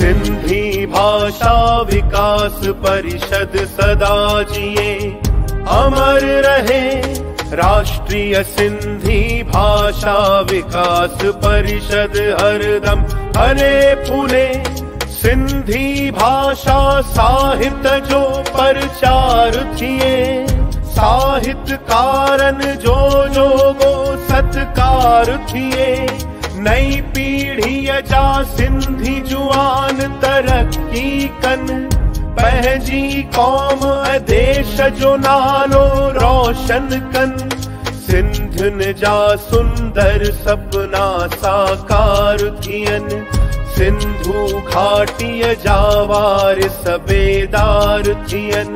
सिंधी भाषा विकास परिषद सदा जिए अमर रहे। राष्ट्रीय सिंधी भाषा विकास परिषद हरदम फले फूले। सिंधी भाषा साहित्य जो प्रचार थिए, साहित्यकारन जो गो सत्कार थिए। नई पीढ़ी जा सिंधी जुआन तरक्की कन, पंहिंजी कौम देश जो नालो रोशन कन। सिंधियुनि जा सुंदर सपना साकार थियन, सिंधु घाटीअ जा वारिस बेदार थियन।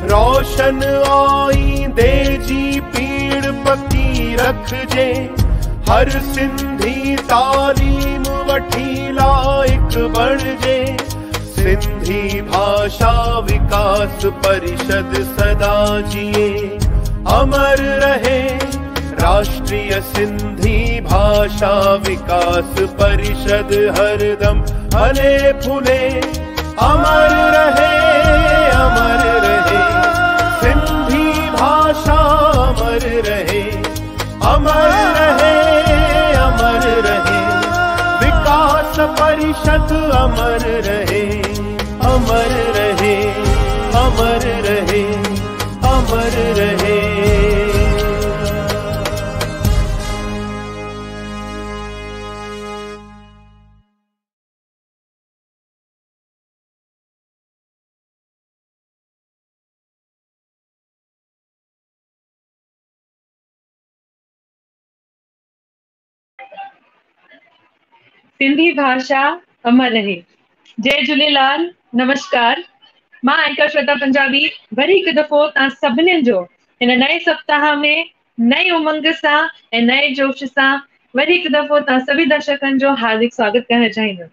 रोशन आईंदे जी पीड़ पकी रखजे, हर सिंधी तालीम वठी लायक बणजे। सिंधी भाषा विकास परिषद सदा जिए अमर रहे। राष्ट्रीय सिंधी भाषा विकास परिषद हरदम फले फूले। अमर रहे, अमर रहे, सिंधी भाषा अमर रहे। अमर रहे, अमर रहे, विकास परिषद अमर रहे। अमर रहे, अमर रहे, अमर रहे। सिंधी भाषा अमर रहे। जय झूलेलाल, नमस्कार। मां एंकर श्वेता पंजाबी वरी हिकु दफ़ो तव्हां सभिनीनि जो हिन नए सप्ताह में नए उमंग सां ऐं नए जोश सां वरी हिकु दफ़ो तव्हां सभी दर्शकनि जो हार्दिक स्वागत करणु चाहींदुमि।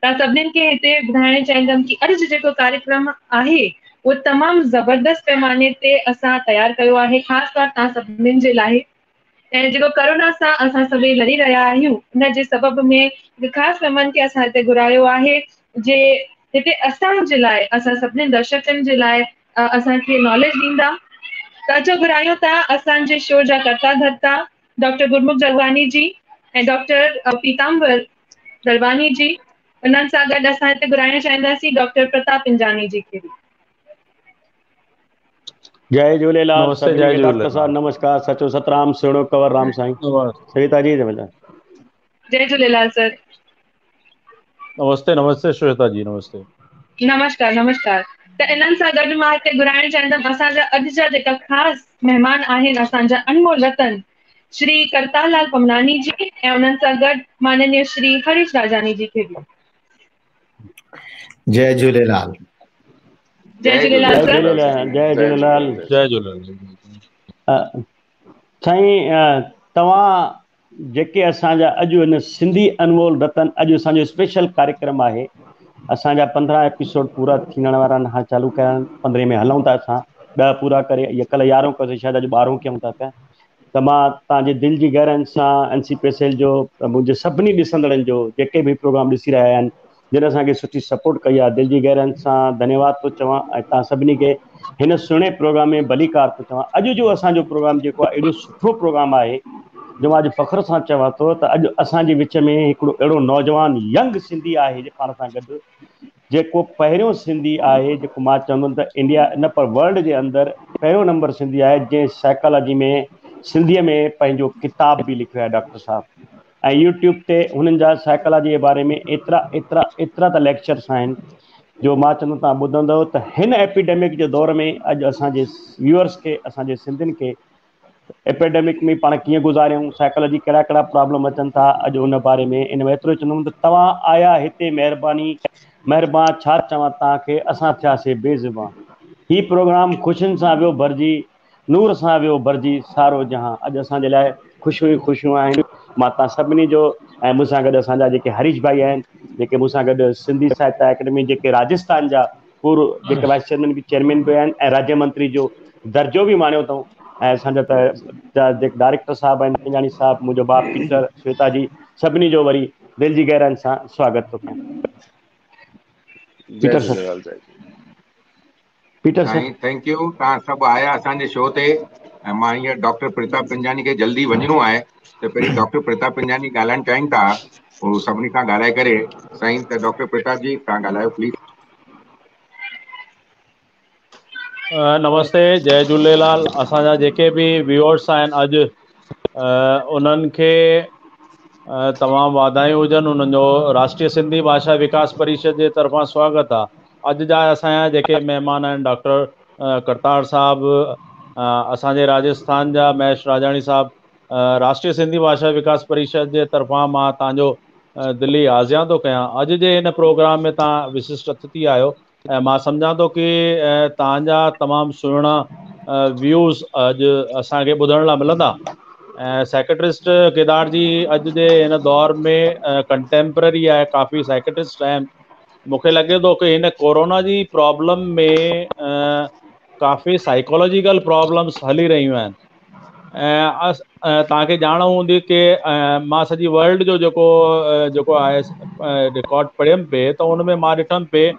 तव्हां सभिनीनि खे हिते ॿुधाइणु चाहींदमि कि अॼु जो जेको कार्यक्रम आहे उहो तमामु ज़बरदस्त पैमाने ते असां तयारु कयो आहे, ख़ासि तौर तव्हां सभिनीनि जे लाइ। ऐं जेको कोरोना सां असां सभई लड़ी रहिया आहियूं, उन जे सबब में ख़ासि महिमान खे असां हिते घुरायो आहे, जे हिते असांजे लाइ, असां सभिनी दर्शकनि जे लाइ असांखे नॉलेज ॾींदा। त अचो घुरायूं था असांजे शो जा कर्ता धर्ता डॉक्टर गुरमुख जलवानी जी ऐं डॉक्टर पीताम्बर जलवानी जी। उन्हनि सां गॾु असां हिते घुराइणु चाहींदासीं डॉक्टर प्रताप पिंजानी जी खे। जय झूलेलाल। नमस्ते, जय डॉक्टर साहब नमस्कार। सचो सतराम सुहिणो कंवर राम साईं। सविता जी जय झूलेलाल सर। नमस्ते, नमस्ते श्वेता जी, नमस्ते। नमस्कार, नमस्कार। त इन्हनि सां गॾु मां हिते घुराइणु चाहींदमि असांजा अॼु जा जेका ख़ासि महिमान आहिनि, असांजा अनमोल रतन श्री करतारलाल पमनानी जी ऐं उन्हनि सां गॾु माननीय श्री हरीश राजानी जी खे बि। जय झूलेलाल। जय झूलेलाल जय सर। झूलेलाल। जय झूलेलाल। जय झूलेलाल। साईं, तव्हां जेके असांजा अॼु हिन सिंधी अनमोल रतन अॼु असांजो स्पेशल कार्यक्रम आहे। असांजा 15 एपिसोड पूरा थीण वारा आहिनि। हाणे चालू कया आहिनि, 15 में हलूं था असां, 10 पूरा करे, इहे कल्ह 11 कयोसीं, शायदि अॼु 12 कयूं था पिया। त मां तव्हांजे दिलि जी गहराइनि सां NCPSL जो, मुंहिंजे सभिनी ॾिसंदड़नि जो, जेके बि प्रोग्राम ॾिसी रहिया आहिनि, जिन असांखे सुठी सपोर्ट कई आहे, दिलि जी गहराइनि सां धन्यवाद थो चवां। ऐं तव्हां सभिनी खे हिन सुहिणे प्रोग्राम में भलीकार थो चवां। अॼु जो असांजो प्रोग्राम जेको आहे एॾो सुठो प्रोग्राम आहे जो मां अॼु फ़ख्र सां चवां थो त अॼु असांजे विच में हिकिड़ो अहिड़ो नौजवान यंग सिंधी आहे जे पाण सां गॾु, जेको पहिरियों सिंधी आहे, जेको मां चवंदुमि त इंडिया न पर वर्ल्ड जे अंदरि पहिरियों नंबर सिंधी आहे जंहिं साइकोलॉजी में सिंधीअ में पंहिंजो किताब बि लिखियो आहे डॉक्टर साहब। ऐं यूट्यूब ते हुननि जा साइकोलॉजी जे बारे में एतिरा त लेक्चर्स आहिनि जो मां चवंदुमि तव्हां ॿुधंदव त हिन एपिडेमिक जे दौर में अॼु असांजे व्यूअर्स खे, असांजे सिंधियुनि खे एपिडेमिक में पाण कीअं गुज़ारियूं, साइकोलॉजी कहिड़ा कहिड़ा प्रॉब्लम अचनि था, अॼु उन बारे में इन में एतिरो चवंदुमि त तव्हां आया हिते महिरबानी छा चवां तव्हांखे, असां थियासीं बेज़ुबान। ही प्रोग्राम ख़ुशियुनि सां वियो भरिजी, नूर सां वियो भरिजी, सारो जहां अॼु असांजे लाइ ख़ुशियूं आहिनि। मां तव्हां सभिनी जो, ऐं मूंसां गॾु असांजा जेके हरीश भाई आहिनि, जेके मूंसां गॾु सिंधी साहित्य अकेडमी, जेके राजस्थान जा पूर्व जेके वाइस चेयरमैन बि आहिनि ऐं राज्य मंत्री जो दर्जो बि माणियो अथऊं, ऐं असांजा त जेके डायरेक्टर साहब आहिनि, पिंजाणी साहब, मुंहिंजो बाप पीटर, श्वेता जी, सभिनी जो वरी दिलि जी गहराइनि सां स्वागत थो कयां। जय Jhulelal. Peter sir, thank you, तव्हां सभु आया असांजे शो ते। ऐं मां हींअर डॉक्टर प्रताप पिंजानी खे जल्दी वञिणो आहे, त पहिरीं डॉक्टर प्रताप पिंजानी ॻाल्हाइणु चाहिनि था, पोइ सभिनी खां ॻाल्हाए करे। साईं, त डॉक्टर प्रताप जी तव्हां ॻाल्हायो प्लीज़। नमस्ते, जय झूलेलाल। असांजा जेके बि व्यूअर्स आहिनि अॼु, उन्हनि खे तमामु वाधायूं हुजनि। उन्हनि जो राष्ट्रीय सिंधी भाषा विकास परिषद जे तरफ़ां स्वागत आहे। अॼु जा असांजा जेके महिमान आहिनि, डॉक्टर करतार साहिबु, असांजे राजस्थान जा महेश राजाणी साहिबु, राष्ट्रीय सिंधी भाषा विकास परिषद जे तरफ़ां मां तव्हांजो दिली आज़ियां थो कयां। अॼु जे हिन प्रोग्राम में तव्हां विशिष्ट अतिथि आहियो ऐं मां सम्झां थो की तव्हांजा तमामु सुहिणा व्यूज़ अॼु असांखे ॿुधण लाइ मिलंदा। ऐं साइकेट्रिस्ट केदार जी अॼु जे हिन दौर में कंटेम्पररी आहे, काफ़ी साइकेट्रिस्ट आहिनि। मूंखे लॻे थो की हिन कोरोना जी प्रॉब्लम में काफ़ी साइकोलॉजिकल प्रॉब्लम्स हली रहियूं आहिनि। ऐं तव्हांखे ॼाण हूंदी की मां सॼी वर्ल्ड जो जेको आहे रिकॉर्ड पढ़ियुमि पे, त उन में मां ॾिठमि पे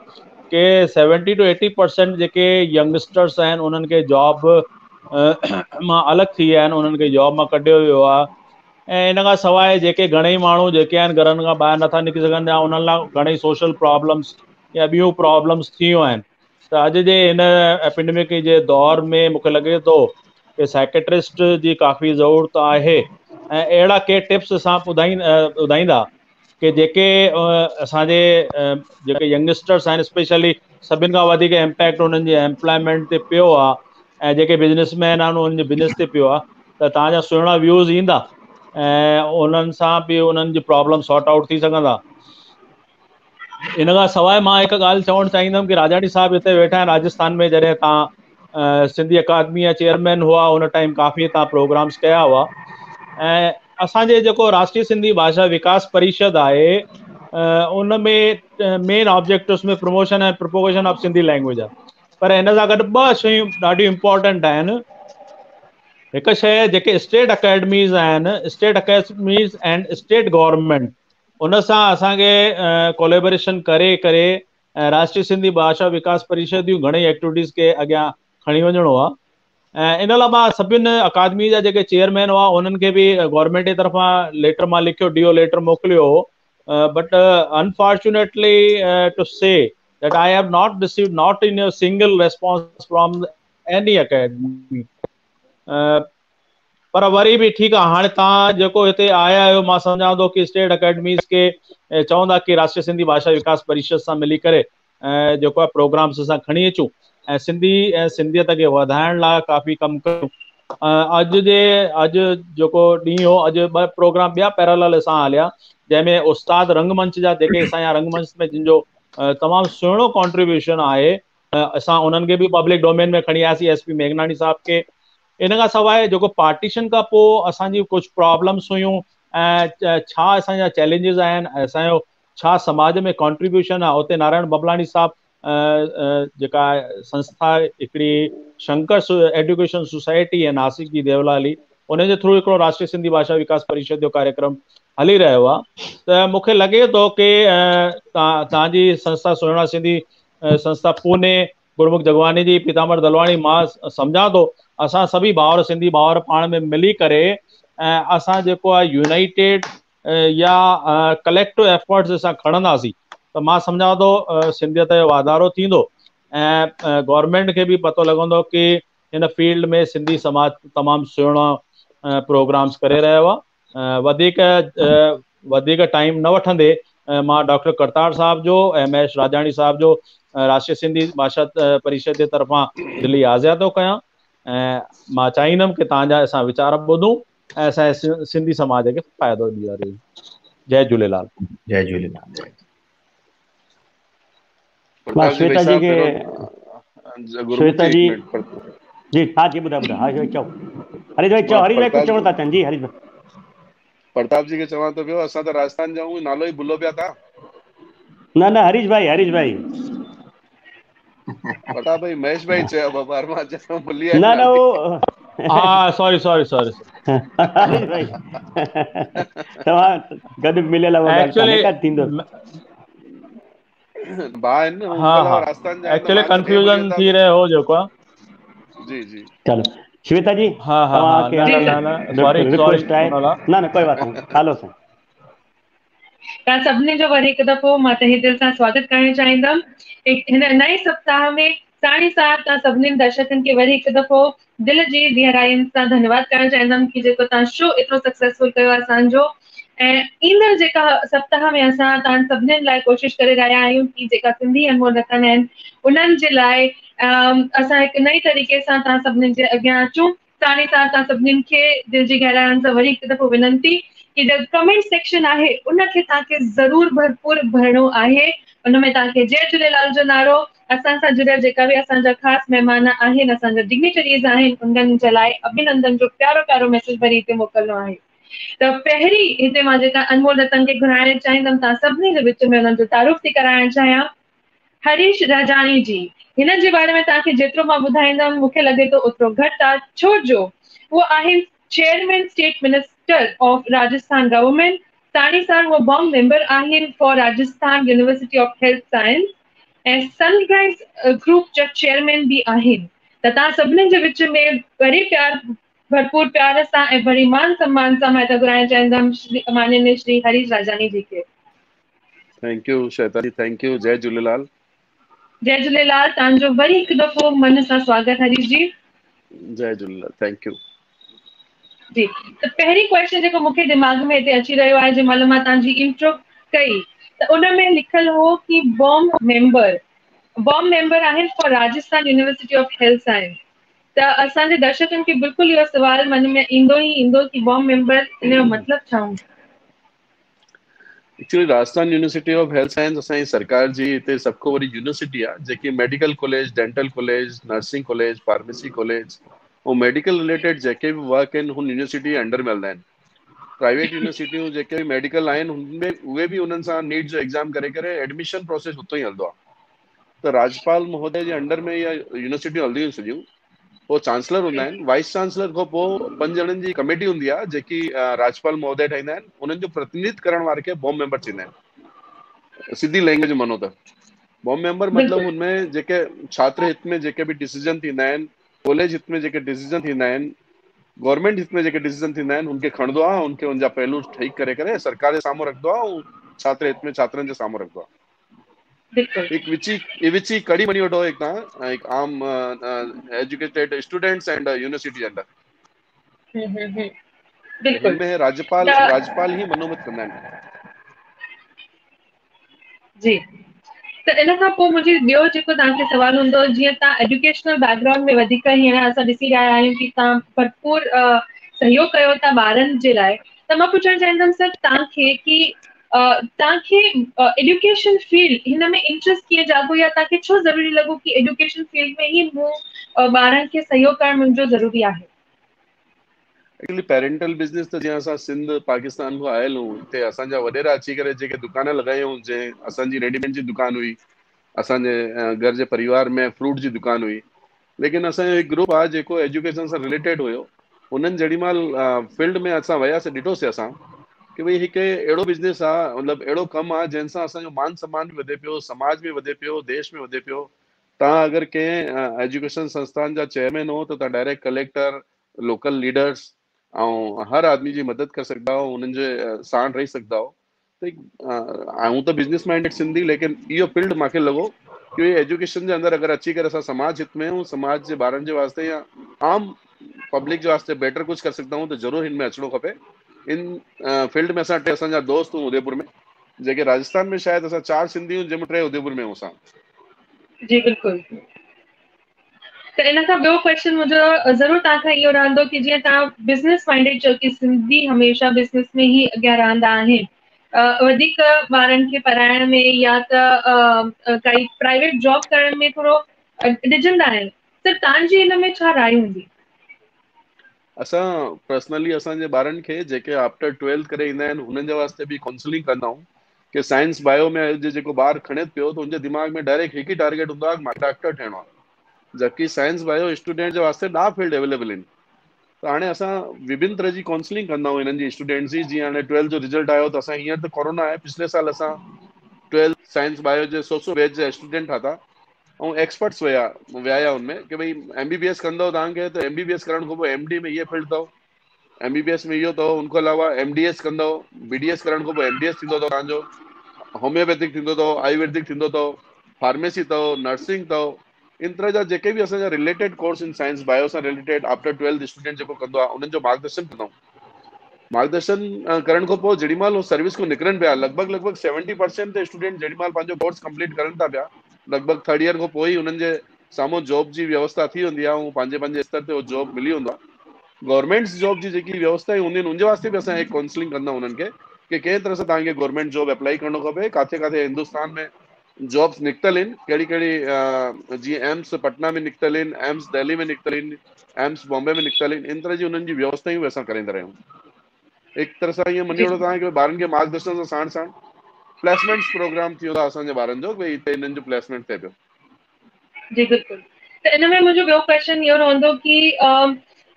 कि 70 to 80% जेके यंगस्टर्स आहिनि उन्हनि खे जॉब मां अलॻि थी विया आहिनि, उन्हनि खे जॉब मां कढियो वियो आहे। ऐं इन खां सवाइ जेके घणेई माण्हू जेके आहिनि घरनि खां ॿाहिरि नथा निकिरी सघनि, या उन्हनि लाइ घणेई सोशल प्रॉब्लम्स या ॿियूं प्रॉब्लम्स थियूं आहिनि। त अॼु जे हिन एपिडेमिक जे दौर में मूंखे लॻे थो कि साइकेट्रिस्ट जी काफ़ी ज़रूरत आहे। ऐं अहिड़ा के टिप्स असां ॿुधाईंदा कि जेके असांजे जेके यंगस्टर्स आहिनि, स्पेशली सभिनि खां वधीक इम्पैक्ट उन्हनि जे एम्प्लॉयमेंट ते पियो आहे, ऐं जेके बिजनेसमैन आहिनि उन्हनि जे बिजनेस ते पियो आहे। त तव्हांजा सुहिणा व्यूज़ ईंदा ऐं उन्हनि सां बि उन्हनि जी प्रॉब्लम सॉर्ट आउट थी सघंदा। इन खां सवाइ मां हिकु ॻाल्हि चवणु चाहींदुमि कि राजाणी साहिबु हिते वेठा आहिनि राजस्थान में। जॾहिं तव्हां सिंधी अकादमी जा चेयरमैन हुआ, उन टाइम काफ़ी तव्हां प्रोग्राम्स कया हुआ। ऐं असांजे जेको राष्ट्रीय सिंधी भाषा विकास परिषद आहे, उन में मेन ऑब्जेक्टिव्स में प्रमोशन ऐं प्रोपोगेशन ऑफ सिंधी लैंग्वेज आहे। पर हिन सां गॾु ॿ शयूं ॾाढियूं इम्पॉर्टेंट आहिनि। हिकु शइ, जेके स्टेट अकेडमीज़ आहिनि, state academies and state government, उन सां असांखे कोलेबोरेशन करे राष्ट्रीय सिंधी भाषा विकास परिषद जूं घणेई एक्टिविटीज़ खे अॻियां खणी वञिणो आहे। ऐं इन लाइ मां सभिनि अकादमी जा जेके चेयरमैन हुआ उन्हनि खे बि गवर्नमेंट जे तरफ़ां लेटर मां लिखियो, DO लेटर मोकिलियो हो। But unfortunately to say that I have not received not in a single response from any academy. पर वरी बि ठीकु आहे। हाणे तव्हां जेको हिते आया आहियो, मां सम्झां थो कि स्टेट अकेडमीज़ खे चवंदा कि राष्ट्रीय सिंधी भाषा विकास परिषद सां मिली करे जेको आहे प्रोग्राम्स असां खणी अचूं ऐं सिंधियत खे वधाइण लाइ काफ़ी कमु कयूं। अॼु जेको ॾींहुं हो, अॼु 2 प्रोग्राम ॿिया पैरेलल सां हलिया, जंहिंमें उस्ताद रंगमंच जा जेके असांजा रंगमंच में जिन जो तमामु सुहिणो कॉन्ट्रीब्यूशन आहे, असां उन्हनि खे बि पब्लिक डोमेन में खणी आयासीं, SP मेघनानी साहब खे। इन खां सवाइ जेको पार्टीशन खां पोइ असांजी कुझु प्रॉब्लम्स हुयूं ऐं छा असांजा चैलेंजिस आहिनि, असांजो छा समाज में कॉन्ट्रीब्यूशन आहे, उते नारायण बबलाणी साहब जेका संस्था हिकिड़ी शंकर एजुकेशन सोसाइटी है नासिक जी देवलाली, उन जे थ्रू हिकिड़ो राष्ट्रीय सिंधी भाषा विकास परिषद जो कार्यक्रम हली रहियो आहे। त मूंखे लॻे थो कि तव्हांजी संस्था सुहिणा सिंधी संस्था पुणे, गुरमुख जगवानी जी, पीताम्बर दलवाणी, मां सम्झां थो असां सभी भाउर सिंधी भाउर पाण में मिली करे ऐं असां जेको आहे यूनाइटेड या कलेक्टिव एफर्ट्स असां खणंदासीं त मां सम्झां थो सिंधियत जो वाधारो थींदो ऐं गवर्नमेंट खे बि पतो लॻंदो कि हिन फील्ड में सिंधी समाज तमामु सुहिणा प्रोग्राम्स करे रहियो आहे। वधीक टाइम न वठंदे मां डॉक्टर करतार साहब जो ऐं महेश राजाणी साहब जो राष्ट्रीय सिंधी भाषा परिषद जे तरफ़ां दिली आज़िया थो कयां ऐं मां चाहींदुमि कि तव्हांजा असां वीचार ॿुधूं ऐं असांजे सिंधी समाज खे फ़ाइदो ॾियारियूं। जय झूलेलाल। जय झूलेलाल। मां श्वेता जी खे श्वेता जी जी हा जी ॿुधायो हा चओ हरीश भाई चओ, हरीश भाई कुझु चवणो था चाहिनि? जी हरीश भाई। प्रताप जी खे चवां थो पियो असां त राजस्थान जा आहियूं, नालो ई भुलो पिया था। न हरीश भाई प्रताप भाई महेश भाई चयो बार मां चयो भुली न आहियां वो हाँ सॉरी हरीश भाई तव्हां गॾु मिलियल उहा ॻाल्हि कान्हे का थींदो। भाउ आहिनि हाँ अंकल हाँ राजस्थान जा आहिनि त एक्चुअली मां चयो भुली कंफ्यूजन वेंदा। थी रहियो जेको आहे। जी चलो श्वेता जी हाँ तव्हांखे न सॉरी रिक्वेस्ट आहे। उन लाइ न कोई बात नहीं, हालो साईं। तव्हां सभिनी जो वरी हिकु दफ़ो मां तहे दिलि सां स्वागत करणु चाहींदमि हिन नए सप्ताह में। साणी साहिब तव्हां सभिनीनि दर्शकनि खे वरी हिकु दफ़ो दिलि जी गहराइनि सां धन्यवाद करणु चाहींदमि कि जेको तव्हां शो एतिरो सक्सेसफुल कयो आहे असांजो। ऐं ईंदड़ जेका सप्ताह में असां तव्हां सभिनीनि लाइ कोशिशि करे रहिया आहियूं कि जेका सिंधी अनमोल रतन आहिनि उन्हनि जे लाइ असां हिकु नई तरीक़े सां तव्हां सभिनीनि जे अॻियां अचूं। साणी साहिब तव्हां सभिनीनि खे दिलि जी गहराइनि सां वरी हिकु दफ़ो विनंती कि जो कमेंट सेक्शन आहे उनखे तव्हांखे ज़रूर भरपूर भरणो आहे। उनमें तव्हांखे जय झूलेलाल जो नारो, असां सां जुड़ियल जेका बि असांजा ख़ासि महिमान आहिनि, असांजा डिग्निटरीज़ आहिनि, उन्हनि जे लाइ अभिनंदन जो प्यारो प्यारो मैसेज भरी हिते मोकिलणो आहे। त पहिरीं हिते मां जेका अनमोल रतन खे घुराइणु चाहींदमि, तव्हां सभिनी जे विच में हुननि जो तारुफ़ थी कराइणु चाहियां। हरीश राजाणी जी, हिन जे बारे में तव्हांखे जेतिरो मां ॿुधाईंदमि मूंखे लॻे थो ओतिरो घटि आहे, छो जो वो आहिनि chairman state minister of Rajasthan government. साणी साहिब वो बॉम्ब मेंबर आहिनि for Rajasthan university of health science ऐं सनराइज़ ग्रुप जा चेयरमैन बि आहिनि। त तव्हां सभिनीनि जे विच में वरी भरपूर प्यार सां ऐं वरी मान सम्मान सां मां घुराइणु चाहींदमि माननीय श्री हरीश राजानी जी खे। Thank U Shweta ji, thank you. जय झूलेलाल। जय झूलेलाल। तव्हांजो वरी हिकु दफ़ो मन सां स्वागत हरीश जी। जय झूलेलाल, थैंक यू जी। त पहिरीं क्वेश्चन जेको मूंखे दिमाग़ में हिते अची रहियो आहे जंहिं महिल मां तव्हांजी इंट्रो कई त उन में लिखियलु हो कि बॉम्ब मेंबर आहिनि for Rajasthan university of health science. त असांजे दर्शकनि खे बिल्कुलु इहो सुवाल मन में ईंदो ई ईंदो कि बॉम्ब मेंबर इन जो मतिलबु छा हूंदो? Actually Rajasthan university of health science असांजी सरकार जी हिते सभ खां वॾी यूनिवर्सिटी आहे जेकी medical college, dental college, nursing college, pharmacy college ऐं मेडिकल रिलेटेड जेके बि वर्क आहिनि हुन यूनिवर्सिटी जे अंडर में हलंदा आहिनि। प्राइवेट यूनिवर्सिटियूं जेके बि मेडिकल आहिनि हुनमें उहे बि उन्हनि सां नीट जो एग्ज़ाम करे करे एडमिशन प्रोसेस उतो ई हलंदो आहे। त राज्यपाल महोदय जे अंडर में इहा यूनिवर्सिटियूं हलंदियूं सॼियूं। पोइ चांसलर हूंदा आहिनि, वाइस चांसलर खां पोइ 5 ॼणनि जी कमेटी हूंदी आहे जेकी राज्यपाल महोदय ठाहींदा आहिनि। उन्हनि जो प्रतिनिधित्व करण वारे खे बॉम्ब मेंबर चवंदा आहिनि। सिधी लैंग्वेज में मनो त बॉम्ब मेंबर मतिलबु हुनमें जेके छात्र हित में जेके बि डिसीजन थींदा आहिनि, कॉलेज हित में जेके डिसीजन थींदा आहिनि, गवर्नमेंट हित में जेके डिसीजन थींदा आहिनि उनखे खणंदो आहे, उनखे उनजा पहलू ठीक करे सरकार जे साम्हूं रखंदो आहे ऐं छात्र हित में छात्रनि जे साम्हूं रखंदो आहे। एक विची कड़ी बनी वठो एक तव्हां एक आम educated students and university under हिनमें राज्यपाल ही मनोमत कंदा आहिनि। जी। त इन खां पोइ मुंहिंजी ॿियो जेको तव्हांखे सुवाल हूंदो, जीअं तव्हां एजुकेशनल बैकग्राउंड में वधीक हींअर असां ॾिसी रहिया आहियूं कि तव्हां भरपूर सहयोग कयो था ॿारनि जे लाइ, त मां पुछणु चाहींदमि सर तव्हांखे कि तव्हांखे एजुकेशन फील्ड हिन में इंट्रस्ट कीअं जाॻो या तव्हांखे छो ज़रूरी लॻो कि एजुकेशन फील्ड में ही मूं ॿारनि खे सहयोग करणु मुंहिंजो ज़रूरी आहे? एक्चुअली पेरेंटल बिज़नेस त जीअं असां सिंध पाकिस्तान खां आयल हूं, हिते असांजा वॾेरा अची करे जेके दुकान लॻायूं, जंहिं असांजी रेडीमेड जी दुकान हुई, असांजे घर जे परिवार में फ्रूट जी दुकान हुई, लेकिन असांजो हिकु ग्रुप आहे जेको एजुकेशन सां रिलेटेड हुयो। उन्हनि जेॾीमहिल फील्ड में असां वियासीं, ॾिठोसीं असां कि भई हिकु अहिड़ो बिज़नेस आहे, मतिलबु अहिड़ो कमु आहे जंहिंसां असांजो मान सम्मान बि वधे पियो, समाज में वधे पियो, देश में वधे पियो। तव्हां अगरि कंहिं एजुकेशन संस्थान जा चेयरमैन हो त तव्हां डायरेक्ट कलेक्टर, लोकल लीडर्स ऐं हर आदमी जी मदद करे सघंदा हो, उन्हनि जे साण रही सघंदा हो। त आऊं त बिज़नेस माइंडेड सिंधी, लेकिन इहो फील्ड मूंखे लॻो कि एजुकेशन जे अंदरि अगरि अची करे असां समाज हित में ऐं समाज जे ॿारनि जे वास्ते या आम पब्लिक जे वास्ते बेटर कुझु करे सघंदा आहियूं, त ज़रूरु हिन में अचिणो खपे। इन फील्ड में असां टे असांजा दोस्त हूं उदयपुर में, जेके राजस्थान में शायदि असां 4 सिंधी हूं, जंहिंमें 3 उदयपुर में हूं असां। जी बिल्कुलु। त इन खां ॿियो क्वेश्चन मुंहिंजो ज़रूरु तव्हां खां इहो रहंदो कि जीअं तव्हां बिज़नेस माइंडेड चयो कि सिंधी हमेशह बिज़नेस में ई अॻियां रहंदा आहिनि, वधीक ॿारनि खे पढ़ाइण में या त काई प्राइवेट जॉब करण में थोरो ॾिजंदा आहिनि, त तव्हांजी हिन में छा राय हूंदी? असां पर्सनली असांजे ॿारनि खे जेके आफ्टर 12th करे ईंदा आहिनि, हुननि जे वास्ते बि काउंसलिंग कंदा आहियूं कि साइंस बायो में अॼु जेको ॿारु खणे पियो त हुनजे दिमाग़ में डायरेक्ट हिकु ई टारगेट हूंदो आहे, मां डॉक्टर ठहिणो आहे, जबकि साइंस बायो स्टूडेंट जे वास्ते 10 फील्ड अवेलेबल आहिनि। त हाणे असां विभिन्न तरह जी काउंसलिंग कंदा आहियूं हिननि जी स्टूडेंट्स जी। जीअं हाणे 12th जो रिजल्ट आयो त असां हींअर त कोरोना आहे, पिछले साल असां 12th साइंस बायो जे 100 बैच जा स्टूडेंट ठाता ऐं एक्सपर्ट्स विया हुनमें कि भई MBBS कंदव तव्हांखे त MBBS करण खां पोइ MD में इहे फील्ड अथव, MBBS में इहो अथव, उनखां अलावा MDS कंदव, BDS करण खां पोइ MDS थींदो अथव, तव्हांजो होम्योपैथिक थींदो अथव, आयुर्वेदिक थींदो अथव, फार्मेसी अथव, नर्सिंग अथव। इन तरह जा जेके बि असांजा related course in science bio सां रिलेटेड आफ्टर 12th स्टूडेंट जेको कंदो आहे, उन्हनि जो मार्गदर्शन कंदा आहियूं। मार्गदर्शन करण खां पोइ जेॾीमहिल उहो सर्विस को निकिरनि पिया, लॻभॻि 70% ते स्टूडेंट जेॾीमहिल पंहिंजो कोर्स कंप्लीट करनि था पिया, लॻभॻि 3rd ईयर खां पोइ ई उन्हनि जे साम्हूं जॉब जी व्यवस्था थी वेंदी आहे ऐं पंहिंजे स्तर ते उहो जॉब मिली वेंदो आहे। गवर्नमेंट जॉब जी जेकी व्यवस्था हूंदी आहिनि, उनजे वास्ते बि असां एक काउंसलिंग कंदा आहियूं उन्हनि खे कि कंहिं तरह सां तव्हांखे गवर्नमेंट जॉब अप्लाई करणो खपे, किथे हिंदुस्तान में जॉब्स निकितल आहिनि, कहिड़ी जीअं एम्स पटना में निकितल आहिनि, एम्स दिल्ली में निकितल आहिनि, एम्स बॉम्बे में निकितल आहिनि। इन तरह जी उन्हनि जी व्यवस्थायूं बि असां कराईंदा रहियूं। हिकु तरह सां ईअं मञी वठो तव्हां कि ॿारनि खे मार्गदर्शन सां साण प्लेसमेंट्स प्रोग्राम थी वेंदो आहे असांजे ॿारनि जो, भई हिते हिननि जो प्लेसमेंट थिए पियो। जी बिल्कुलु। त इन में मुंहिंजो ॿियो क्वेश्चन इहो रहंदो कि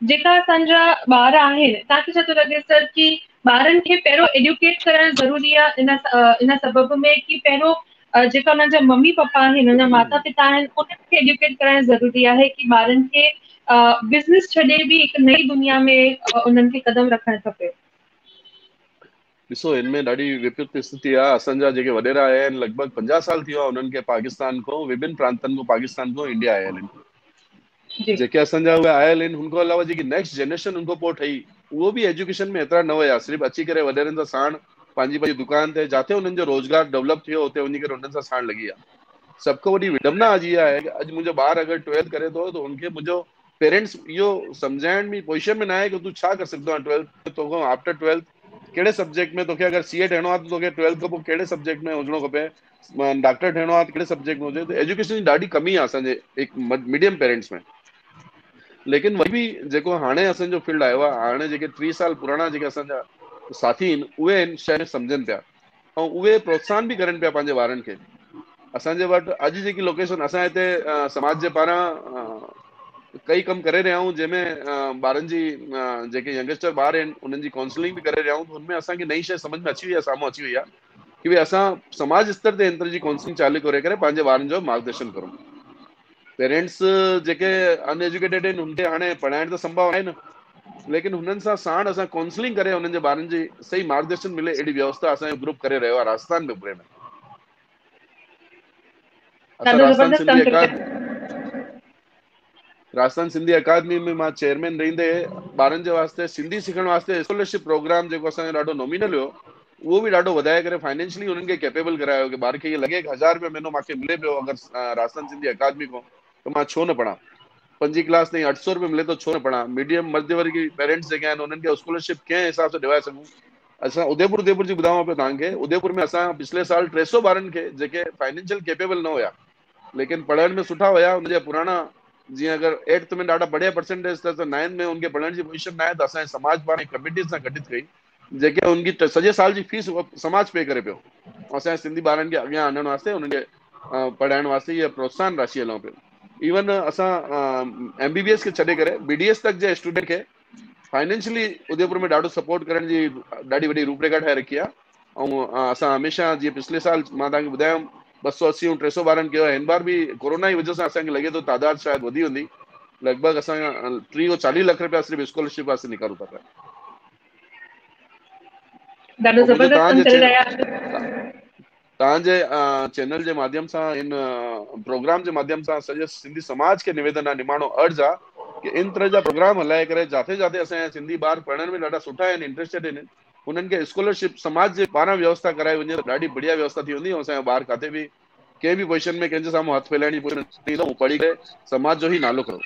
जेका असांजा ॿार आहिनि, तव्हांखे छा थो लॻे सर कि ॿारनि खे पहिरियों एडुकेट करणु ज़रूरी आहे इन सबब में कि पहिरियों जेका हुननि जा मम्मी पप्पा आहिनि, हुनजा माता पिता आहिनि, उन्हनि खे एडुकेट करणु ज़रूरी आहे कि ॿारनि खे बिज़नेस छॾे बि हिकु नई दुनिया में उन्हनि खे कदम रखणु खपे? ॾिसो, हिनमें ॾाढी विपरीत स्थिति आहे। असांजा जेके वॾेरा आया आहिनि, लॻभॻि 50 साल थी वियो आहे उन्हनि खे पाकिस्तान खां, विभिन्न प्रांतनि खां, पाकिस्तान खां इंडिया आयल आहिनि। जेके असांजा उहे आयल आहिनि, हुनखां अलावा जेकी नेक्स्ट जनरेशन उनखां पोइ ठही, उहो बि एजुकेशन में एतिरा न विया, सिर्फ़ु अची करे वॾेरनि सां साण पंहिंजी दुकान ते जिथे हुननि जो रोज़गार डेवलप थियो, हुते वञी करे हुननि सां साण लॻी विया। सभ खां वॾी विडंबना अॼु इहा आहे कि अॼु मुंहिंजो ॿारु अगरि 12th करे थो त हुनखे मुंहिंजो पेरेंट्स इहो सम्झाइण बि पोजीशन में न आहे कि तूं छा करे सघंदो आहे 12th तोखां आफ्टर 12th कहिड़े सब्जेक्ट में तोखे अगरि CA ठहिणो आहे त तोखे 12th खां पोइ कहिड़े सब्जेक्ट में हुजणो खपे, डॉक्टर ठहिणो आहे त कहिड़े सब्जेक्ट में हुजे। त एजुकेशन जी ॾाढी कमी आहे असांजे हिकु मीडियम पेरेंट्स में। लेकिन वरी बि जेको हाणे असांजो फील्ड आयो आहे, हाणे जेके 3 साल पुराणा जेके असांजा साथी आहिनि, उहे आहिनि शइ सम्झनि पिया ऐं उहे प्रोत्साहन बि करनि पिया पंहिंजे ॿारनि खे। असांजे वटि अॼु जेकी लोकेशन असां हिते समाज जे पारां कई कम करे रहिया आहियूं, जंहिंमें ॿारनि जी जेके यंगस्टर ॿार आहिनि उन्हनि जी काउंसलिंग बि करे रहिया आहियूं। हुनमें असांखे नई शइ समझ में अची वई आहे, साम्हूं अची वई आहे कि भई असां समाज स्तर ते इन तरह जी काउंसलिंग चालू करे पंहिंजे ॿारनि जो मार्गदर्शन करूं। पेरेंट्स जेके अनएजुकेटेड आहिनि, उनखे हाणे पढ़ाइण त संभव आहे न, लेकिन हुननि सां साण असां काउंसलिंग करे हुननि जे ॿारनि जी सही मार्गदर्शन मिले, अहिड़ी व्यवस्था असांजो ग्रुप करे रहियो आहे राजस्थान में पूरे में। असां राजस्थान सिंधी अकादमी में मां चेयरमैन रहींदे ॿारनि जे वास्ते सिंधी सिखण वास्ते स्कॉलरशिप प्रोग्राम जेको असांजो ॾाढो नॉमिनल हुयो, उहो बि ॾाढो वधाए करे फाइनेंशियली हुननि खे कैपेबल करायो कि ॿार खे इहे लॻे कि 1000 रुपया महीनो मूंखे मिले पियो अगरि राजस्थान सिंधी अकादमी खां, त मां छो न पढ़ां। 5वीं क्लास ताईं 800 रुपया मिले थो, छो न पढ़ां। मीडियम मध्यवर्गीय पेरेंट्स जेके आहिनि उन्हनि खे स्कॉलरशिप कंहिं हिसाब सां ॾिवाए सघूं, असां उदयपुर जी ॿुधायांव पियो तव्हांखे, उदयपुर में असां पिछले साल 300 ॿारनि खे जेके फाइनेंशियल केपेबल न हुया लेकिन पढ़ण में सुठा हुया, उनजा पुराना जीअं अगरि 8th में ॾाढा बढ़िया परसेंटेज त 9th में उनखे पढ़ण जी पोजीशन न आहे, त असांजे समाज पाण कमिटी सां गठित कई जेके उनकी सॼे साल जी फीस समाज पे करे पियो। असांजे सिंधी ॿारनि खे अॻियां आणण वास्ते उन्हनि खे पढ़ाइण वास्ते इहा प्रोत्साहन राशि हलूं पियो। इवन असां MBBS खे छॾे करे BDS तक जे स्टूडेंट खे फाइनेंशियली उदयपुर में ॾाढो सपोर्ट करण जी ॾाढी वॾी रूपरेखा ठाहे रखी आहे। ऐं असां हमेशह जीअं पिछले साल मां तव्हांखे ॿुधायो 280 ऐं 300 ॿारनि कयो, हिन बार बि कोरोना जी वजह सां असांखे लॻे थो तादाद शायदि वधी हूंदी, लॻभॻि असां 30 और 40 लख रुपया सिर्फ़ु स्कॉलरशिप वास्ते निकारूं था पिया। ॾाढो ज़बरदस्त कमु करे रहिया तव्हांजे चैनल जे माध्यम सां, इन प्रोग्राम जे माध्यम सां सॼे सिंधी समाज खे निवेदन आहे, निमाणो अर्ज़ आहे कि इन तरह जा प्रोग्राम हलाए करे जिथे जिथे असांजा सिंधी ॿार पढ़ण में ॾाढा सुठा आहिनि, इंट्रस्टेड आहिनि, उन्हनि खे स्कॉलरशिप समाज जे पारां व्यवस्था कराए वञे त ॾाढी बढ़िया व्यवस्था थी वेंदी ऐं असांजा ॿार किथे बि कंहिं बि पोजीशन में कंहिंजे साम्हूं हथ फैलाइण जी पोजीशन पढ़ी करे समाज जो ई नालो करो।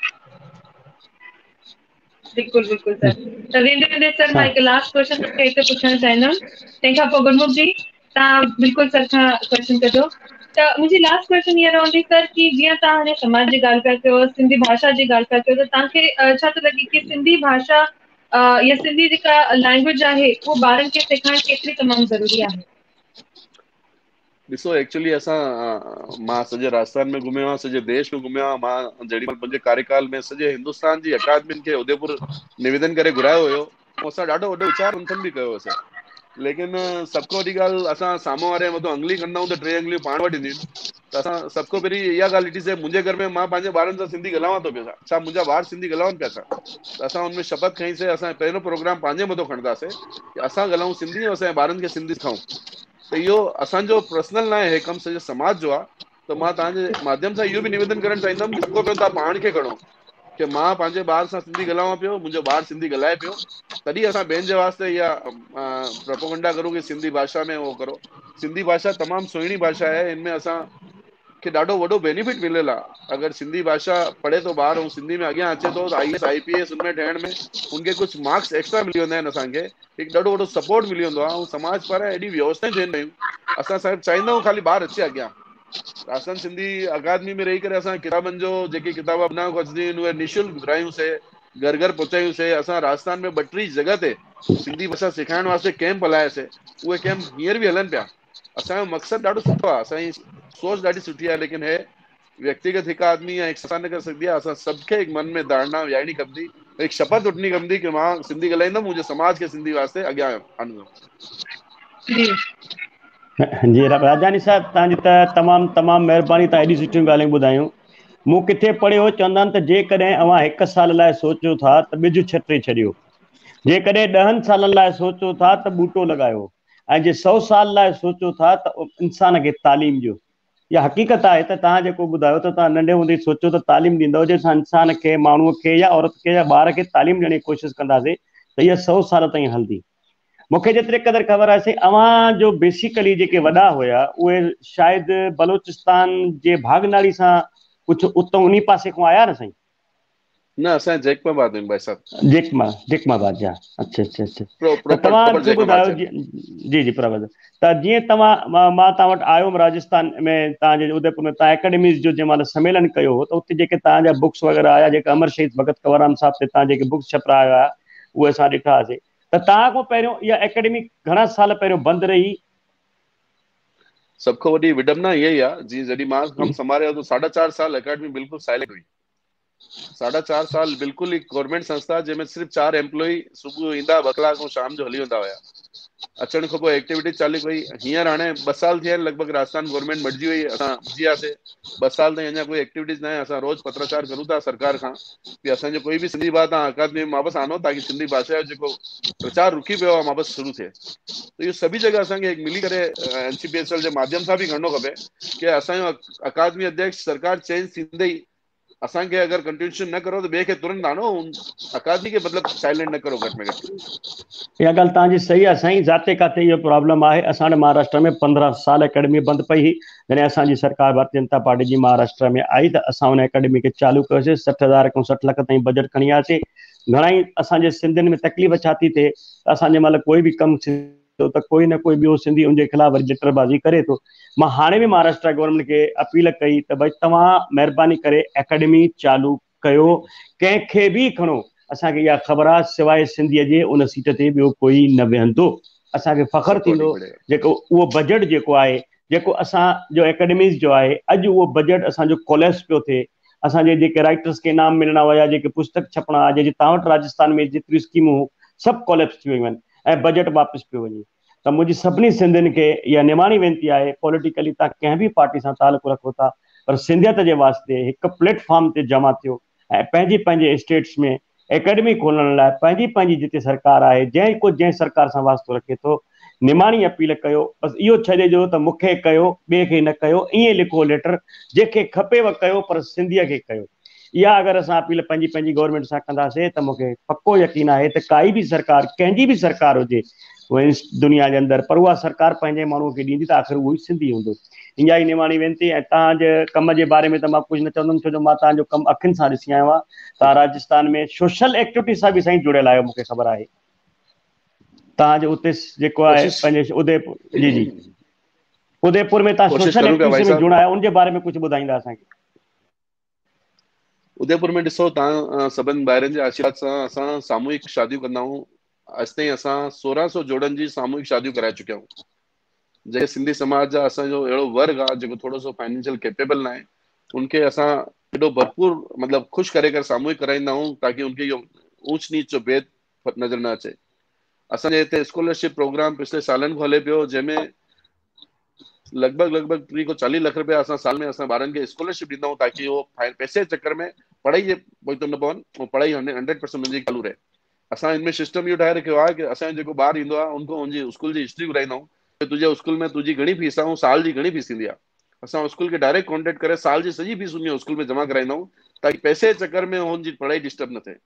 बिल्कुलु बिल्कुलु सर। त वेंदे सर मां हिकु लास्ट क्वेश्चन तव्हांखे हिते पुछणु चाहींदमि, तंहिंखां पोइ गुरमुख जी तव्हां बिल्कुलु सर खां क्वेश्चन कजो। त मुंहिंजी लास्ट क्वेश्चन इहा रहंदी सर कि जीअं तव्हां हाणे समाज जी ॻाल्हि पिया कयो, सिंधी भाषा जी ॻाल्हि पिया कयो, त तव्हांखे छा थो लॻे कि सिंधी भाषा या सिंधी जेका लैंग्वेज आहे उहो ॿारनि खे सेखारणु केतिरी तमामु ज़रूरी आहे? ॾिसो एक्चुअली मां सॼे राजस्थान में घुमियो आहियां, सॼे देश में घुमियो आहियां। मां जेॾी महिल मुंहिंजे कार्यकाल में सॼे हिंदुस्तान जी अकादमियुनि खे उदयपुर निवेदन करे घुरायो हुयो ऐं असां ॾाढो वॾो वीचार मंथन बि कयो हुयोसीं, लेकिन सभ खां वॾी ॻाल्हि असां साम्हूं वारे मथां अंगली कंदा आहियूं त 3 अंगलियूं पाण वटि ईंदियूं आहिनि। त असां सभ खां पहिरीं इहा ॻाल्हि ॾिठीसीं, मुंहिंजे घर में मां पंहिंजे ॿारनि सां सिंधी ॻाल्हायां थो पिया, छा मुंहिंजा ॿार सिंधी ॻाल्हाइनि पिया छा? त असां हुनमें शपथ खईंसीं, असां पहिरियों प्रोग्राम पंहिंजे मथां खणंदासीं कि असां ॻाल्हायूं सिंधी ऐं असांजे ॿारनि खे सिंधी सिखाऊं। त इहो असांजो पर्सनल न आहे, हे कमु सॼे समाज जो आहे। त मां तव्हांजे माध्यम सां इहो बि निवेदन करणु चाहींदुमि कि सभु खां पहिरियों तव्हां पाण खे खणो कि मां पंहिंजे ॿार सां सिंधी ॻाल्हायां पियो, मुंहिंजो ॿारु सिंधी ॻाल्हाए पियो, तॾहिं असां ॿियनि जे वास्ते इहा प्रोपोगंडा करूं कि सिंधी भाषा में उहो करो। सिंधी भाषा तमामु सुहिणी भाषा आहे, हिन में असांखे ॾाढो वॾो बेनिफिट मिलियल आहे। अगरि सिंधी भाषा पढ़े थो ॿार ऐं सिंधी में अॻियां अचे थो त IAS IPS उनमें ठहण में उनखे कुझु मार्क्स एक्स्ट्रा मिली वेंदा आहिनि, असांखे हिकु ॾाढो वॾो सपोर्ट मिली वेंदो आहे ऐं समाज पारां एॾी व्यवस्थाऊं थियनि पियूं। असां साहिबु चाहींदा आहियूं ख़ाली ॿारु अचे अॻियां। राजस्थान सिंधी अकादमी में रही करे असां किताबनि जो जेके किताब न अचंदियूं आहिनि उहे निःशुल्क घुरायूंसीं, घर घर पहुचायूंसीं। असां राजस्थान में 32 जॻह ते सिंधी भाषा सेखारण वास्ते कैंप हलायासीं, उहे कैंप हींअर बि हलनि पिया। असांजो मक़सदु ॾाढो सुठो आहे, असांजी सोच ॾाढी सुठी आहे, लेकिन हे व्यक्तिगत हिकु आदमी या हिकु संस्था न करे सघंदी आहे। असां सभ खे हिकु मन में धारणा विहारणी खपंदी, हिकु शपथ वठणी खपंदी कि मां सिंधी ॻाल्हाईंदुमि, मुंहिंजे समाज खे सिंधी वास्ते अॻियां आणंदुमि। जी राजानी साहब, तव्हांजी त तमामु महिरबानी, तव्हां एॾी सुठियूं ॻाल्हियूं ॿुधायूं। मूं किथे पढ़ियो, चवंदा आहिनि त जेकॾहिं अव्हां 1 साल लाइ सोचियो था त ॿिज छटे छॾियो, जेकॾहिं 10 सालनि लाइ सोचियो था त ॿूटो लॻायो, ऐं जे 100 साल लाइ सोचियो था त इंसान खे तालीम ॾियो। इहा हक़ीक़त आहे त तव्हां जेको ॿुधायो त तव्हां नंढे हूंदे सोचियो त तालीम ॾींदव, जंहिंसां इंसान खे, माण्हूअ खे या औरत खे या ॿार खे तालीम ॾियण जी कोशिशि कंदासीं त इहा 100 साल ताईं हलंदी। मूंखे जेतिरे क़दुरु ख़बर आहे अव्हां जो बेसिकली जेके वॾा हुया उहे शायदि बलोचिस्तान जे भागनाड़ी सां कुझु उतां उन पासे खां आया न साईं? न, असां जैकमाबाद में भाई साहब। जैकमाबाद जा। अच्छा अच्छा अच्छा। त तव्हां ॿुधायो जी प्रभात, त जीअं तव्हां मां तव्हां वटि आयुमि राजस्थान में, तव्हांजे उदयपुर में, तव्हां एकेडमीज़ जो जंहिं महिल सम्मेलन कयो हो त उते जेके तव्हांजा बुक्स वग़ैरह आया, जेके अमर शहीद भगत कंवरराम साहिब ते तव्हां जेके बुक्स छपिराया हुआ उहे असां ॾिठा हुआसीं। त तव्हां खां पहिरियों इहा एकेडमी घणा साल पहिरियों बंदि रही? सभ खां वॾी विडंबना इहा ई आहे, जीअं जॾहिं मां कमु संभालियो त 4.5 साल अकेडमी बिल्कुलु साइलेंट हुई। 4.5 साल बिल्कुलु ई गवर्नमेंट संस्था जंहिंमें सिर्फ़ु 4 एम्प्लॉई सुबुह ईंदा, 2 कलाक ऐं शाम जो हली वेंदा हुया। अचण खां पोइ एक्टिविटी चालू कई। हींअर हाणे 2 साल थिया आहिनि लॻभॻि राजस्थान गवर्नमेंट मटिजी वई, असां मटिजी वियासीं। 2 साल ताईं अञा कोई एक्टिविटीज़ न आहे। असां रोज़ पत्राचार करूं था सरकार खां कि असांजो कोई बि सिंधी भाउ तव्हां अकादमी में वापसि आनो, ताकि सिंधी भाषा जो जेको प्रचार रुकी पियो आहे वापसि शुरू थिए। त इहो सभी जगह असांखे हिकु मिली करे NCPSL जे माध्यम सां बि करणो खपे कि असांजो अकादमी अध्यक्ष सरकार चेंज थींदे ई असांखे अगरि कंटिन्यूशन न करो त ॿिए खे तुरंत आनो, अकादमी खे मतिलबु साइलेंट न करो घटि में घटि। इहा ॻाल्हि तव्हांजी सही आहे साईं। जाते काथे इहो प्रॉब्लम आहे। असां वटि महाराष्ट्र में 15 साल एकेडमी बंदि पई हुई। जॾहिं असांजी सरकार भारतीय जनता पार्टी जी महाराष्ट्र में आई त असां हुन एकेडमी खे चालू कयोसीं। 60,000 खां 60 लख ताईं बजट खणी आयासीं। घणा ई असांजे सिंधियुनि में तकलीफ़ छा थी थिए, असांजे महिल कोई बि कमु थो त कोई न कोई ॿियो सिंधी उनजे ख़िलाफ़ रजिस्टरबाज़ी करे थो। मां हाणे बि महाराष्ट्र गवर्नमेंट खे अपील कई त भई तव्हां महिरबानी करे एकेडमी चालू कयो, कंहिंखे बि खणो, असांखे इहा ख़बर आहे सवाइ सिंधीअ जे उन सीट ते ॿियो कोई न वेहंदो। असांखे फ़ख्रु थींदो जेको उहो बजट जेको आहे, जेको असांजो एकेडमीज़ जो आहे, अॼु उहो बजट असांजो कोलेप्स पियो थिए। असांजे जेके राइटर्स खे इनाम मिलणा हुया, जेके पुस्तक छपणा, जेके तव्हां वटि राजस्थान में जेतिरियूं स्कीमूं सभु कोलेप्स थी वियूं आहिनि ऐं बजट वापसि पियो वञे। त मुंहिंजी सभिनी सिंधियुनि खे इहा निमाणी वेनिती आहे, पॉलिटिकली तव्हां कंहिं बि पार्टी सां तालुक़ु रखो था, पर सिंधियत जे वास्ते हिकु प्लेटफॉर्म ते जमा थियो ऐं पंहिंजे पंहिंजे स्टेट्स में एकेडमी खोलण लाइ पंहिंजी पंहिंजी जिते सरकार आहे, जंहिं सरकार सां वास्तो रखे थो, निमाणी अपील कयो। बसि इहो छॾे ॾियो त मूंखे कयो, ॿिए खे न कयो, ईअं लिखो लेटर, जंहिंखे खपेव कयो पर सिंधीअ खे कयो। इहा अगरि असां अपील पंहिंजी पंहिंजी गवर्नमेंट सां कंदासीं त मूंखे पको यकीन आहे त काई बि सरकार, कंहिंजी बि सरकार हुजे दुनिया जे अंदरि, पर उहा सरकार पंहिंजे माण्हूअ खे ॾींदी त आख़िर उहो ई सिंधी हूंदो। इहा ई निमाणी वेनिती। ऐं तव्हांजे कम जे बारे में त मां कुझु न चवंदुमि, छो जो मां तव्हांजो कमु अखियुनि सां ॾिसी आयो आहियां। तव्हां राजस्थान में सोशल एक्टिविटी सां बि साईं जुड़ियल आहियो, मूंखे ख़बर आहे। तव्हांजो उते जेको आहे पंहिंजे उदयपुर, जी जी, उदयपुर में तव्हां सोशल एक्टिविटी में जुड़ा आहियो, उनजे बारे में कुझु ॿुधाईंदा असांखे? उदयपुर में ॾिसो, तव्हां सभिनि ॿाहिरनि जे आशीर्वाद सां असां सामूहिक शादियूं कंदा आहियूं। अॼु ताईं असां 1600 जोड़नि जी सामूहिक शादियूं कराए चुकिया आहियूं। जेके सिंधी समाज जा असांजो अहिड़ो वर्ग आहे जेको थोरो सो फाइनेंशियल कैपेबल न आहे, उनखे असां एॾो भरपूर मतिलबु ख़ुशि करे सामूहिक कराईंदा आहियूं ताकी उनखे इहो ऊच नीच जो भेद नज़र न अचे। असांजे हिते स्कॉलरशिप प्रोग्राम पिछले सालनि खां हले पियो, जंहिंमें लॻभॻि 30 खां 40 लख रुपया असां साल में असां ॿारनि खे स्कॉलरशिप ॾींदा आहियूं ताकी उहो पैसे जे चक्कर में पढ़ाई जे पोइते न पवनि, ऐं पढ़ाई 100% उनजी चालू रहे। असां इनमें सिस्टम इहो ठाहे रखियो आहे कि असांजो जेको ॿारु ईंदो आहे उनको उनजी स्कूल जी हिस्ट्री घुराईंदा आहियूं कि तुंहिंजे स्कूल में तुंहिंजी घणी फीस आहे ऐं साल जी घणी फीस थींदी आहे। असां स्कूल खे डायरेक्ट कॉन्टेक्ट करे साल जी सॼी फीस उनजे स्कूल में जमा कराईंदा आहियूं ताकी पैसे जे चक्कर में हुनजी पढ़ाई डिस्टर्ब न थिए।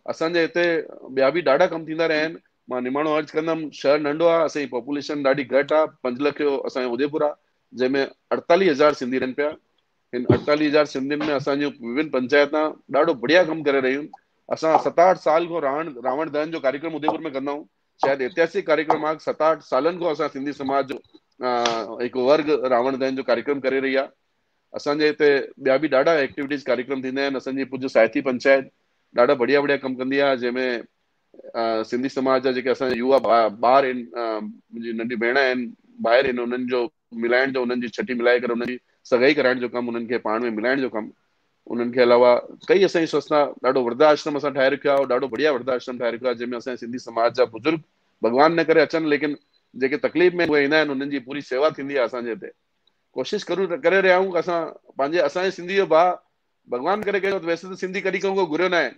असांजे हिते ॿिया बि ॾाढा कम थींदा रहिया आहिनि। मां निमाणो अर्ज़ु कंदुमि, शहर नंढो आहे, असांजी पॉपुलेशन ॾाढी घटि आहे, 5 लख जो असांजो उदयपुर आहे, जंहिंमें 48,000 सिंधी रहनि पिया। इन 48,000 सिंधियुनि में असांजूं विभिन्न पंचायतां ॾाढो बढ़िया कमु करे रहियूं। असां 7-8 साल खां रावण दहन जो कार्यक्रम उदयपुर में कंदा आहियूं। शायदि ऐतिहासिक कार्यक्रम आहे। 7-8 सालनि खां असां सिंधी समाज जो हिकु वर्ग रावण दहन जो कार्यक्रम करे रही आहे। असांजे हिते ॿिया बि ॾाढा एक्टिविटीज़ कार्यक्रम थींदा आहिनि। असांजी पूज्य साहिती पंचायत ॾाढा बढ़िया बढ़िया कमु कंदी आहे, जंहिंमें सिंधी समाज जा जेके असांजा युवा ॿार आहिनि, मुंहिंजी नंढी भेण आहिनि, ॿाहिरि आहिनि, उन्हनि जो मिलाइण जो, उन्हनि जी छटी मिलाए करे उन्हनि जी सगाई कराइण जो कमु, उन्हनि खे पाण में मिलाइण जो कमु, उन्हनि खे अलावा कई असांजी संस्था ॾाढो वृद्धाश्रम असां ठाहे रखियो आहे, ॾाढो बढ़िया वृद्धाश्रम ठाहे रखियो आहे, जंहिंमें असांजे सिंधी समाज जा बुज़ुर्ग भॻवान न करे अचनि, लेकिन जेके तकलीफ़ में उहे ईंदा आहिनि उन्हनि जी पूरी सेवा थींदी आहे। असांजे हिते कोशिशि करे रहिया आहियूं कि असांजे सिंधी जो भाउ भॻवान करे कयो। वैसे त सिंधी कॾहिं को घुरियो न आहे,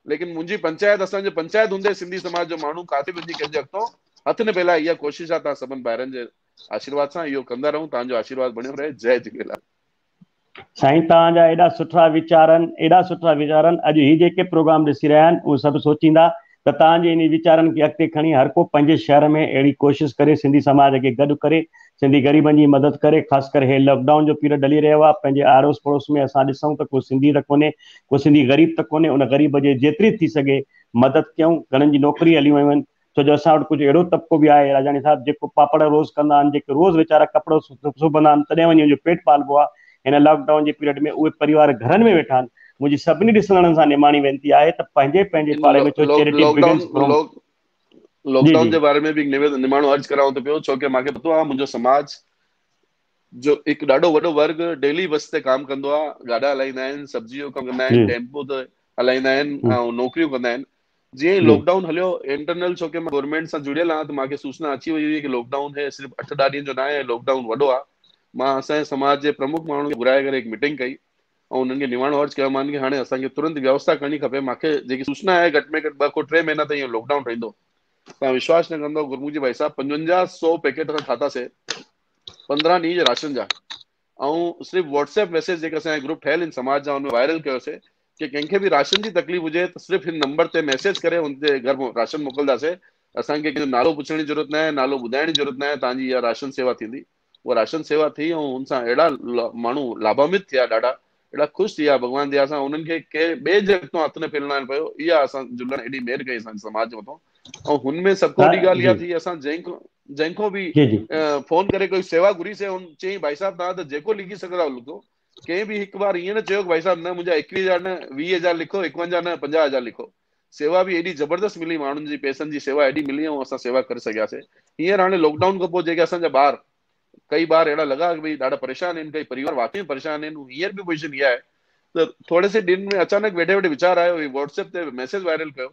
लेकिन मुंहिंजी पंचायत, असांजो पंचायत हूंदे सिंधी समाज जो माण्हू काथे वञी कंहिंजे अॻितो हथ न फैलाए। इहा कोशिशि आहे। तव्हां सभिनि ॿाहिरनि जे आशीर्वाद सां इहो कंदा रहूं। तव्हांजो आशीर्वाद बणियो रहे। जय झूलेलाल। साईं, तव्हांजा एॾा सुठा वीचार आहिनि। अॼु ही जेके प्रोग्राम ॾिसी रहिया आहिनि उहे सभु सोचींदा त तव्हांजे इन वीचारनि खे अॻिते खणी हर को पंहिंजे शहर में अहिड़ी कोशिशि करे सिंधी समाज खे गॾु करे सिंधी ग़रीबनि जी मदद करे। ख़ासि करे हे लॉकडाउन जो पीरियड हली रहियो आहे, पंहिंजे आड़ोस पड़ोस में असां ॾिसूं त को सिंधी त कोन्हे, को सिंधी ग़रीब त कोन्हे, उन ग़रीब जे जेतिरी थी सघे मदद कयूं। घणनि जी नौकिरी हली वियूं आहिनि, छो जो असां वटि कुझु अहिड़ो तबिको बि आहे राजाणी साहिबु जेको पापड़ रोज़ कंदा आहिनि, जेके रोज़ वीचारा कपिड़ो सिबंदा आहिनि, तॾहिं वञी उनजो पेट पालबो आहे। हिन लॉकडाउन जे पीरियड में उहे परिवार घरनि में वेठा आहिनि। मुंहिंजी सभिनी ॾिसणनि सां निमाणी वेनिती आहे त पंहिंजे पाड़े में लॉकडाउन जे बारे में बि निमाणो अर्ज़ु करां थो पियो, छो कि मूंखे पतो आहे मुंहिंजो समाज जो हिकु ॾाढो वॾो वर्ग डेली बस ते कमु कंदो आहे, गाॾा हलाईंदा आहिनि, सब्जी जो कमु कंदा आहिनि, टेम्पो ते हलाईंदा आहिनि ऐं नौकरियूं कंदा आहिनि। जीअं ई लॉकडाउन हलियो इंटरनल, छो कि मां गवर्नमेंट सां जुड़ियल आहियां, त मूंखे सूचना अची वई हुई कि लॉकडाउन है सिर्फ़ु 8-10 ॾींहं जो न आहे, लॉकडाउन वॾो आहे। मां असांजे समाज जे प्रमुख माण्हुनि खे घुराए करे हिकु मीटिंग कई ऐं उन्हनि खे निमाणो अर्ज़ु कयो मान कि हाणे असांखे तुरंत व्यवस्था करणी खपे। मूंखे जेकी सूचना आहे घटि में घटि 2 खां 3 महीना ताईं लॉकडाउन रहंदो। तव्हां विश्वास न कंदो गुरमुखी भाई साहब, 55-100 पैकेट असां ठातासीं 15 ॾींहं जे राशन जा, ऐं सिर्फ़ु व्हाट्सएप मैसेज जेके असांजा ग्रुप ठहियल आहिनि समाज जा, हुन में वायरल कयोसीं कि कंहिंखे बि राशन जी तकलीफ़ हुजे त सिर्फ़ु हिन नंबर ते मैसेज करे हुनजे घर में राशन मोकिलंदासीं। असांखे कंहिंजो नालो पुछण जी ज़रूरत न आहे, नालो ॿुधाइण जी ज़रूरत न आहे, तव्हांजी इहा राशन सेवा थींदी। उहा राशन सेवा थी ऐं हुन सां अहिड़ा माण्हू लाभान्वित थिया, ॾाढा अहिड़ा ख़ुशि थी विया भॻवान दया सां। उन्हनि खे कंहिं ॿिए जे अॻितो हथ न फैलाइणो पियो। इहा असां झूलण एॾी महिर कई असांजे समाज जे मथां। ऐं हुनमें सभु खां वॾी ॻाल्हि इहा थी, असां जंहिं जंहिंखो बि जी जी फोन करे कोई सेवा घुरी से उन चई भाई साहब तव्हां त जेको लिखी सघंदा लिखो। कंहिं बि हिकु बार ईअं न चयो भाई साहब न मुंहिंजा 21,000 न 20,000 लिखो, 51 न 50,000 लिखो। सेवा बि एॾी ज़बरदस्त मिली, माण्हुनि जी पैसनि जी सेवा एॾी मिली ऐं असां सेवा करे सघियासीं। हींअर हाणे लॉकडाउन खां पोइ जेके असांजा ॿार कई बार अहिड़ा लॻा की भई ॾाढा परेशान आहिनि, कई परिवार वाकई परेशान आहिनि, हींअर बि पोजीशन इहा आहे त थोरे से ॾींहंनि में अचानक वेठे वेठे वीचार आयो, व्हाट्सएप ते मैसेज वायरल कयो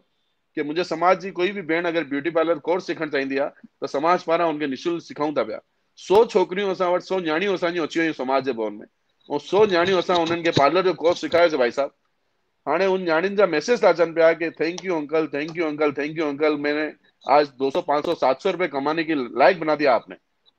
कि मुंहिंजे समाज जी कोई बि भेण अगरि ब्यूटी पार्लर कोर्स सिखणु चाहींदी आहे त समाज पारां हुनखे निःशुल्क सिखाऊं था पिया। 100 छोकिरियूं असां वटि, 100 न्याणियूं असांजियूं अची वियूं समाज जे भवन में, ऐं 100 न्याणियूं असां हुननि खे पार्लर जो कोर्स सिखायोसीं भाई साहब। हाणे उन न्याणियुनि जा मैसेज था अचनि पिया कि thank U uncle, thank U uncle, thank U uncle, मैंने आज 200 500 700 रुपए कमाने की लायक बना दिया आपने।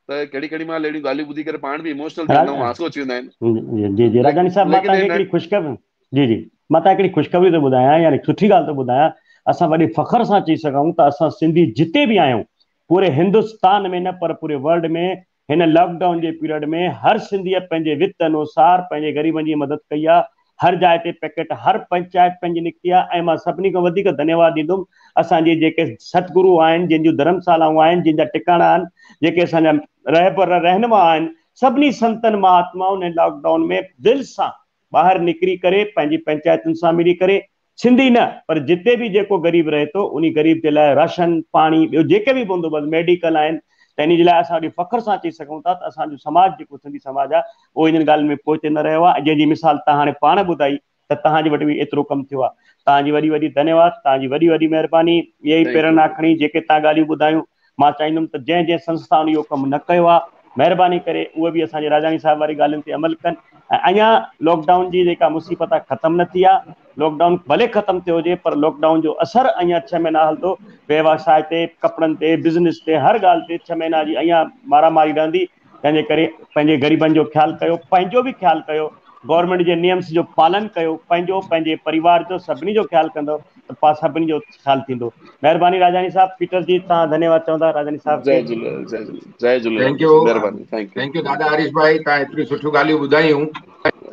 त कहिड़ी कहिड़ी महिल अहिड़ियूं ॻाल्हियूं ॿुधी करे पाण बि इमोशनल थी वेंदा आहियूं, आंसू अची वेंदा आहिनि। जी जी राजानी साहब, मां तव्हांखे हिकिड़ी ख़ुशख़बरी जी जी मां तव्हांखे हिकिड़ी ख़ुशख़बरी थो ॿुधायां, यानी सुठी ॻाल्हि थो ॿुधायां। असां वॾे फ़ख्र सां चई सघूं त असां सिंधी जिते बि आहियूं, पूरे हिंदुस्तान में न पर पूरे वर्ल्ड में, हिन लॉकडाउन जे पीरियड में हर सिंधीअ पंहिंजे वित अनुसार पंहिंजे ग़रीबनि जी मदद कई आहे। हर जाइ ते पैकेट, हर पंचायत पंहिंजी निकिती आहे। ऐं मां सभिनी खां वधीक धन्यवाद ॾींदुमि असांजे जेके सतगुरु आहिनि, जंहिंजूं धर्मशालाऊं आहिनि, जंहिंजा टिकाणा आहिनि, जेके असांजा रहनुमा आहिनि, सभिनी संतनि महात्माउनि लॉकडाउन में दिलि सां ॿाहिरि निकिरी करे पंहिंजी पंचायतुनि सां मिली करे, सिंधी न पर जिते बि जेको ग़रीब रहे थो उन ग़रीब जे लाइ राशन पाणी ॿियो जेके बि बंदोबस्त मेडिकल आहिनि, त इन जे लाइ असां वॾी फ़ख्र सां चई सघूं था त असांजो समाज जेको सिंधी समाज आहे उहो इन्हनि ॻाल्हियुनि में पोइते न रहियो आहे। जंहिंजी मिसाल तव्हां हाणे पाण ॿुधाई त तव्हांजे वटि बि एतिरो कमु थियो आहे। तव्हांजी वॾी वॾी धन्यवाद, तव्हांजी वॾी वॾी महिरबानी। इहे ई प्रेरणा खणी जेके तव्हां ॻाल्हियूं ॿुधायूं, मां चाहींदुमि त जंहिं जंहिं संस्थाउनि इहो कमु न कयो आहे, महिरबानी करे उहे बि असांजे राजानी साहिब वारी ॻाल्हियुनि ते अमल कनि। ऐं अञा लॉकडाउन जी जेका मुसीबत आहे ख़तमु न थी आहे। लॉकडाउन भले ख़तमु थियो हुजे पर लॉकडाउन जो असरु अञा 6 महीना हलंदो। व्यवसाय ते, कपिड़नि ते, बिज़नेस ते, हर ॻाल्हि ते 6 महीना जी अञा मारामारी रहंदी। तंहिंजे करे पंहिंजे ग़रीबनि जो ख़्यालु कयो, पंहिंजो बि ख़्यालु कयो, गवर्नमेंट जे नियम्स जो पालन कयो, पंहिंजो पंहिंजे परिवार जो सभिनी जो ख़्यालु कंदो त सभिनी जो ख़्यालु थींदो। महिरबानी राजानी साहब। पीटर जी तव्हां धन्यवाद चवंदा राजानी साहब खे। जय झूलेलाल, जय झूलेलाल, जय झूलेलाल, थैंक यू, महिरबानी, थैंक यू दादा हरीश भाई, तव्हां एतिरी सुठियूं ॻाल्हियूं ॿुधायूं।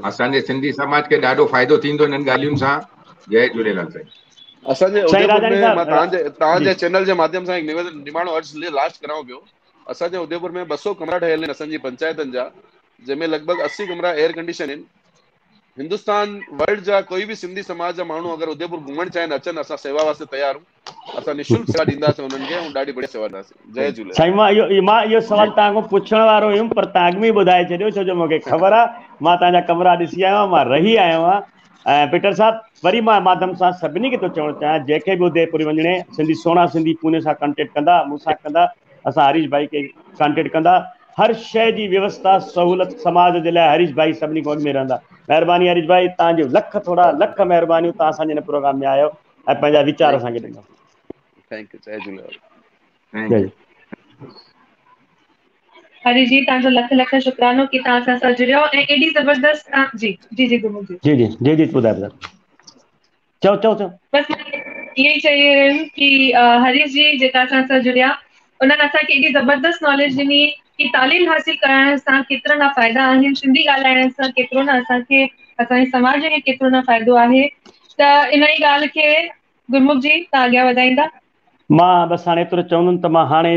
असांजे सिंधी समाज खे ॾाढो फ़ाइदो थींदो इन्हनि ॻाल्हियुनि सां। जय झूलेलाल साईं। असांजे साईं उदयपुर राजानी में मां साहब तव्हांजे चैनल जे माध्यम सां हिकु निमाणो अर्ज़ु लास्ट करां पियो। असांजे उदयपुर में 200 कमरा ठहियल आहिनि असांजी पंचायतनि जा, जंहिंमें लॻभॻि 80 कमरा एयर कंडीशन आहिनि। हिंदुस्तान वर्ल्ड जा कोई बि सिंधी समाज जा माण्हू अगरि उदयपुर घुमणु चाहिनि, अचनि, असां सेवा वास्ते तयार आहियूं। असां निःशुल्क सेवा ॾींदासीं हुननि खे ऐं ॾाढी बढ़िया सेवा ॾींदासीं। जय झूलेलाल साईं। मां इहो सवाल तव्हां खां पुछण वारो हुयुमि पर तव्हां अॻु में ॿुधाए छॾियो, छो जो मूंखे ख़बर आहे, मां तव्हांजा कमरा ॾिसी आयो आहियां, मां रही आयो आहियां। ऐं पीटर साहब, वरी मां माध्यम सां सभिनी खे थो चवणु चाहियां, जंहिंखे बि उदयपुर वञणे, सिंधी सोना सिंधी पुणे सां कॉन्टेक्ट कंदा, मूंसां कंदा, असां हरीश भाई खे कॉन्टेक्ट कंदा। हर शइ जी व्यवस्था सहूलियत समाज जे लाइ हरीश भाई सभिनी खां अॻु में रहंदा। महिरबानी हरीश भाई, तव्हांजो लख थोड़ा लख महिरबानियूं, तव्हां असांजे हिन प्रोग्राम में आयो ऐं पंहिंजा वीचार असांखे ॾिनो। थैंक यू, जय झूलेलाल। Thank you. हरी जी, तव्हांजो लख लख शुक्रानो कि तव्हां असां सां जुड़ियो ऐं एॾी ज़बरदस्त जी जी जी गुरु जी जी जी जी जी ॿुधायो चओ चओ चओ। बस इहे ई चई रहियमि कि हरीश जी जेका असां सां जुड़िया, उन्हनि असांखे एॾी ज़बरदस्त नॉलेज ॾिनी कि तालीम हासिल करण सां केतिरा न फ़ाइदा आहिनि, सिंधी ॻाल्हाइण सां केतिरो न असांखे, असांजे समाज खे केतिरो न फ़ाइदो आहे। त इन ई ॻाल्हि खे गुरमुख जी तव्हां अॻियां वधाईंदा। मां बसि हाणे एतिरो चवंदुमि त मां हाणे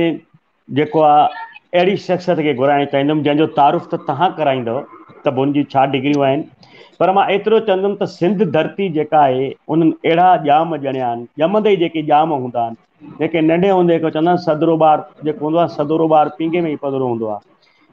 जेको आहे अहिड़ी शख़्सियत खे घुराइणु चाहींदुमि जंहिंजो तारुफ़ त तव्हां कराईंदव त हुनजी छा डिग्रियूं आहिनि, पर मां एतिरो चवंदुमि त सिंध धरती जेका आहे उन्हनि अहिड़ा ॼाम ॼणिया आहिनि, ॼमंदे ई जेके ॼाम हूंदा आहिनि, जेके नंढे हूंदे को चवंदा आहिनि सदरो ॿार जेको हूंदो आहे, सदरो ॿार पींघे में ई पधरो हूंदो आहे।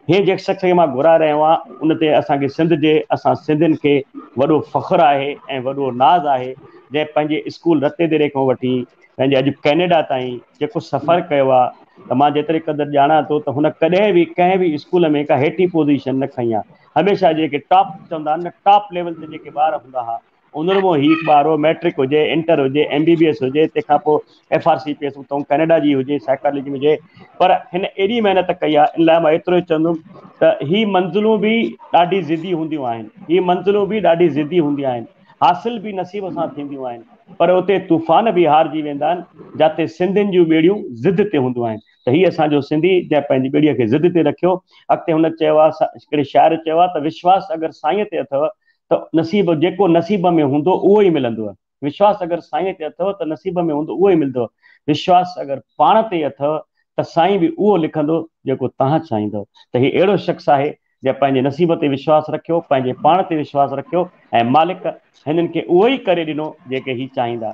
हे जंहिं शख़्स खे मां घुराए रहियो आहियां, उन ते असांखे सिंध जे, असां सिंधियुनि खे वॾो फ़ख्रु आहे ऐं वॾो नाज़ आहे, जंहिं पंहिंजे स्कूल रते देरे खां वठी पंहिंजे अॼु कैनेडा ताईं जेको सफ़रु कयो आहे, त मां जेतिरे क़दुरु ॼाणा थो त हुन कॾहिं बि कंहिं बि स्कूल में का हेठी पोज़ीशन न खई आहे। हमेशह जेके टॉप चवंदा आहिनि न, टॉप लेवल ते जेके ॿार हूंदा हुआ, उन्हनि मां ही हिकु ॿार हो, मैट्रिक हुजे, इंटर हुजे, MBBS हुजे, तंहिंखां पोइ FRCPS हुतां कैनेडा जी हुजे, साइकोलॉजी हुजे, पर हिन एॾी महिनत कई आहे। इन लाइ मां एतिरो ई चवंदुमि त ही मंज़िलूं बि ॾाढी ज़िदी हूंदियूं आहिनि, ही मंज़िलूं बि ॾाढी ज़िदी हूंदियूं आहिनि, हासिल बि नसीब सां थींदियूं आहिनि, पर उते तूफ़ान बि हारजी वेंदा आहिनि जिते सिंधियुनि जूं ॿेड़ियूं ज़िद ते हूंदियूं आहिनि। त हीअ असांजो सिंधी जंहिं पंहिंजी ॿेड़ीअ खे ज़िद ते रखियो, अॻिते हुन चयो आहे, हिकिड़े शाइर चयो आहे त विश्वास अगरि साईं ते अथव त नसीब, जेको नसीब में हूंदो उहो ई मिलंदो। विश्वास अगरि साईं ते अथव त नसीब में हूंदो उहो ई मिलंदो। विश्वास अगरि पाण ते अथव त साईं बि उहो लिखंदो जेको तव्हां चाहींदव। त हीउ अहिड़ो शख़्स आहे जे पंहिंजे नसीब ते विश्वास रखियो, पंहिंजे पाण ते विश्वास रखियो, ऐं मालिक हिननि खे उहो ई करे ॾिनो जेके ही चाहींदा।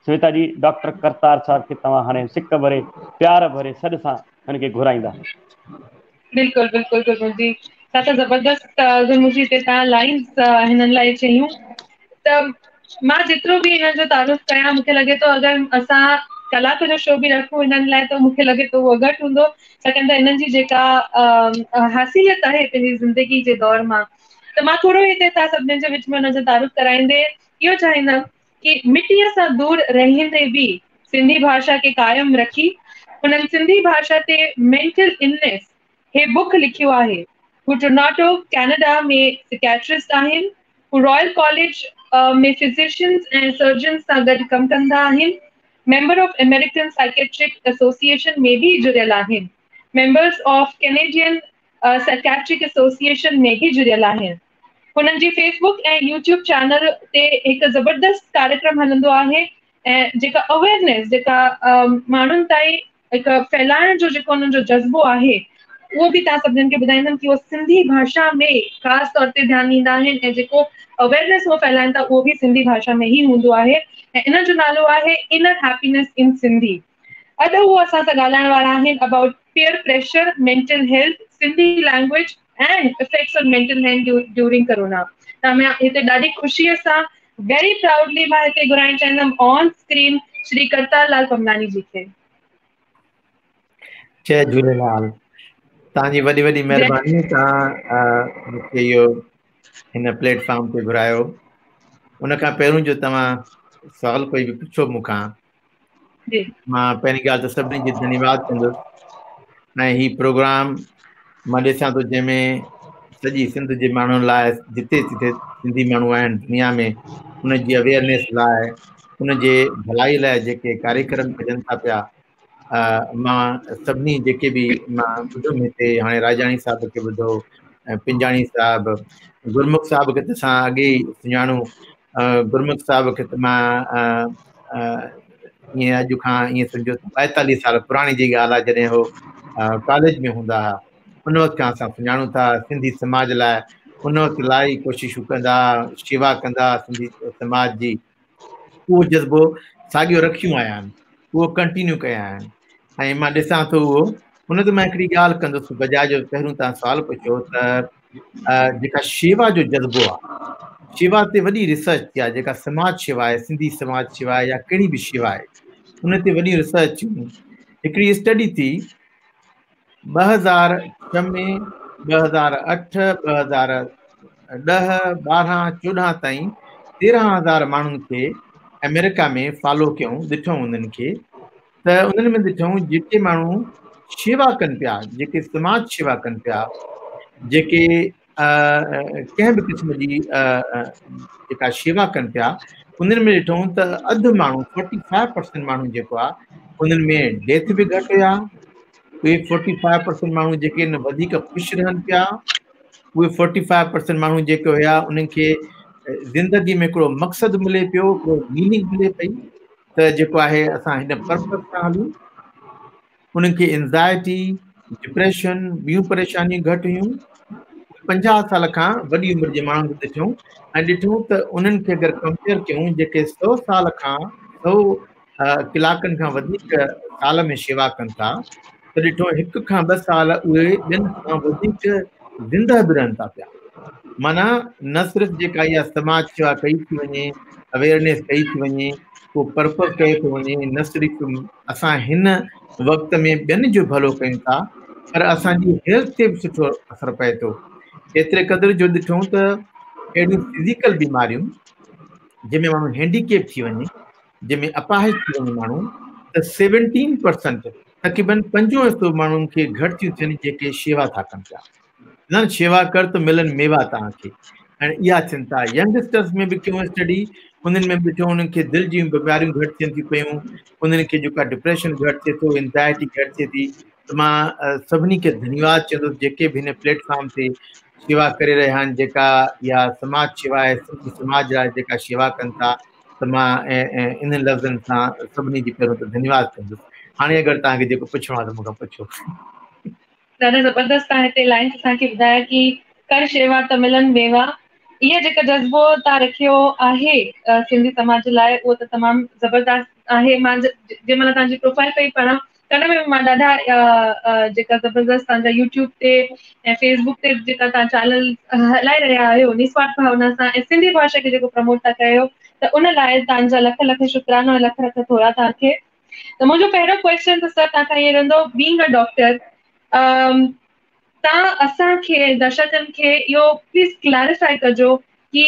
श्वेता जी, डॉक्टर करतार साहब खे तव्हां हाणे सिक भरे प्यार भरे सॾ सां हिन खे घुराईंदा। बिल्कुलु बिल्कुलु बिल्कुलु जी, ॾाढा ज़बरदस्त गुरमुखी ते तव्हां लाइन्स हिननि लाइ चयूं। त मां जेतिरो बि हिननि जो तारीफ़ कयां, मूंखे लॻे थो अगरि असां कलाक जो शो बि रखूं हिननि लाइ, त मूंखे लॻे थो उहो घटि हूंदो, छाकाणि त हिननि जी जेका हासियत आहे पंहिंजी ज़िंदगी जे दौर मां, त मां थोरो हिते तव्हां सभिनीनि जे विच में हुनजो तारीफ़ कराईंदे इहो चाहींदमि कि मिटीअ सां दूर रहंदे बि सिंधी भाषा खे क़ाइमु रखी हुननि सिंधी भाषा ते मेंटल इलनेस हे बुक लिखियो आहे। हू टोरंटो कैनेडा में सिकैट्रिस्ट आहिनि, हू रॉयल कॉलेज में फिजिशियंस ऐं सर्जन सां गॾु कमु कंदा आहिनि, member of American psychiatric association में बि जुड़ियल आहिनि, members of Canadian psychiatric association में बि जुड़ियल आहिनि। हुननि जी फेसबुक ऐं यूट्यूब चैनल ते हिकु ज़बरदस्त कार्यक्रम हलंदो आहे, ऐं जेका अवेयरनेस, जेका माण्हुनि ताईं हिकु फैलाइण जो जेको हुननि जो जज़्बो आहे, उहो बि तव्हां सभिनीनि खे ॿुधाईंदमि कि उहो सिंधी भाषा में ख़ासि तौर ते ध्यानु ॾींदा आहिनि, ऐं जेको अवेयरनेस उहो फैलाइनि था उहो बि सिंधी भाषा में ई हूंदो आहे, ऐं इन जो नालो आहे इनर हैप्पीनेस इन सिंधी। अॼु उहो असां सां ॻाल्हाइण वारा आहिनि about peer pressure, mental health, Sindhi language and effects of mental health during corona. त मां हिते ॾाढी ख़ुशीअ सां वेरी प्राउडली मां हिते घुराइण चाहींदमि ऑन स्क्रीन श्री करतार लाल पमनानी जी खे। जय झूलेलाल। तव्हांजी वॾी वॾी महिरबानी, तव्हां मूंखे इहो हिन प्लेटफॉर्म ते घुरायो। उन खां पहिरियों जो तव्हां सवाल कोई बि पुछो मूंखां, मां पहिरीं ॻाल्हि त सभिनी जी धन्यवाद कंदुसि। ऐं हीउ प्रोग्राम मां ॾिसां थो जंहिंमें सॼी सिंध जे माण्हुनि लाइ, जिते जिते सिंधी माण्हू आहिनि दुनिया में, उनजी अवेयरनेस लाइ, उनजे भलाई लाइ जेके कार्यक्रम कजनि था पिया, मां सभिनी जेके बि मां ॿुधुमि हिते, हाणे राजाणी साहिब खे ॿुधो ऐं पिंजाणी साहिब, गुरमुख साहिब खे त असां अॻे ई सुञाणूं। गुरमुख साहिब खे त मां ईअं अॼु खां ईअं सम्झो 42 साल पुराणी जी ॻाल्हि आहे, जॾहिं हो कॉलेज में हूंदा हुआ, उन वक़्त खां असां सुञाणूं था सिंधी समाज लाइ। उन वक़्तु इलाही कोशिशूं कंदा, शेवा कंदा सिंधी समाज जी। उहो जज़्बो साॻियो रखियूं आया आहिनि, उहो कंटिन्यू कया आहिनि, ऐं मां ॾिसां थो उहो। हुन ते मां हिकिड़ी ॻाल्हि कंदुसि, बजाय जो पहिरियों तव्हां सुवालु पुछियो त जेका शेवा जो जज़्बो आहे, शेवा ते वॾी रिसर्च थी आहे, जेका समाज शेवा आहे, सिंधी समाज शेवा आहे या कहिड़ी बि शेवा आहे, उन ते वॾी रिसर्च थियूं। हिकिड़ी स्टडी थी 2006 में, 2008, 2010, 12, 14 ताईं 13,000 माण्हुनि खे अमेरिका में फॉलो कयूं, ॾिठूं उन्हनि खे। त उन्हनि में ॾिठूं जेके माण्हू शेवा कनि पिया, जेके समाज शेवा कनि पिया, जेके कंहिं बि क़िस्म जी जेका शेवा कनि पिया, उन्हनि में ॾिठूं त अधु माण्हू 45% माण्हू जेको आहे, उन्हनि में डेथ बि घटि हुया। उहे 45% माण्हू जेके आहिनि वधीक ख़ुशि रहनि पिया। उहे 45% माण्हू जेके हुया, उन्हनि खे ज़िंदगी में हिकिड़ो मक़सदु मिले पियो, हिकिड़ो मीनिंग मिले पई, त जेको आहे असां हिन पर्पस सां हलूं। उन्हनि खे एंज़ाइटी, डिप्रेशन, ॿियूं परेशानियूं घटि हुयूं। 50 साल खां वॾी उमिरि जे माण्हुनि खे ॾिठूं, ऐं ॾिठूं त उन्हनि खे अगरि कंपेयर कयूं, जेके 100 साल खां 100 कलाकनि खां वधीक साल में शेवा कनि था, त ॾिठो 1 खां 2 साल उहे ॿियनि खां वधीक ज़िंदह बि रहनि था पिया। माना न सिर्फ़ु जेका इहा समाज शेवा कई थी वञे, अवेयरनेस कई थी वञे, को पर्पस कयो थो वञे, न सिर्फ़ु असां हिन वक़्त में ॿियनि जो भलो कयूं था, पर असांजी हेल्थ ते बि सुठो असरु पए थो। एतिरे क़दुरु जो ॾिठूं त अहिड़ियूं फिज़िकल बीमारियूं जंहिंमें माण्हू हैंडीकेप थी वञे, जंहिंमें अपाहिज थी वञे माण्हू, त 17% तक़रीबन 5% माण्हुनि खे घटि थियूं थियनि जेके शेवा था कनि पिया। न शेवा कर त मिलनि मेवा तव्हांखे। ऐं इहा चिंता यंगस्टर्स में बि कयूं स्टडी, उन्हनि में बि ॾिठो उन्हनि खे दिलि जूं बीमारियूं घटि थियनि थियूं पियूं, उन्हनि खे जेका डिप्रेशन घटि थिए थो, एंज़ाइटी घटि थिए थी। त मां सभिनी खे धन्यवाद चवंदुसि जेके बि हिन प्लेटफॉर्म ते शेवा करे रहिया आहिनि, जेका इहा समाज शेवा आहे, सिंधी समाज लाइ जेका शेवा कनि था। त मां इन लफ़्ज़नि सां सभिनी जी पहिरियों त धन्यवाद कंदुसि। हाणे अगरि तव्हांखे जेको पुछिणो आहे त मूंखां पुछो। ॾाढा ज़बरदस्त तव्हां हिते लाइन असांखे ॿुधाया कि कर शेवा त मिलन मेवा। इहा जेका जज़्बो तव्हां रखियो आहे सिंधी समाज जे लाइ, उहो त तमामु ज़बरदस्त आहे। मां जंहिं महिल तव्हांजी प्रोफाइल पई पढ़ां तॾहिं में मां ॾाढा जेका ज़बरदस्त तव्हांजा यूट्यूब ते ऐं फेसबुक ते जेका तव्हां चैनल हलाए रहिया आहियो निस्वार्थ भावना सां ऐं सिंधी भाषा खे जेको प्रमोट था कयो, त उन लाइ तव्हांजा लख लख शुक्राना ऐं लख लख थोरा तव्हांखे। त मुंहिंजो पहिरियों क्वेश्चन त सर तव्हां खां इहो रहंदो, बीइंग अ डॉक्टर तव्हां असांखे दर्शकनि खे इहो प्लीज़ क्लैरिफाई कजो कि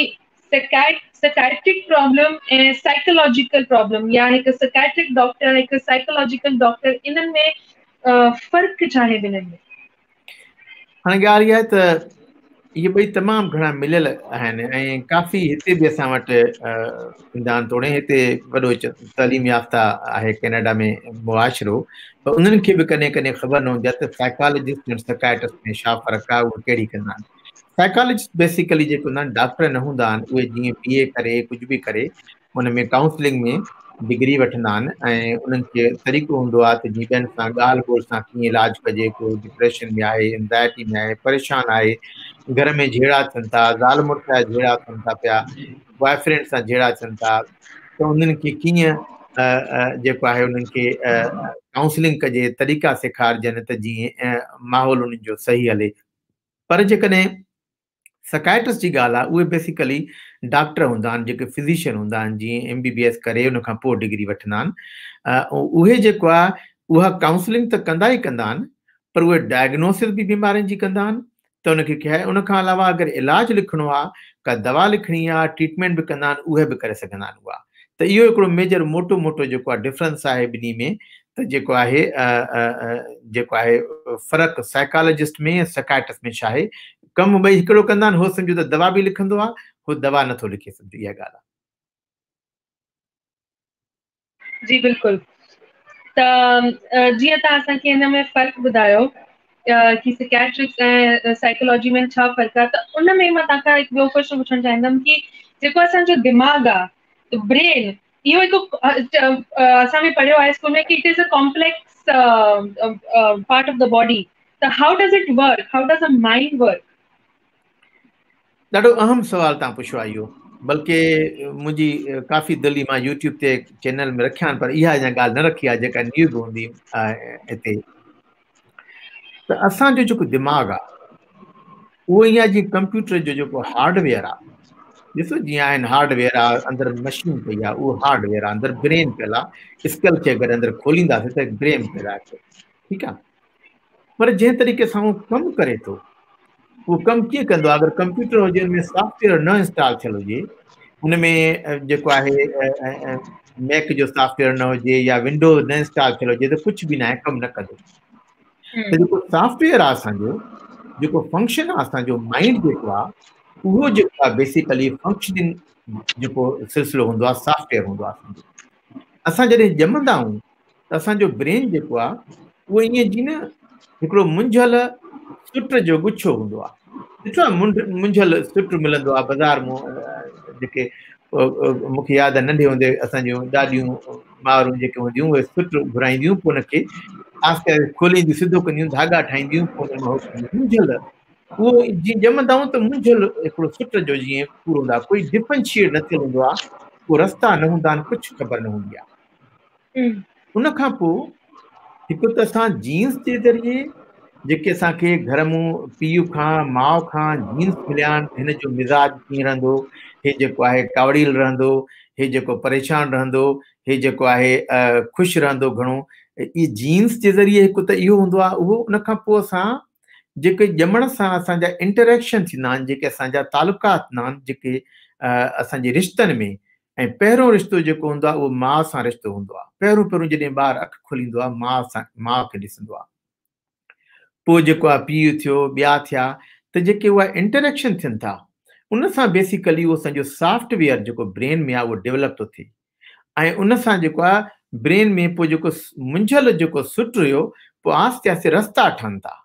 साइकेट्रिक प्रॉब्लम ऐं साइकोलॉजिकल प्रॉब्लम या हिकु साइकेट्रिक डॉक्टर हिकु साइकोलॉजिकल डॉक्टर इन्हनि में फ़र्क़ु छा आहे ॿिन्हिनि में? हाणे ॻाल्हि इहा आहे त इहे ॿई तमामु घणा मिलियल आहिनि ऐं काफ़ी हिते बि असां वटि ईंदा आहिनि। तोड़े हिते वॾो तइलीम याफ़्ता आहे कैनेडा में मुआशिरो, त उन्हनि खे बि कॾहिं कॾहिं ख़बर न हूंदी आहे त साइकोलॉजिस्ट ऐं साइकाइट्रिस्ट में छा फ़र्क़ु आहे, उहे कहिड़ी कंदा आहिनि। साइकोलॉजिस्ट बेसिकली जेके हूंदा आहिनि डॉक्टर न हूंदा आहिनि, उहे जीअं BA करे कुझु बि करे हुन में काउंसलिंग में डिग्री वठंदा आहिनि ऐं उन्हनि खे तरीक़ो हूंदो आहे त जीअं ॿियनि सां ॻाल्हि ॿोल सां कीअं इलाजु कजे। को डिप्रेशन में आहे, एंज़ाइटी में आहे, परेशान आहे, घर में झेड़ा थियनि था, ज़ाल मुड़ुस जा झेड़ा थियनि था पिया, बॉयफ्रेंड सां झेड़ा थियनि था, त उन्हनि खे कीअं जेको आहे उन्हनि खे काउंसलिंग कजे, तरीक़ा सेखारिजनि त जीअं माहौल उन्हनि जो सही हले। पर जेकॾहिं साइकाइट्रिस्ट जी ॻाल्हि आहे, उहे बेसिकली डॉक्टर हूंदा आहिनि जेके फिज़िशियन हूंदा आहिनि, जीअं MBBS करे उन खां पोइ डिग्री वठंदा आहिनि। उहे जेको आहे उहा काउंसलिंग त कंदा ई कंदा आहिनि, पर उहे डायग्नोसिस बि बीमारियुनि जी कंदा आहिनि। त उनखे क्या आहे, उन खां अलावा अगरि इलाजु लिखणो आहे, का दवा लिखणी आहे, ट्रीटमेंट बि कंदा आहिनि, उहे बि करे सघंदा आहिनि उहा। त इहो हिकिड़ो मेजर मोटो जेको आहे डिफरेंस आहे ॿिन्ही में। त जेको आहे फ़र्क़ु साइकोलॉजिस्ट में ऐं साइकाइट्रिस्ट में छा आहे, कमु ॿई हिकिड़ो कंदा आहिनि। हो सम्झो त दवा बि लिखंदो आहे, हो दवा नथो लिखे सघंदो, इहा ॻाल्हि आहे। जी बिल्कुलु। त जीअं तव्हां असांखे हिन में फ़र्क़ु ॿुधायो कि साइकियाट्रिस्ट ऐं साइकोलॉजी में छा फ़र्क़ु आहे, त उन में मां तव्हां खां हिकु ॿियो क्वेश्चन पुछणु चाहींदमि कि जेको असांजो दिमाग़ आहे, ब्रेन, इहो हिकु असां बि पढ़ियो आहे स्कूल में कि it is a complex part of the body. त how does it work, how does a mind work? ॾाढो अहम सुवाल तव्हां पुछियो आहे इहो, बल्कि मुंहिंजी काफ़ी दिली मां यूट्यूब ते चैनल में रखिया आहिनि, पर इहा अञा ॻाल्हि न रखी आहे जेका न्यू बि हूंदी हिते। त असांजो जेको दिमाग़ आहे उहो ईअं आहे जीअं कंप्यूटर जो जेको हार्डवेयर आहे। ॾिसो जीअं आहिनि हार्डवेयर आहे, अंदरि मशीन पई आहे, उहो हार्डवेयर आहे, अंदरि ब्रेन पियल आहे। स्कल खे अगरि अंदरि खोलींदासीं त ब्रेन पियल आहे, ठीकु आहे। पर जंहिं तरीक़े सां उहो कमु करे थो, उहो कमु कीअं कंदो आहे? अगरि कंप्यूटर हुजे हुन में सॉफ्टवेयर न इंस्टॉल थियल हुजे, हुन में जेको आहे मैक जो सॉफ्टवेयर न हुजे या विंडोज़ न इंस्टॉल थियल हुजे, त कुझु बि न आहे, कमु न कंदो। त जेको सॉफ्टवेयर आहे असांजो, जेको फंक्शन आहे असांजो माइंड जेको आहे, उहो जेको आहे बेसिकली फंक्शनिंग जेको सिलसिलो हूंदो आहे, सॉफ्टवेयर हूंदो आहे असांजो। असां जॾहिं ॼमंदा आहियूं त असांजो ब्रेन जेको आहे उहो ईअं जीअं न हिकिड़ो मुंझल सुट जो गुच्छो हूंदो आहे। ॾिठो आहे मुंझल सुट मिलंदो आहे बाज़ारि मां, जेके मूंखे यादि आहे नंढे हूंदे असांजूं ॾाॾियूं मावरूं जेके हूंदियूं उहे सुट घुराईंदियूं, पोइ हुनखे आस्ते आस्ते खोलींदियूं, सिधो कंदियूं, धागा ठाहींदियूं, पोइ हुन मां मुंझल उहो जीअं ॼमंदा आहियूं त मुंझल हिकिड़ो सुट जो जीअं पूरो हूंदो आहे, कोई डिफरेंशिएट न थियल हूंदो आहे, को रस्ता न हूंदा आहिनि, कुझु ख़बर न हूंदी आहे। उन खां पोइ हिकु त असां जीन्स जे ज़रिए जेके असांखे घर मूं पीउ खां माउ खां जीन्स मिलिया आहिनि, हिन जो मिज़ाज कीअं रहंदो, हे जेको आहे कावड़ील रहंदो, हे जेको परेशान रहंदो, हे जेको आहे ख़ुशि रहंदो घणो, इहे जीन्स जे ज़रिए हिकु त इहो हूंदो आहे। उहो उन खां पोइ असां जेके ॼमण सां असांजा इंटरेक्शन थींदा आहिनि, जेके असांजा तालुकात थींदा आहिनि, जेके असांजे रिश्तनि में, ऐं पहिरियों रिश्तो जेको हूंदो आहे उहो माउ सां रिश्तो हूंदो आहे। पहिरियों जॾहिं ॿारु अखि खोलींदो आहे माउ खे ॾिसंदो आहे, पोइ जेको आहे पीउ थियो, ॿिया थिया, त जेके उहा इंटरेक्शन थियनि था उन सां बेसिकली उहो असांजो सॉफ्टवेयर जेको ब्रेन में आहे उहो डेवलप थो थिए। ऐं उन सां जेको आहे ब्रेन में पोइ जेको मुंझल जेको सुट हुयो, पोइ आस्ते आस्ते रस्ता ठहनि था,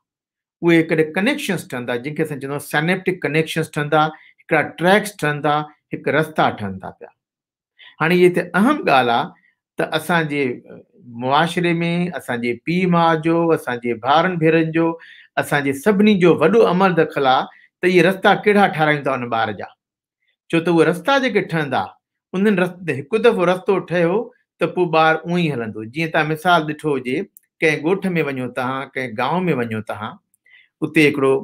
उहे हिकिड़े कनेक्शन्स ठहंदा, जंहिंखे असां चवंदा आहियूं साइनेप्टिक कनेक्शन्स ठहंदा, हिकिड़ा ट्रैक्स ठहंदा, हिकु रस्ता ठहनि था पिया। हाणे इहे हिते अहम ॻाल्हि आहे, त असांजे मुआशिरे में असांजे पीउ माउ जो, असांजे भाउरनि भेनरुनि जो, असांजे सभिनी जो वॾो अमल दख़ल आहे त इहे रस्ता कहिड़ा ठारायूं था उन ॿार जा। छो त उहे रस्ता जेके ठहंदा उन्हनि रस्ते हिकु दफ़ो रस्तो ठहियो त पोइ ॿारु उअं ई हलंदो। जीअं तव्हां मिसाल ॾिठो हुजे, कंहिं ॻोठ में वञो तव्हां, कंहिं गांव में वञो तव्हां, उते हिकिड़ो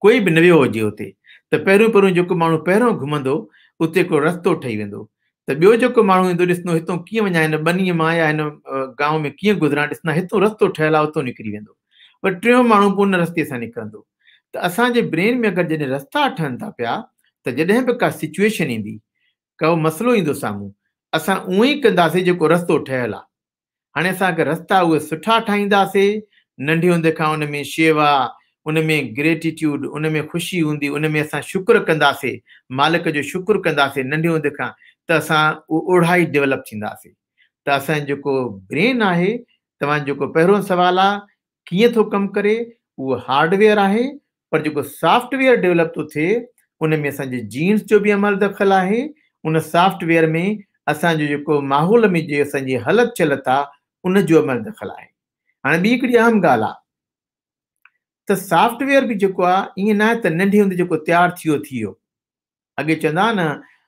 कोई बि न वियो हुजे उते, त पहिरियों पहिरियों जेको माण्हू पहिरियों घुमंदो उते हिकिड़ो रस्तो ठही वेंदो। त ॿियो जेको माण्हू ईंदो ॾिसंदो हितां कीअं वञा, हिन ॿनीअ मां या हिन गांव में कीअं गुज़रां, ॾिसंदा हितां रस्तो ठहियलु आहे, उतां निकिरी वेंदो। पर टियों माण्हू पोइ उन रस्ते सां निकिरंदो। त असांजे ब्रेन में अगरि जॾहिं रस्ता ठहनि था पिया, त जॾहिं बि का सिचुएशन ईंदी, को मसइलो ईंदो साम्हूं, असां उहो ई कंदासीं जेको रस्तो ठहियलु आहे। हाणे असां अगरि रस्ता उहे सुठा ठाहींदासीं, नंढे हूंदे खां उन में शेवा, उन में ग्रेटिट्यूड, उन में ख़ुशी हूंदी, उन में असां शुक्र कंदासीं, मालिक जो शुक्र कंदासीं नंढे हूंदे खां, त असां ओढ़ा ई डेवलप थींदासीं। त असांजो जेको ब्रेन आहे, तव्हांजो जेको पहिरियों सुवालु आहे कीअं थो कमु करे, उहो हार्डवेयर आहे, पर जेको सॉफ्टवेयर डेवलप थो थिए उन में असांजे जीन्स जो बि अमल दख़ल आहे। उन सॉफ्टवेयर में असांजो जेको माहौल में जे असांजी हलत चलत आहे उन जो अमल दख़ल आहे। हाणे ॿी हिकिड़ी अहम ॻाल्हि आहे त सॉफ्टवेयर बि जेको आहे ईअं न आहे त नंढे हूंदे जेको तयारु थी वियो। अॻे चवंदा न,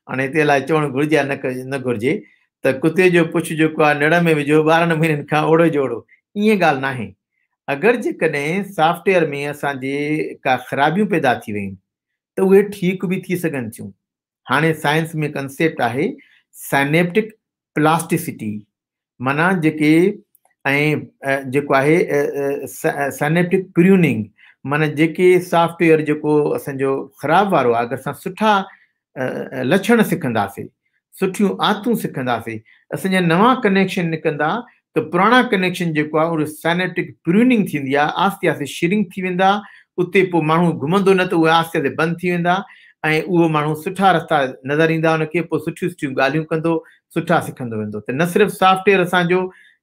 हाणे हिते अलाए चवणु घुरिजे या न घुरिजे, त कुते जो पुछ जेको आहे नड़ में विझो 12 महीननि खां ओड़ो जोड़ो, ईअं ॻाल्हि न आहे। अगरि जेकॾहिं सॉफ्टवेयर में असांजे का ख़राबियूं पैदा थी वयूं त उहे ठीकु बि थी सघनि थियूं। हाणे साइंस में कंसेप्ट आहे साइनेप्टिक प्लास्टिसिटी, माना जेके ऐं जेको आहे साइनेप्टिक प्रूनिंग, माना जेके सॉफ्टवेयर जेको असांजो ख़राबु वारो आहे, अगरि असां सुठा लक्षण सिखंदासीं, सुठियूं आदतूं सिखंदासीं, असांजा नवां कनेक्शन निकिरंदा, त पुराणा कनेक्शन जेको आहे उहो साइनेप्टिक प्रूनिंग थींदी आहे, आस्ते आस्ते श्रिंक थी वेंदा। उते पोइ माण्हू घुमंदो न त उहे आस्ते आस्ते बंदि थी वेंदा, ऐं उहो माण्हू सुठा रस्ता नज़र ईंदा उनखे, पोइ सुठियूं सुठियूं ॻाल्हियूं कंदो, सुठा सिखंदो वेंदो। त न सिर्फ़ु सॉफ्टवेयर असांजो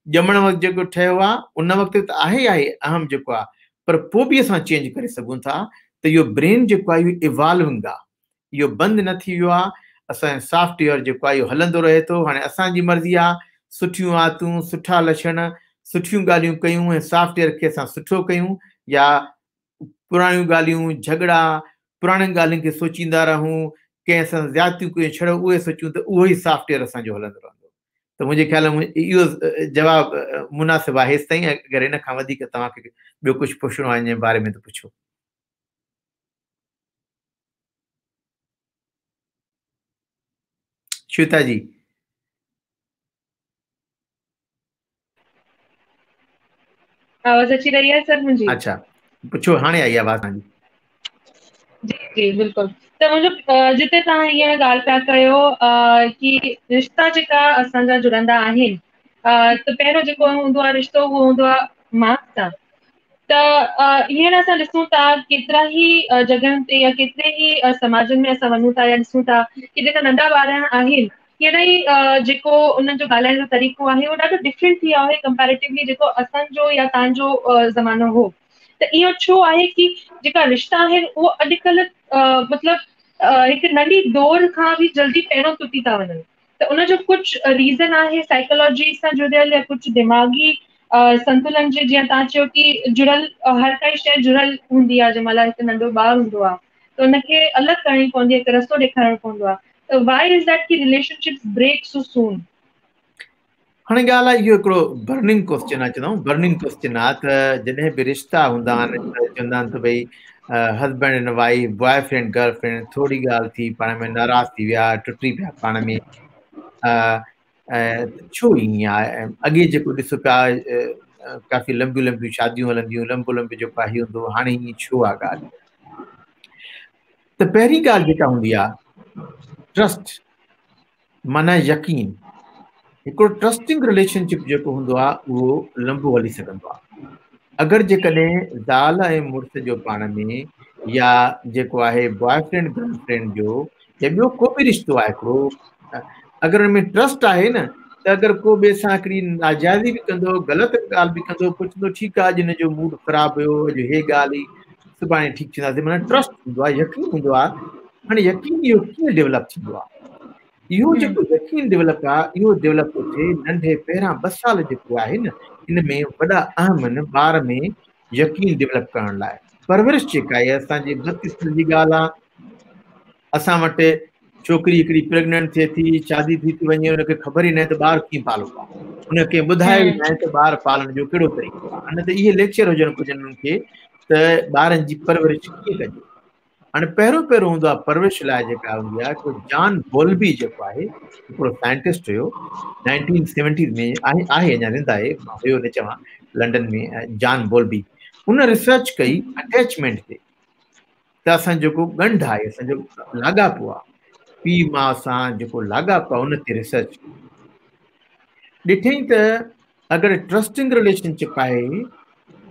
ॼमण वक़्तु जेको ठहियो आहे उन वक़्तु त आहे अहम जेको आहे, पर पोइ बि असां चेंज करे सघूं था। त इहो ब्रेन जेको आहे इहो इवॉल्विंग आहे, इहो बंदि न थी वियो आहे। असांजो सॉफ्टवेयर जेको आहे इहो हलंदो रहे थो। हाणे असांजी मर्ज़ी आहे सुठियूं आदतूं, सुठा लक्षण, सुठियूं ॻाल्हियूं कयूं ऐं सॉफ्टवेयर खे असां सुठो कयूं, या पुराणियूं ॻाल्हियूं, झगड़ा, पुराणियुनि ॻाल्हियुनि खे सोचींदा रहूं, कंहिं सां ज़्यादतियूं कयूं छड़ो उहे सोचूं, त उहो ई सॉफ्टवेयर असांजो हलंदो रहंदो। त मुंहिंजे ख़्याल में इहो जवाबु मुनासिबु आहे हेसि ताईं। अगरि हिन खां वधीक तव्हांखे ॿियो कुझु पुछिणो आहे इन बारे में त पुछो। श्वेता जी। आवाज़ अची रही है सर मुझे? अच्छा, पुछो, हाणे आई आवाज़ तव्हांजी। जी जी बिल्कुलु। त मुंहिंजो जिते तव्हां हीअ ॻाल्हि पिया कयो कि रिश्ता जेका असांजा जुड़ंदा आहिनि, त पहिरियों जेको हूंदो आहे रिश्तो उहो हूंदो आहे माउ सां। त हींअर असां ॾिसूं था केतिरा ई जॻहियुनि ते या केतिरे ई समाजनि में असां वञूं था या ॾिसूं था कि जेका नंढा ॿार आहिनि, कहिड़ा ई जेको उन्हनि जो ॻाल्हाइण जो तरीक़ो आहे उहो ॾाढो डिफरेंट थी वियो आहे कंपेरेटिवली जेको असांजो या तव्हांजो ज़मानो हो। त इहो छो आहे कि जेका रिश्ता आहिनि उहो अॼुकल्ह मतिलबु हिकु नंढी दौर खां बि जल्दी पहिरियों टुटी था वञनि। त उनजो कुझु रीज़न आहे साइकोलॉजी सां जुड़ियल या कुझु दिमाग़ी संतुलन जे, जीअं तव्हां चयो कि जुड़ल हर काई शइ जुड़ल हूंदी आहे। जंहिं महिल हिकु नंढो ॿारु हूंदो आहे त हुनखे अलॻि करणी पवंदी आहे, हिकु रस्तो ॾेखारणो पवंदो आहे। त वाई इज़ दैट कि रिलेशनशिप्स ब्रेक सो सून? हाणे ॻाल्हि आहे, इहो हिकिड़ो बर्निंग क्वेश्चन आहे, चवंदा आहियूं बर्निंग क्वेश्चन आहे। त जॾहिं बि रिश्ता हूंदा आहिनि त चवंदा आहिनि त भई husband and wife, boyfriend girlfriend, थोरी ॻाल्हि थी पाण में नाराज़ थी विया, टुटी पिया पाण में, छो ईअं आहे? अॻे जेको ॾिसो पिया काफ़ी लंबियूं लंबियूं शादियूं हलंदियूं, लंबो लंबो जेको आहे हूंदो, हाणे ईअं छो आहे ॻाल्हि? त पहिरीं ॻाल्हि जेका हूंदी आहे ट्रस्ट, माना यकीन। हिकिड़ो ट्रस्टिंग रिलेशनशिप जेको हूंदो आहे उहो लंबो हली सघंदो आहे। अगरि जेकॾहिं ज़ाल ऐं मुड़ुस जो पाण में, या जेको आहे बॉयफ्रेंड गर्लफ्रेंड जो, या ॿियो को बि रिश्तो आहे हिकिड़ो, अगरि हुन में ट्रस्ट आहे न, त अगरि को ॿिए सां हिकिड़ी नाजाइज़ी बि कंदो, ग़लति ॻाल्हि बि कंदो, पुछंदो ठीकु आहे अॼु हिनजो मूड ख़राबु हुयो, अॼु हे ॻाल्हि ई, सुभाणे ठीकु थींदासीं। माना ट्रस्ट हूंदो आहे, यकीन हूंदो आहे। हाणे यकीन इहो कीअं डेवलप थींदो आहे? इहो जेको यकीन डेवलप आहे इहो डेवलप थो थिए नंढे पहिरां 2 साल जेको आहे न इन में वॾा अहम आहिनि ॿार में यकीन डेवलप करण लाइ। परवरिश जेका आहे असांजे 32 साल जी ॻाल्हि आहे, असां वटि छोकिरी हिकिड़ी प्रेग्नेंट थिए थी, शादी थी वञे, हुनखे ख़बर ई न आहे त ॿार कीअं पालबो आहे, हुनखे ॿुधायो ई न आहे त ॿार पालण जो कहिड़ो तरीक़ो आहे। अञा त इहे लेक्चर हुजणु घुरिजनि उन्हनि खे त ॿारनि जी परवरिश कीअं कजे। हाणे पहिरियों हूंदो आहे परवरिश लाइ जेका हूंदी आहे को जॉन बोल्बी जेको आहे हिकिड़ो साइंटिस्ट हुयो 1970 में आहे अञा ज़िंदा आहे, मां हुयो न चवां, लंडन में जॉन बोल्बी। हुन रिसर्च कई अटैचमेंट ते, त असां जेको ॻंढ आहे असांजो लाॻापो आहे पीउ माउ सां जेको लाॻापो आहे उन ते रिसर्च ॾिठईं त अगरि ट्रस्टिंग रिलेशनशिप आहे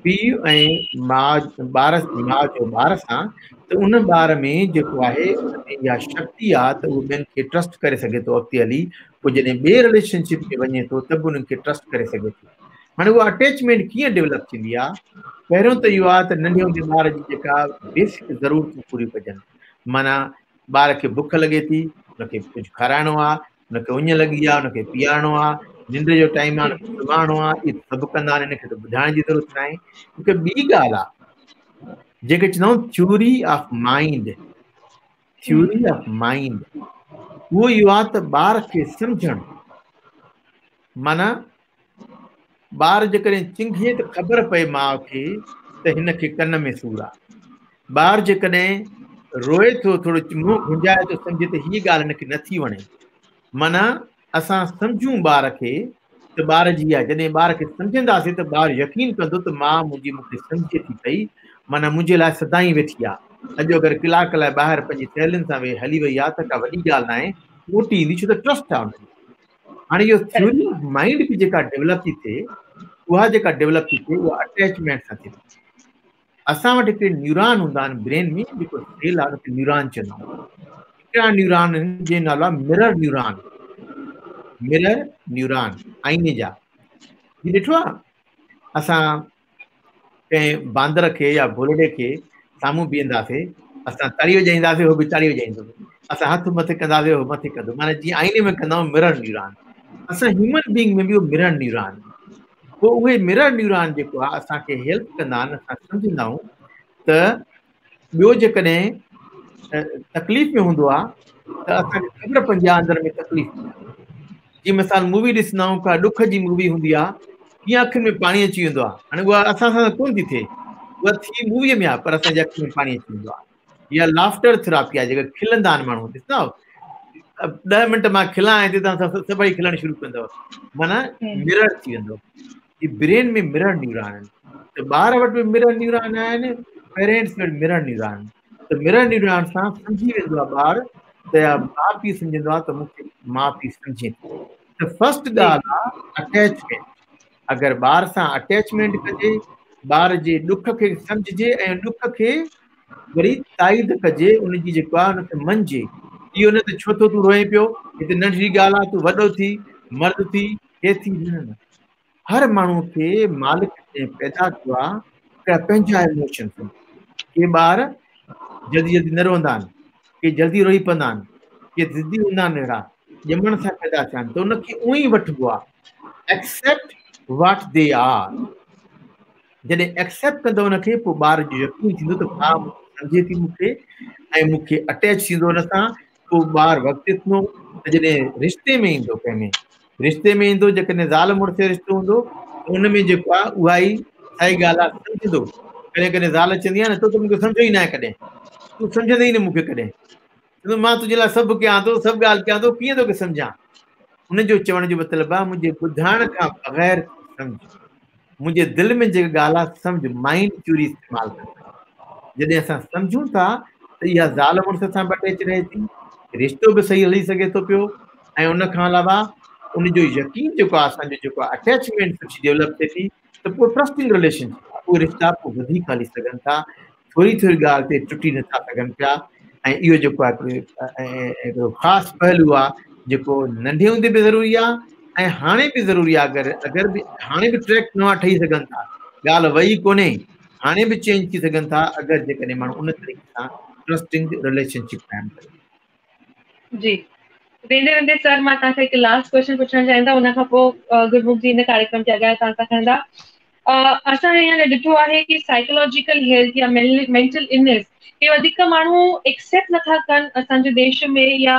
पीउ ऐं माउ जो ॿार सां त उन ॿार में जेको आहे इहा शक्ति आहे त उहो ॿियनि खे ट्रस्ट करे सघे थो अॻिते हली, पोइ जॾहिं ॿिए रिलेशनशिप में वञे थो त बि उन्हनि खे ट्रस्ट करे सघे थो। हाणे उहा अटैचमेंट कीअं डेवलप थींदी आहे? पहिरियों त इहो आहे त नंढे हूंदे ॿार जी जेका बेसिक ज़रूरतूं पूरियूं कजनि, माना ॿार खे बुख लॻे थी, हुनखे कुझु खाराइणो आहे, हुनखे उञ लॻी आहे, हुनखे पीआरणो आहे, निंड जो टाइम आहे, हुनखे सुम्हारिणो आहे, इहे सभु कंदा आहिनि, हिनखे त ॿुधाइण जी ज़रूरत न आहे। हिकु ॿी ॻाल्हि आहे जेके चवंदा आहियूं theory of mind, theory of mind उहो इहो आहे त ॿार खे सम्झणु, माना ॿार जेकॾहिं चिंघे त ख़बर पए माउ खे त हिन खे कन में सूरु आहे, ॿार जेकॾहिं रोए थो थोरो मुंहुं घुंजाए थो सम्झे त हीअ ॻाल्हि हिनखे नथी वणे, माना असां सम्झूं ॿार खे त ॿार जी आहे, जॾहिं ॿार खे सम्झंदासीं त ॿारु यकीन कंदो त माउ मुंहिंजी मूंखे सम्झे थी पई, माना मुंहिंजे लाइ सदाईं वेठी आहे। अॼु अगरि कलाक लाइ ॿाहिरि पंहिंजी सहेलियुनि सां हली वई आहे त का वॾी ॻाल्हि न आहे, मोटी ईंदी छो त ट्रस्ट आहे हुनजी। हाणे इहो थ्योरी ऑफ माइंड बि जेका डेवलप थी थिए उहा जेका डेवलप थी थिए उहा अटैचमेंट सां थी थिए। असां वटि हिकिड़े न्यूरॉन हूंदा आहिनि ब्रेन में, जेको सेल आहे हुनखे न्यूरॉन चवंदा आहियूं। हिकिड़ा न्यूरॉन आहिनि जंहिं नालो आहे मिरर न्यूरॉन, मिरर न्यूरॉन आईने जा। ही ॾिठो आहे असां कंहिं बांदर खे या बुलड़े खे साम्हूं बीहंदासीं, असां ताड़ी वॼाईंदासीं, उहो बि ताड़ी वॼाईंदो, असां हथु मथे कंदासीं, उहो मथे कंदो, माना जीअं आईने में कंदा आहियूं मिरर न्यूरॉन। असां ह्यूमन बीइंग में बि उहो मिरर न्यूरॉन, पोइ उहे मिरर न्यूरॉन जेको आहे असांखे हेल्प कंदा आहिनि, असां सम्झंदा आहियूं त ॿियो जेकॾहिं तकलीफ़ में हूंदो आहे त असांखे ख़बर पवंदी आहे अंदरि में तकलीफ़। जीअं मिसाल मूवी ॾिसंदा आहियूं, का ॾुख जी मूवी हूंदी आहे, कीअं अखियुनि में पाणी अची वेंदो आहे। हाणे उहा असां सां कोन थी थिए, उहा थी मूवीअ में आहे, पर असांजे अखियुनि में पाणी अची वेंदो आहे। इहा लाफ्टर थेरापी आहे, जेका खिलंदा आहिनि माण्हू, ॾिसंदा 10 मिंट मां खिलां हिते त सभई खिलणु शुरू कंदव, माना मिरर थी वेंदो। ही ब्रेन में मिरर न्यूरॉन आहिनि, त ॿार वटि बि मिरर न्यूरॉन आहिनि, पेरेंट्स वटि मिरर न्यूरॉन। त मिरर न्यूरॉन सां सम्झी वेंदो आहे ॿारु त माउ पीउ सम्झंदो आहे त मूंखे माउ पीउ सम्झे थो। त फस्ट ॻाल्हि आहे अटैचमेंट। अगरि ॿार सां अटैचमेंट कजे, ॿार जे ॾुख खे सम्झिजे ऐं ॾुख खे वरी ताईद कजे, उनजी जेको आहे हुनखे मञिजे, इहो न त छो थो तूं रोए पियो, हिते नंढड़ी ॻाल्हि आहे, तूं वॾो थी, मर्द थी, हे थी। न, हर माण्हू खे मालिक पैदा कयो आहे हिकिड़ा पंहिंजा इमोशन्स आहिनि। के ॿार जल्दी जल्दी न रोअंदा आहिनि, के जल्दी रोई पवंदा आहिनि, के ज़िदी हूंदा आहिनि, अहिड़ा ॼमण सां पैदा थिया आहिनि, त उनखे उहो ई वठिबो आहे, एक्सेप्ट वॉट दे आर। जॾहिं एक्सेप्ट कंदो उनखे, पोइ ॿार जो यकीन थींदो त हा सम्झे थी मूंखे ऐं मूंखे अटैच थींदो हुन सां। पोइ ॿारु वक़्तु त जॾहिं रिश्ते में ईंदो, कंहिंमें रिश्ते में ईंदो, जेकॾहिं ज़ाल मुड़ुस जो रिश्तो हूंदो उन में जेको आहे उहा ई सही ॻाल्हि आहे, सम्झंदो। कॾहिं कॾहिं ज़ाल चवंदी आहे न, तो त मूंखे सम्झो ई न आहे, कॾहिं तूं सम्झंदे ई न मूंखे, कॾहिं मां तुंहिंजे लाइ सभु कयां थो, सभु ॻाल्हि कयां थो, कीअं तोखे सम्झां। हुनजो चवण जो मतिलबु आहे मुंहिंजे ॿुधाइण खां बग़ैर सम्झ, मुंहिंजे दिलि में जेका ॻाल्हि आहे सम्झ, माइंड थ्योरी इस्तेमालु कर। जॾहिं असां सम्झूं था त इहा ज़ाल मुड़ुस सां बि अटैच रहे थी, रिश्तो बि सही हली सघे थो पियो, ऐं उन खां अलावा उनजो यकीन जेको आहे असांजो जेको आहे अटैचमेंट सुठी डेवलप थिए थी, त पोइ ट्रस्टिंग रिलेशनशिप आहे, उहे रिश्ता पोइ वधीक हली सघनि था, थोरी थोरी ॻाल्हि ते टुटी नथा सघनि पिया। ऐं इहो जेको आहे हिकिड़ो ख़ासि पहलू आहे जेको नंढे हूंदे बि ज़रूरी आहे ऐं हाणे बि ज़रूरी आहे। अगरि बि हाणे बि ट्रैक नवां ठही सघनि था, ॻाल्हि वई कोन्हे, हाणे बि चेंज थी सघनि था, अगरि जेकॾहिं माण्हू उन तरीक़े सां ट्रस्टिंग रिलेशनशिप कायम करे। जी, वेंदे वेंदे सर मां तव्हांखे हिकु लास्ट क्वेश्चन पुछणु चाहींदा, उन खां पोइ गुरमुख जी हिन कार्यक्रम ते अॻियां तव्हां सां खणंदा। असां हींअर ॾिठो आहे कि साइकोलॉजिकल हेल्थ या मेंटल इलनेस के वधीक माण्हू एक्सेप्ट नथा कनि असांजे देश में, या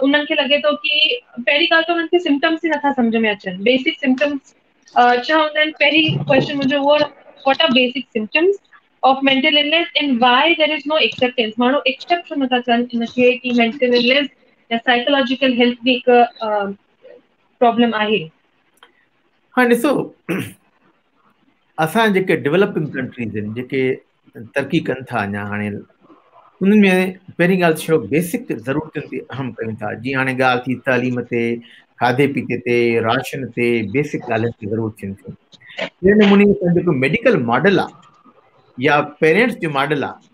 उन्हनि खे लॻे थो कि पहिरीं ॻाल्हि त उन्हनि खे सिम्टम्स ई नथा सम्झ में अचनि। बेसिक सिम्टम्स छा हूंदा आहिनि? पहिरीं क्वेश्चन मुंहिंजो उहो, what are basic symptoms of mental illness and why there is no acceptance? माण्हू एक्सेप्ट छो नथा कनि इनखे कि मेंटल इलनेस या साइकोलॉजिकल हेल्थ भी हिकु प्रॉब्लम आहे? हाँ ॾिसो, असां जेके डेवलपिंग कंट्रीज़ आहिनि, जेके तरक़ी कनि था अञा, हाणे उन्हनि में पहिरीं ॻाल्हि छो बेसिक ज़रूरतुनि ते अहम कयूं था। जीअं हाणे ॻाल्हि थी तालीम ते, खाधे पीते ते, राशन ते, बेसिक ॻाल्हियुनि ते ज़रूरत थियनि थियूं। अहिड़े नमूने जेको मेडिकल मॉडल आहे या पेरेंट्स जो मॉडल आहे,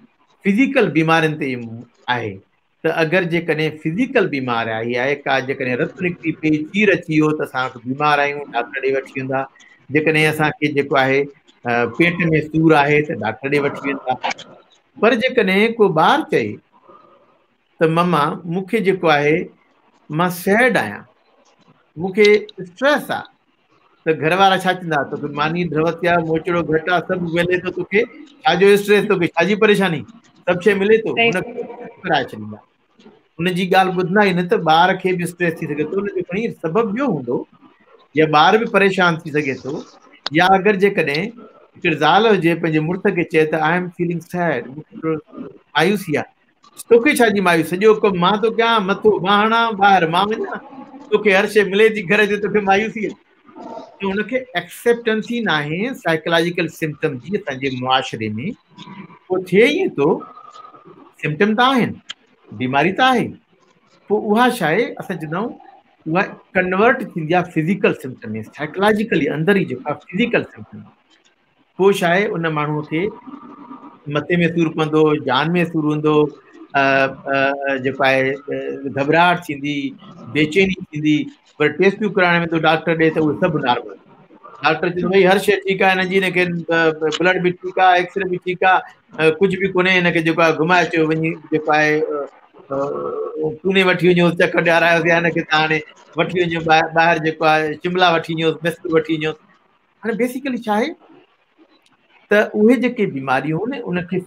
फिज़िकल बीमारियुनि ते आहे। त अगरि जेकॾहिं फिज़िकल बीमारी आई आहे, का जेकॾहिं रत निकिरी पई, चीर अची वियो, त असां बीमार आहियूं, डॉक्टर ॾे वठी वेंदा। जेकॾहिं असांखे जेको आहे पेट में सूरु आहे त डॉक्टर ॾे वठी वेंदा। पर जेकॾहिं को ॿारु चए त मम्मा मूंखे जेको आहे मां सैड आहियां, मूंखे स्ट्रेस आहे, त घर वारा छा चवंदा? तोखे मानी ध्रवतिया, मोचड़ो घटि आहे, सभु मिले थो, तोखे छाजो स्ट्रेस, तोखे छाजी परेशानी, सभु शइ मिले थो, कराए छॾींदा। हुनजी ॻाल्हि ॿुधंदा ई न, त ॿार खे बि स्ट्रेस थी सघे थो। हुनजो खणी सबबु ॿियो हूंदो, या ॿार बि परेशान थी सघे थो। या अगरि जेकॾहिं हिकिड़ी ज़ाल हुजे, पंहिंजे मुड़ुस खे चए त आई एम फीलिंग सैड, मूंखे मायूसी आहे, तोखे छाजी मायूसी, सॼो कमु मां थो कयां, मथो मां हणां, ॿाहिरि मां वञा, तोखे हर शइ मिले थी घर जे, तोखे मायूसी आहे। त हुनखे एक्सेप्टेंस ई न आहे साइकोलॉजिकल सिम्टम जी। असांजे मुआशरे में पोइ थिए ई थो, सिम्टम त आहिनि, बीमारी त आहे, पोइ उहा छा आहे, असां चवंदा आहियूं उहा कन्वर्ट थींदी आहे फिज़िकल सिम्टम में, साइकोलॉजिकली अंदरि ई जेका फिज़िकल सिम्टम। पोइ छा आहे, उन माण्हूअ खे मथे में सूरु पवंदो, जान में सूरु हूंदो, जेको आहे घबराहट थींदी, बेचैनी थींदी। पर टेस्टियूं कराइण में तो डॉक्टर ॾे त उहे सभु नॉर्मल। डॉक्टर चवंदो भई हर शइ ठीकु आहे, हिनजी हिनखे ब्लड बि ठीकु आहे, एक्सरे बि ठीकु आहे, कुझु बि कोन्हे, हिनखे जेको आहे घुमाए अचो, वञी जेको आहे पूने वठी वञो, चकर ॾियारायोसि, या हिनखे तव्हां हाणे वठी वञो ॿाहिरि जेको आहे शिमला वठी वञोसि, मैसूर वठी वञोसि। हाणे बेसिकली छा आहे त उहे जेके बीमारियूं आहिनि उनखे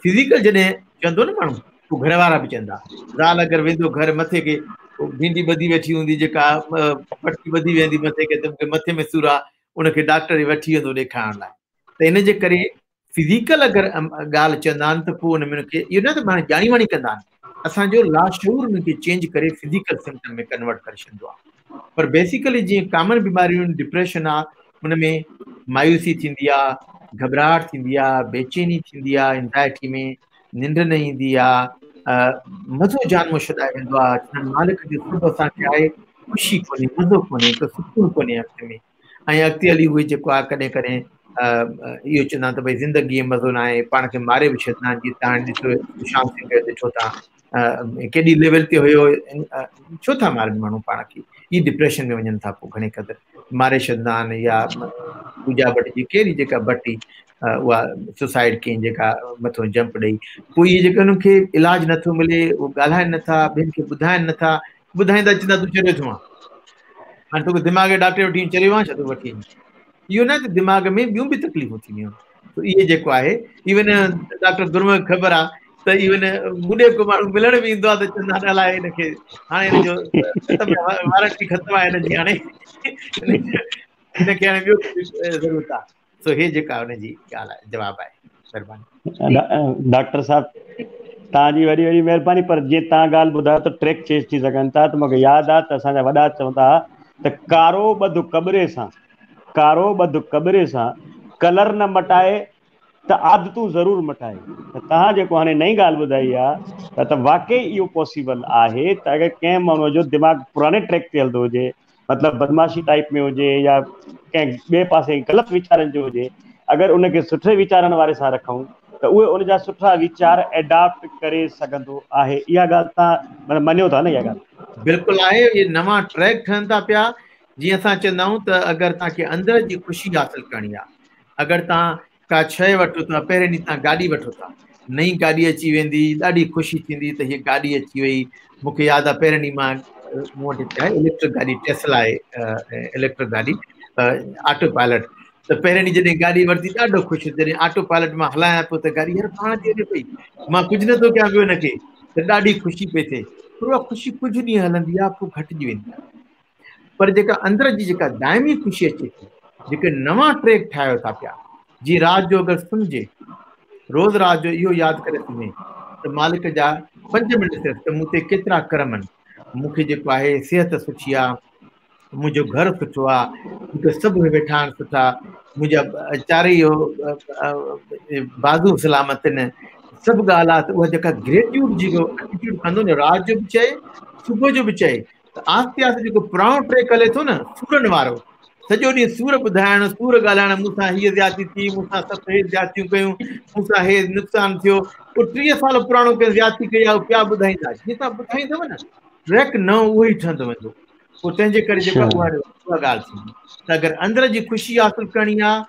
फिज़िकल जॾहिं चवंदो न माण्हू, पोइ घर वारा बि चवंदा। ज़ाल अगरि वेंदो घर, मथे खे भिंडी ॿधी वेठी हूंदी, जेका पटी ॿधी वेंदी मथे खे, त मूंखे मथे में सूरु आहे, उनखे डॉक्टर वठी वेंदो ॾेखारण लाइ। त इन जे करे फिज़िकल अगरि ॻाल्हि चवंदा आहिनि, त पोइ हुन में उनखे इहो न त माण्हू ॼाणी वाणी कंदा आहिनि, असांजो लाशूर उनखे चेंज करे फिज़िकल सिम्टम में कन्वर्ट करे छॾींदो आहे। पर बेसिकली जीअं कॉमन बीमारियूं, डिप्रेशन आहे, हुनमें मायूसी थींदी आहे, घबराहट थींदी आहे, बेचैनी थींदी आहे, एंज़ाइटी में निंड न ईंदी आहे, मज़ो जान मुशदाए वेंदो आहे, मालिक जो सुख असांखे आहे, ख़ुशी कोन्हे, मज़ो कोन्हे, को सुकून कोन्हे हथ में। ऐं अॻिते हली उहे जेको आहे कॾहिं कॾहिं इहो चवंदा त भई ज़िंदगीअ मज़ो न आहे, पाण खे मारे बि छॾंदा आहिनि। जीअं तव्हां ॾिसो सुशांत सिंह ॾिठो था, केॾी लेवल ते हुयो, छो था मारनि माण्हू पाण खे, ई डिप्रेशन में वञनि था, पोइ घणे क़दुरु मारे छॾंदा आहिनि। या पूजा भट्ट जी कहिड़ी जेका भट्टी, उहा सुसाइड कई, जेका मथो जंप ॾेई, पोइ इहे जेके हुनखे इलाजु नथो मिले, उहे ॻाल्हाइनि नथा, ॿियनि खे ॿुधाइनि नथा, ॿुधाईंदा चवंदा तूं चरियो थियो आहे, हाणे तोखे दिमाग़ जो डॉक्टर वठी चरियो आहे छा तूं वठी वञी। इहो न त दिमाग़ में ॿियूं बि तकलीफ़ूं थींदियूं आहिनि। इहे जेको आहे, इवन डॉक्टर गुरमुख ख़बर आहे त इवन ॿुढे को माण्हू मिलण बि ईंदो आहे त चवंदा आहिनि अलाए हिनखे हाणे हिनजो वारंटी ख़तमु आहे हिनजी, हाणे हिनखे हाणे ॿियो ज़रूरत आहे। सो हे जेका हुनजी ॻाल्हि आहे, जवाबु आहे। महिरबानी डॉक्टर साहब, तव्हांजी वॾी वॾी महिरबानी। पर जीअं तव्हां ॻाल्हि ॿुधायो त ट्रैक चेंज थी सघनि था, त मूंखे यादि आहे त असांजा वॾा चवंदा हुआ त कारो ॿधु कॿिरे सां, कारो ॿधु कॿिरे सां कलर न मटाए त आदतूं ज़रूरु मटाए। त तव्हां जेको हाणे नई ॻाल्हि ॿुधाई आहे त वाक़ई इहो पॉसिबल आहे त अगरि कंहिं माण्हूअ जो दिमाग़ पुराणे ट्रैक ते हलंदो हुजे, मतिलबु बदमाशी टाइप में हुजे, या कंहिं ॿिए पासे ग़लति वीचारनि जो हुजे, अगरि उनखे सुठे वीचारनि वारे सां रखूं त उहे उनजा सुठा वीचार एडॉप्ट करे सघंदो आहे। इहा ॻाल्हि तव्हां मञियो था न? इहा ॻाल्हि बिल्कुलु आहे। इहे नवां ट्रैक ठहनि था पिया। जीअं असां चवंदा आहियूं त अगरि तव्हांखे अंदरि जी ख़ुशी हासिलु करणी आहे, अगरि तव्हां का शइ वठो था, पहिरें ॾींहुं तव्हां गाॾी वठो था, नई गाॾी अची वेंदी, ॾाढी ख़ुशी थींदी त हीअ गाॾी अची वई, मूंखे यादि आहे पहिरियों ॾींहुं मां मूं वटि आहे इलेक्ट्रिक गाॾी टेस्ला आहे इलेक्ट्रिक गाॾी ऑटो पायलट। त पहिरियों ॾींहुं जॾहिं गाॾी वरिती ॾाढो ख़ुशि, जॾहिं ऑटो पायलट मां हलायां पियो त गाॾी यार पाण थी वञे पई, मां कुझु नथो कयां पियो हिनखे, त ॾाढी ख़ुशी पई थिए। पर उहा ख़ुशी कुझु ॾींहं हलंदी आहे, पोइ घटिजी वेंदी आहे। पर जेका अंदर जी जेका दाइमी ख़ुशी अचे थी, जेके नवां ट्रैक ठाहियो था पिया, जीअं राति जो अगरि सुम्हिजे, रोज़ राति जो इहो यादि करे सुम्हे त मालिक जा 5 मिंट सिर्फ़ु त मूं ते केतिरा करम आहिनि, मूंखे जेको आहे सिहत सुठी आहे, मुंहिंजो घर सुठो आहे, मूंखे सभु वेठा आहिनि सुठा, मुंहिंजा चारई बाज़ू सलामत आहिनि, सभु ॻाल्हि आहे। त उहा जेका ग्रेट्यूड जेको एटीट्यूड कंदो न, राति जो बि चए सुबुह जो बि चए, त आस्ते आस्ते जेको पुराणो ट्रैक हले थो न सूरनि वारो, सॼो ॾींहुं सूर ॿुधाइण, सूर ॻाल्हाइण, मूंसां हीअ ज़्यादती थी, मूंसां सभु हे ज़्यादतियूं कयूं, मूंसां हे नुक़सानु थियो, पोइ 30 साल पुराणो कंहिं ज़्यादती कई आहे पिया ॿुधाईंदा। जीअं तव्हां ॿुधाईंदव न ट्रैक नओं उहो ई ठहंदो वेंदो, पोइ तंहिंजे करे जेका उहा ॻाल्हि थींदी। त अगरि अंदर जी ख़ुशी हासिलु करणी आहे,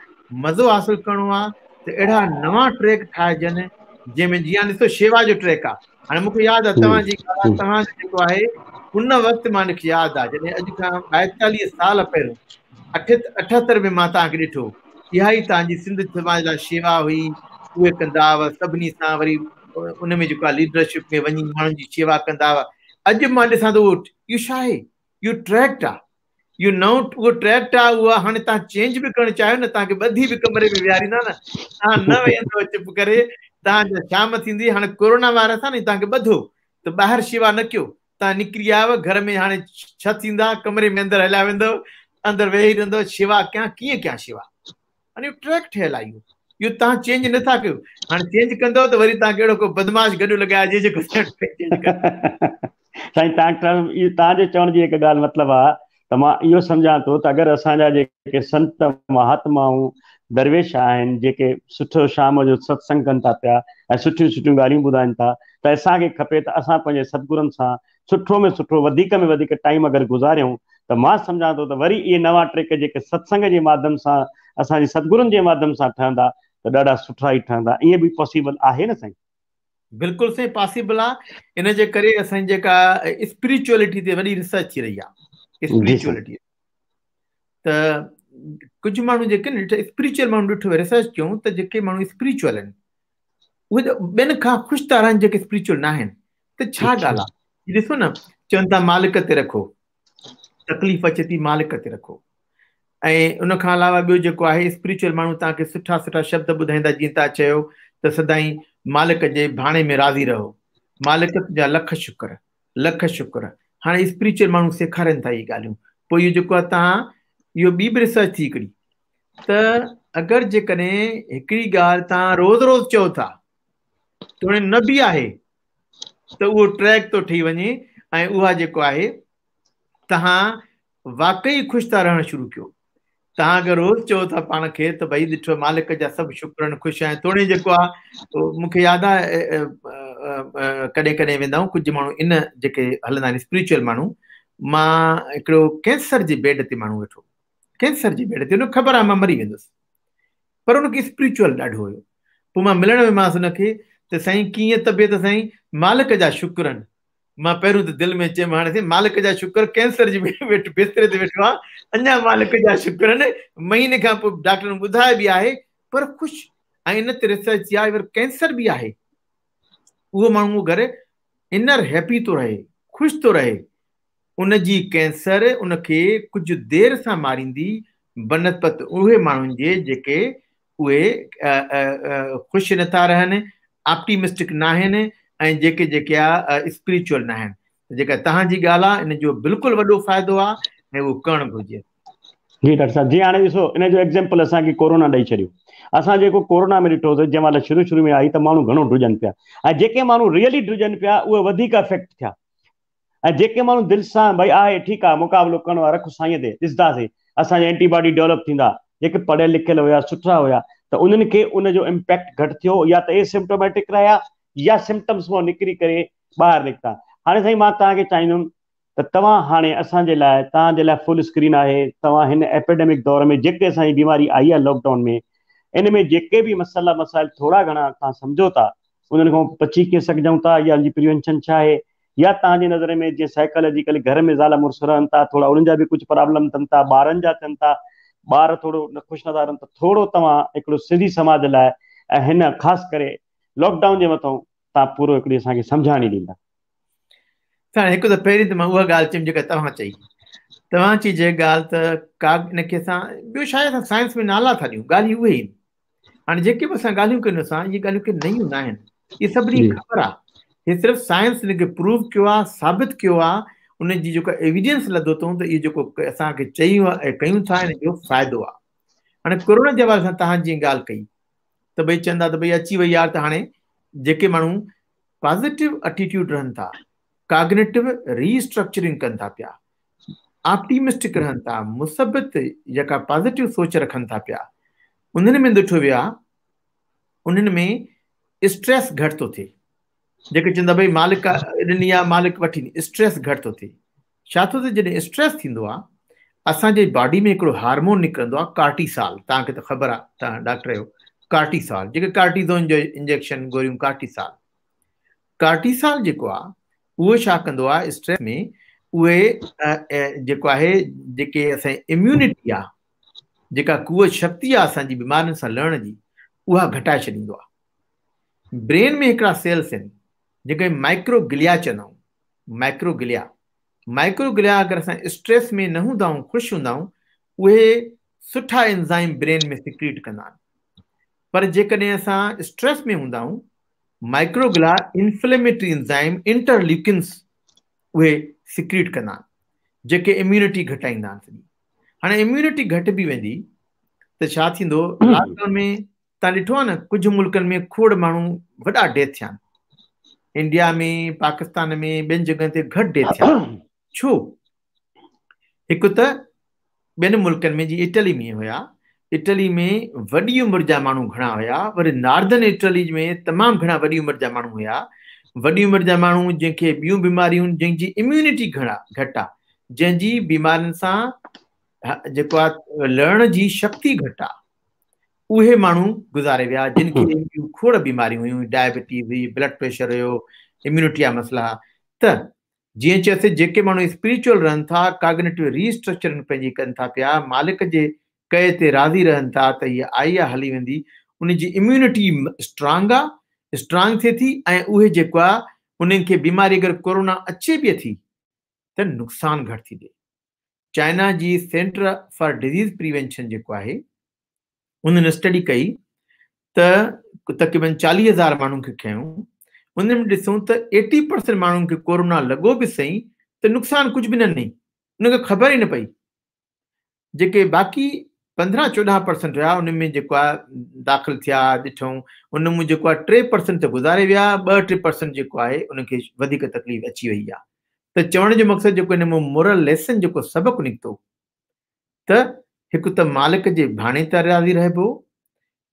मज़ो हासिलु करिणो आहे, त अहिड़ा नवां ट्रैक ठाहिजनि जंहिंमें जीअं ॾिसो शेवा जो ट्रैक आहे। हाणे मूंखे यादि आहे तव्हांजी ॻाल्हि, तव्हांजो जेको आहे उन वक़्तु मां मूंखे यादि आहे जॾहिं अॼु खां 42 साल पहिरियों 78 में मां तव्हांखे ॾिठो, इहा ई तव्हांजी सिंध समाज लाइ शेवा हुई, उहे कंदा हुआ सभिनी सां, वरी उन में जेको आहे लीडरशिप में वञी माण्हुनि जी शेवा कंदा हुआ। अॼु मां ॾिसां थो इहो छा आहे, इहो ट्रैक्ट आहे, इहो नओं उहो ट्रैक्ट आहे। उहा हाणे तव्हां चेंज बि करणु चाहियो न, तव्हांखे ॿधी बि कमरे में विहारींदा न, तव्हां न वेहंदव चुप करे, तव्हां शाम थींदी। हाणे कोरोना वायरस आहे न, तव्हांखे ॿधो त ॿाहिरि शेवा न कयो, तव्हां निकिरी आयव घर में, हाणे छा थींदा, कमरे में अंदरि हलिया वेंदव, अंदरि वेही रहंदव, शेवा कयां कीअं कयां शेवा। हाणे इहो ट्रैक ठहियलु आहे, इहो तव्हां चेंज नथा कयो। हाणे चेंज कंदव त वरी तव्हांखे अहिड़ो को बदमाश गॾु लॻाइजे जेको चेंज करे। साईं तव्हांजे चवण जी हिकु ॻाल्हि मतिलबु आहे त मां इहो सम्झां थो त अगरि असांजा जेके संत महात्माऊं दरवेश आहिनि, जेके सुठो शाम जो सत्संग कनि था पिया ऐं सुठियूं सुठियूं ॻाल्हियूं ॿुधाइनि था, त असांखे खपे त असां पंहिंजे सतगुरुनि सां सुठो में सुठो वधीक में वधीक टाइम अगरि गुज़ारियूं, त मां सम्झां थो त वरी इहे नवां ट्रैक जेके सत्संग जे माध्यम सां, असांजे सतगुरुनि जे माध्यम सां ठहंदा, त ॾाढा सुठा ई ठहंदा। ईअं बि पॉसिबल आहे न साईं? बिल्कुलु साईं, पॉसिबल आहे। इन जे करे असांजी जेका स्पिरिचुअलिटी ते वॾी रिसर्च थी रही आहे, स्पिरिचुअलिटी। त कुझु माण्हू जेके न स्पिरिचुअल माण्हू ॾिठो रिसर्च कयूं त जेके माण्हू स्पिरिचुअल आहिनि उहे ॿियनि खां ख़ुशि था रहनि, जेके स्पिरिचुअल न आहिनि। त छा ॻाल्हि आहे, ॾिसो न, चवनि था मालिक ते रखो, तकलीफ़ अचे थी मालिक ते रखो। ऐं उन खां अलावा ॿियो जेको आहे स्पिरिचुअल माण्हू तव्हांखे सुठा सुठा शब्द ॿुधाईंदा, जीअं तव्हां चयो त सदाईं मालिक जे भाणे में राज़ी रहो, मालिक जा लख शुक्र, लख शुक्र। हाणे स्पिरिचुअल माण्हू सेखारनि था इहे ॻाल्हियूं। पोइ इहो जेको आहे तव्हां, इहो ॿी बि रिसर्च थी हिकिड़ी, त अगरि जेकॾहिं हिकिड़ी ॻाल्हि तव्हां रोज़ रोज़ चओ था त न बि आहे, त उहो ट्रैक थो ठही वञे, ऐं उहा जेको आहे तव्हां वाकई ख़ुशि था रहणु शुरू कयो। तव्हां अगरि रोज़ चओ था पाण खे त भई ॾिठो मालिक जा सभु शुक्रनि, ख़ुशि आहियां, तोड़े जेको आहे मूंखे यादि आहे कॾहिं कॾहिं वेंदा आहियूं कुझु माण्हू इन जेके हलंदा आहिनि स्पिरिचुअल माण्हू, मां हिकिड़ो कैंसर जे बेड ते माण्हू वेठो, कैंसर जी बेड ते, हुनखे ख़बर आहे मां मरी वेंदुसि, पर हुनखे स्पिरिचुअल ॾाढो हुयो। पोइ मां मिलण में मांसि हुनखे त साईं कीअं तबियत साईं, मालिक जा शुक्रनि। मां पहिरियों त दिलि में चयुमि हाणे साईं मालिक जा शुक्र, कैंसर जी बिस्तरे ते वेठो आहे, अञा मालिक जा शुक्रनि, महीने खां पोइ डॉक्टरनि ॿुधायो बि आहे, पर ख़ुशि। ऐं इन ते रिसर्च थी आहे, कैंसर बि आहे, उहो माण्हू घर इनर हैप्पी थो रहे, ख़ुशि थो रहे। उनजी कैंसर उनखे कुझु देरि सां मारींदी बनस्पत उहे माण्हुनि जे जेके उहे ख़ुशि नथा रहनि, ऑप्टिमिस्टिक न आहिनि, ऐं जेके जेके आहे स्पिरिचुअल न आहिनि। जेका तव्हांजी ॻाल्हि आहे इन जो बिल्कुलु वॾो फ़ाइदो आहे ऐं उहो करणु घुरिजे। जी डॉक्टर साहब, जी हाणे ॾिसो इन जो एग्ज़ाम्पल असांखे कोरोना ॾेई छॾियो। असां जेको कोरोना में ॾिठोसीं, जंहिं महिल शुरू में आई त माण्हू घणो ड्रुजनि पिया, ऐं जेके माण्हू रियली ड्रुजनि पिया उहे वधीक अफेक्ट थिया। ऐं जेके माण्हू दिलि सां भई आहे ठीकु आहे मुक़ाबिलो करिणो आहे, रखो साईं ते, ॾिसंदासीं असांजा एंटीबॉडी डेवलप थींदा, जेके पढ़ियल लिखियल हुया, सुठा हुया, त उन्हनि खे उनजो इम्पैक्ट घटि थियो, या त एसिम्प्टोमेटिक रहिया या सिम्टम्स मां निकिरी करे ॿाहिरि निकिता। हाणे साईं मां तव्हांखे चाहींदुमि त तव्हां हाणे असांजे लाइ, तव्हांजे लाइ फुल स्क्रीन आहे, तव्हां हिन एपिडेमिक दौर में जेके असांजी बीमारी आई आहे लॉकडाउन में, इन में जेके बि मसाइल थोरा घणा तव्हां सम्झो था, उन्हनि खां बची कीअं सघिजूं था, या प्रिवेंशन छा आहे, या तव्हांजी नज़र में जीअं साइकोलॉजिकली घर में ज़ाल मुड़ुस रहनि था, थोरा उन्हनि जा बि कुझु प्रॉब्लम थियनि था, ॿारनि जा थियनि था, ॿार थोरो ख़ुशि नथा रहनि, त थोरो तव्हां हिकिड़ो सिंधी समाज लाइ ऐं हिन ख़ासि करे लॉकडाउन जे मथां तव्हां पूरो हिकिड़ी असांखे सम्झाणी ॾींदा? हिकु त पहिरीं त मां उहा ॻाल्हि चयमि जेका तव्हां चई, तव्हां चई जे ॻाल्हि त का हिनखे असां ॿियो शायदि असां साइंस में नाला था ॾियूं, ॻाल्हियूं उहे ई आहिनि। हाणे जेके बि असां ॻाल्हियूं कयूं असां, इहे ॻाल्हियूं के नयूं न आहिनि, इहे सभिनी खे ख़बर आहे। हे सिर्फ़ु साइंस हिनखे प्रूव कयो आहे, साबित कयो आहे, उनजी जेको एविडेंस लधो अथऊं त इहो जेको असांखे चयूं कयूं था हिन जो फ़ाइदो आहे। हाणे कोरोना जे हवाले सां तव्हां जीअं ॻाल्हि कई त भई चवंदा त भई अची वई आहे, त हाणे जेके माण्हू पॉज़िटिव एटीट्यूड रहनि था, कॉग्निटिव रीस्ट्रक्चरिंग कनि था पिया, ऑप्टिमिस्टिक रहनि था, मुसबित जेका पॉज़िटिव सोच रखनि था पिया, उन्हनि में ॾिठो वियो आहे उन्हनि में स्ट्रेस घटि थो थिए। जेके चवंदा भई मालिक ॾिनी आहे मालिक वठी, स्ट्रेस घटि थो थिए। छा थो थिए? जॾहिं स्ट्रेस थींदो आहे असांजे बॉडी में हिकिड़ो हार्मोन निकिरंदो आहे कार्टिसॉल, तव्हांखे त ख़बर आहे, तव्हां डॉक्टर आहियो। कार्टिसॉल जेके कार्टिज़ोन जो इंजेक्शन गोरियूं, कार्टिसॉल जेको आहे उहो छा कंदो आहे स्ट्रेस में, उहे जेको आहे जेके असांजी इम्यूनिटी आहे, जेका कुवत शक्ति आहे असांजी बीमारियुनि सां लड़ण जी, उहा घटाए छॾींदो आहे। ब्रेन में हिकिड़ा सेल्स आहिनि जेके माइक्रोग्लिया चवंदा आहियूं। माइक्रोग्लिया अगरि असां स्ट्रेस में न हूंदा आहियूं, ख़ुशि हूंदा आहियूं, उहे सुठा एंजाइम ब्रेन में सिक्रीट कंदा आहिनि। पर जेकॾहिं असां स्ट्रेस में हूंदा आहियूं, माइक्रोग्लिया इन्फ्लेमेटरी एंजाइम इंटरल्यूकिन्स उहे सिक्रीट कंदा आहिनि, जेके इम्यूनिटी घटाईंदा आहिनि। हाणे इम्यूनिटी घटि बि वेंदी त छा थींदो? लॉकडाउन में तव्हां ॾिठो आहे न, कुझु मुल्कनि में खोड़ माण्हू वॾा डेथ थिया आहिनि, इंडिया में, पाकिस्तान में, ॿियनि जॻहियुनि ते घटि डेथ थिया। छो? हिकु त ॿियनि मुल्कनि में, जीअं इटली में हुया, इटली में वॾी उमिरि जा माण्हू घणा हुया, वरी नॉर्दर्न इटली में तमामु घणा वॾी उमिरि जा माण्हू हुया। वॾी उमिरि जा माण्हू जंहिंखे ॿियूं बीमारियूं, जंहिंजी इम्यूनिटी घटि आहे, जंहिंजी बीमारियुनि सां जेको आहे लड़ण जी शक्ति घटि आहे, उहे माण्हू गुज़ारे विया, जिनखे खोड़ बीमारियूं हुयूं, डायबिटीज़ हुई, ब्लड प्रेशर हुयो, इम्यूनिटी जा मसइला। त जीअं चयोसीं, जेके माण्हू स्पिरिचुअल रहनि था, कॉग्निटिव रीस्ट्रक्चरिंग पंहिंजी कनि था पिया, मालिक जे कए ते राज़ी रहनि था त हीअ आई आहे हली वेंदी, उनजी इम्यूनिटी स्ट्रांग थिए थी, ऐं उहे जेको आहे उन्हनि खे बीमारी अगरि कोरोना अचे बि थी त नुक़सान घटि थी ॾिए। चाइना जी सेंटर फॉर डिज़ीज़ प्रिवेंशन जेको आहे, उन्हनि स्टडी कई त तक़रीबन 40,000 माण्हुनि खे खयूं, उन्हनि में ॾिसूं त 80% माण्हुनि खे कोरोना लॻो बि सही त नुक़सान कुझु बि न ॾिनई, उनखे ख़बर ई न पई। जेके बाक़ी 15-14% हुया, उन में जेको आहे दाख़िल थिया, ॾिठूं, उन में जेको आहे 3% त गुज़ारे विया, 2-3% जेको आहे उनखे वधीक तकलीफ़ अची वई आहे। त चवण जो मक़सदु जेको हिन में मोरल लेसन जेको सबक़ु निकितो, त हिकु त मालिक जे भाणे ते राज़ी रहिबो,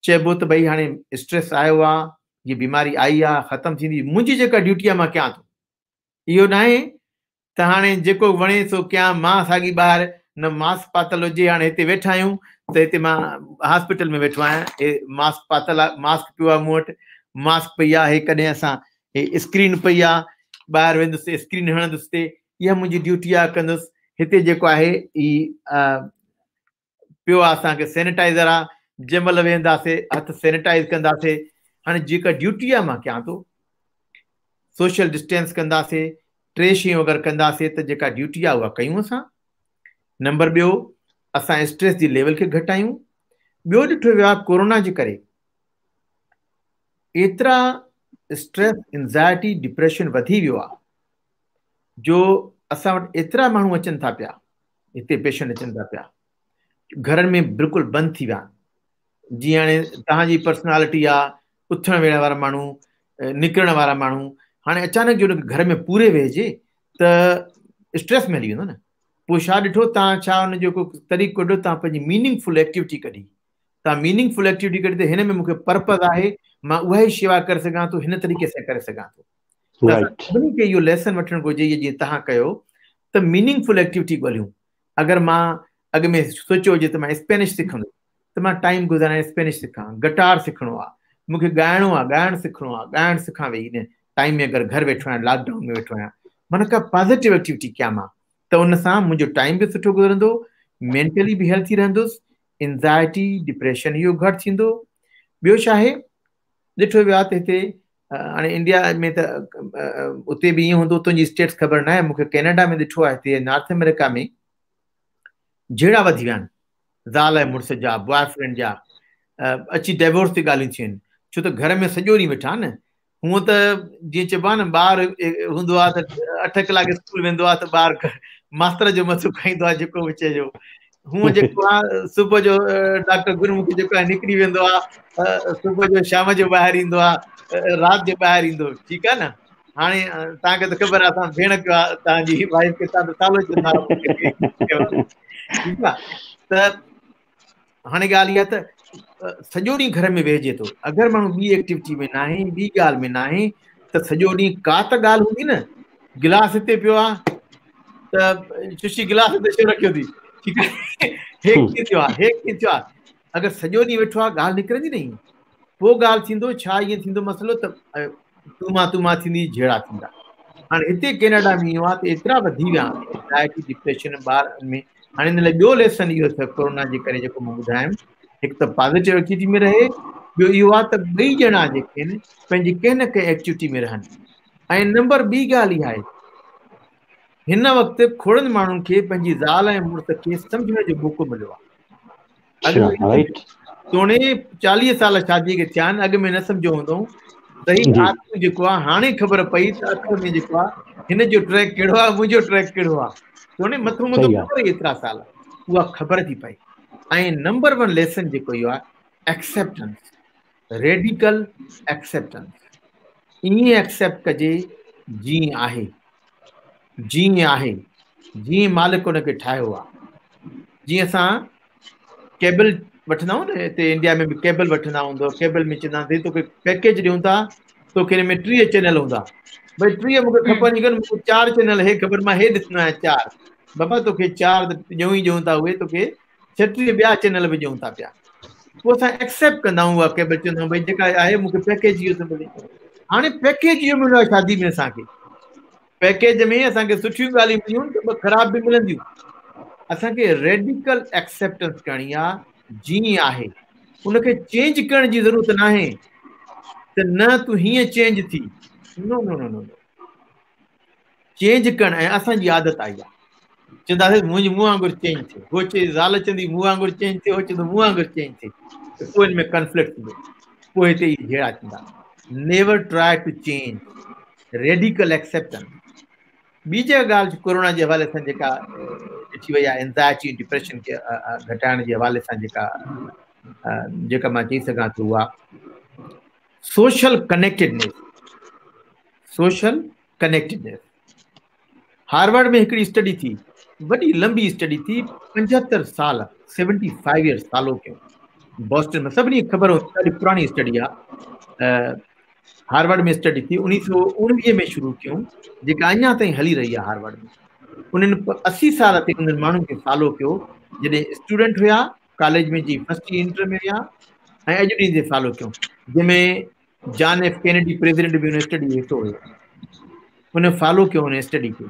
चइबो त भई हाणे स्ट्रेस आयो आहे, ये बीमारी आई आहे, ख़तमु थींदी, मुंहिंजी जेका ड्यूटी आहे मां कयां थो। इहो न आहे त हाणे जेको वणे सो कयां, मां साॻी ॿाहिरि न मास्क पातल हुजे, हाणे हिते वेठा आहियूं त हिते मां हॉस्पिटल में वेठो आहियां, मास्क पातल आहे, मास्क पियो आहे मूं वटि, मास्क पई आहे, हे कॾहिं असां हे स्क्रीन पई आहे, ॿाहिरि वेंदुसि स्क्रीन हणंदुसि ते, इहा मुंहिंजी ड्यूटी आहे, कंदुसि। हिते जेको आहे पियो आहे असांखे सैनिटाइज़र आहे, जंहिं महिल वेंदासीं हथ सैनिटाइज़ कंदासीं। हाणे जेका ड्यूटी आहे मां कयां थो, सोशल डिस्टेंस कंदासीं, 3 शयूं अगरि कंदासीं त जेका ड्यूटी आहे उहा कयूं असां। नंबर ॿियो, असां स्ट्रेस जी लेवल खे घटायूं। ॿियो ॾिठो वियो आहे कोरोना जे करे एतिरा स्ट्रेस, एंज़ाइटी, डिप्रेशन वधी वियो आहे जो असां वटि एतिरा माण्हू अचनि था पिया, हिते पेशेंट अचनि था पिया, घरनि में बिल्कुलु बंदि थी विया आहिनि। जीअं हाणे तव्हांजी पर्सनालिटी आहे, उथण वेहण वारा माण्हू, निकिरण वारा माण्हू, हाणे अचानक जो घर में पूरे वेहिजे त स्ट्रेस में हली वेंदो न। पोइ छा ॾिठो तव्हां, छा हुनजो को तरीक़ो कढो, तव्हां पंहिंजी मीनिंगफुल एक्टिविटी कढी। तव्हां मीनिंगफुल एक्टिविटी कढी त हिन में मूंखे पर्पज़ आहे, मां उहा ई शेवा करे सघां थो, हिन तरीक़े सां करे सघां थो। सभिनी खे इहो लेसन वठणु घुरिजे, जीअं तव्हां कयो त मीनिंगफुल एक्टिविटी ॻोल्हियूं। अगरि मां अॻु में सोचियो हुजे त मां स्पेनिश सिखंदुसि, त मां टाइम गुज़ारां स्पेनिश सिखां। गिटार सिखणो आहे, मूंखे ॻाइणो आहे, ॻाइणु सिखणो आहे, ॻाइणु सिखां। वेही इन टाइम में अगरि घर वेठो आहियां, लॉकडाउन में वेठो आहियां, माना का पॉज़िटिव एक्टिविटी कयां मां, त उन सां मुंहिंजो टाइम बि सुठो गुज़रंदो, मेंटली बि हेल्थी रहंदुसि, एंज़ाइटी डिप्रेशन इहो घटि थींदो। ॿियो छा आहे, ॾिठो वियो आहे त हिते हाणे इंडिया में त उते बि ईअं हूंदो, तुंहिंजी स्टेट्स ख़बर न आहे, मूंखे कैनेडा में ॾिठो आहे हिते नॉर्थ अमेरिका में जहिड़ा वधी विया आहिनि, ज़ाल ऐं मुड़ुस जा, बॉयफ्रेंड जा, अची डाइवोर्स ते ॻाल्हियूं थियूं आहिनि, छो त घर में सॼो ॾींहुं वेठा न। हूअं त जीअं चइबो आहे न, ॿार हूंदो आहे त 8 कलाक स्कूल वेंदो आहे त ॿार मास्तर जो मथो खाईंदो आहे जेको विच जो। हूअं जेको आहे सुबुह जो डॉक्टर गुरुमुखी जेको आहे निकिरी वेंदो आहे, सुबुह जो शाम जो ॿाहिरि ईंदो आहे, राति जो ॿाहिरि ईंदो, ठीकु आहे न। हाणे तव्हांखे त ख़बर आहे, असां भेण कयो आहे, तव्हांजी वाइफ खे तव्हां त सालो चवंदा, ठीकु आहे। त हाणे ॻाल्हि इहा त सॼो ॾींहुं घर में वेहिजे थो, अगरि माण्हू ॿी एक्टिविटी में न आहे, ॿी ॻाल्हि में न आहे, त सॼो ॾींहुं का त ॻाल्हि हूंदी न। गिलास हिते पियो आहे त शुशी गिलास हिते छो रखियो अथई, ठीकु आहे, हेक कीअं थियो आहे, हेक कीअं थियो आहे। अगरि सॼो ॾींहुं वेठो आहे, ॻाल्हि निकिरंदी न ईअं, पोइ ॻाल्हि थींदो छा, ईअं थींदो मसइलो त तू मां थींदी, जहिड़ा थींदा। हाणे हिते कैनेडा में इहो आहे त एतिरा वधी विया एंज़ाइटी डिप्रेशन ॿारनि में। हाणे हिन लाइ ॿियो लेसन इहो अथव कोरोना जे करे जेको मां ॿुधायमि, हिकु त पॉज़िटिव एक्टिविटी में रहे, ॿियो इहो आहे त ॿई ॼणा जेके आहिनि पंहिंजी कंहिं न कंहिं एक्टिविटी में रहनि। ऐं नंबर ॿी ॻाल्हि इहा आहे, हिन वक़्तु खोड़नि माण्हुनि खे पंहिंजी ज़ाल ऐं मुड़ुस खे सम्झण जो मौक़ो मिलियो आहे। तोणे 40 साल शादीअ खे थिया आहिनि, अॻु में न सम्झो हूंदो सही आदमी जेको आहे, हाणे ख़बर पई त अखर में जेको आहे हिन जो ट्रैक कहिड़ो आहे, मुंहिंजो ट्रैक कहिड़ो आहे। तोणे मथो मुंहिंजो ख़बर एतिरा साल, उहा ख़बर थी पई। ऐं नंबर 1 लेसन जेको इहो आहे, एक्सेप्टेंस, रेडिकल एक्सेप्टेंस। ईअं एक्सेप्ट कजे जीअं आहे, जीअं आहे, जीअं मालिक उनखे ठाहियो आहे। जीअं असां केबल वठंदा आहियूं न, हिते इंडिया में बि केबल वठंदा हूंदो, केबल में चवंदा आहिनि तोखे पैकेज ॾियूं था, तोखे हिन में 3 चैनल हूंदा, भई 3 मूंखे खपनि, मूंखे 4 चैनल, हे ख़बर मां हे ॾिसणो आहे 4, बाबा तोखे 4 त ॾियूं ई ॾियूं था, उहे तोखे 36 ॿिया चैनल बि ॾियूं था पिया। पोइ असां एक्सेप्ट कंदा आहियूं उहा केबल, चवंदा आहियूं भई जेका आहे मूंखे पैकेज इहो थो मिले। हाणे पैकेज इहो मिलियो आहे शादी में, असांखे पैकेज में असांखे सुठियूं ॻाल्हियूं मिलियूं त ख़राब बि मिलंदियूं। असांखे रेडिकल एक्सेप्टेंस करणी आहे, जीअं आहे, उनखे चेंज करण जी ज़रूरत न आहे त न तूं हीअं चेंज थी, नो नो नो नो, चेंज करण। ऐं असांजी आदत आई आहे, चवंदासीं मुंहिंजी मूं वांगुरु चेंज थिए, हो चए ज़ाल चवंदी मूं वांगुरु चेंज थिए, हो चवंदो मूं वांगुरु चेंज थिए, त पोइ हिन में कंफ्लिक्ट थींदो, पोइ हिते ई जहिड़ा थींदा। Never try to change, radical acceptance. ॿी जॻह ॻाल्हि कोरोना जे हवाले सां जेका ॾिठी वई आहे, एंज़ाइटी डिप्रेशन खे घटाइण जे हवाले सां जेका मां चई सघां थो, उहा social connectedness. Social connectedness, Harvard में हिकिड़ी स्टडी थी, वॾी लंबी स्टडी थी, 75 साल 75 ईयर्स फॉलो कयो बॉस्टन में, सभिनी खे ख़बर हूंदी, ॾाढी पुराणी स्टडी आहे। हार्वर्ड में स्टडी थी 1919 में शुरू कयूं, जेका अञा ताईं हली रही आहे हार्वर्ड में। उन्हनि 80 साल ते उन्हनि माण्हुनि खे फॉलो कयो, जॾहिं स्टूडेंट हुया कॉलेज में जी फर्स्ट इंटर में हुया, ऐं अॼु ॾींहं ते फॉलो कयूं, जंहिंमें जॉन एफ कैनेडी प्रेसिडेंट बि उन स्टडी में हिसो हुयो। उन फॉलो कयो उन स्टडी खे,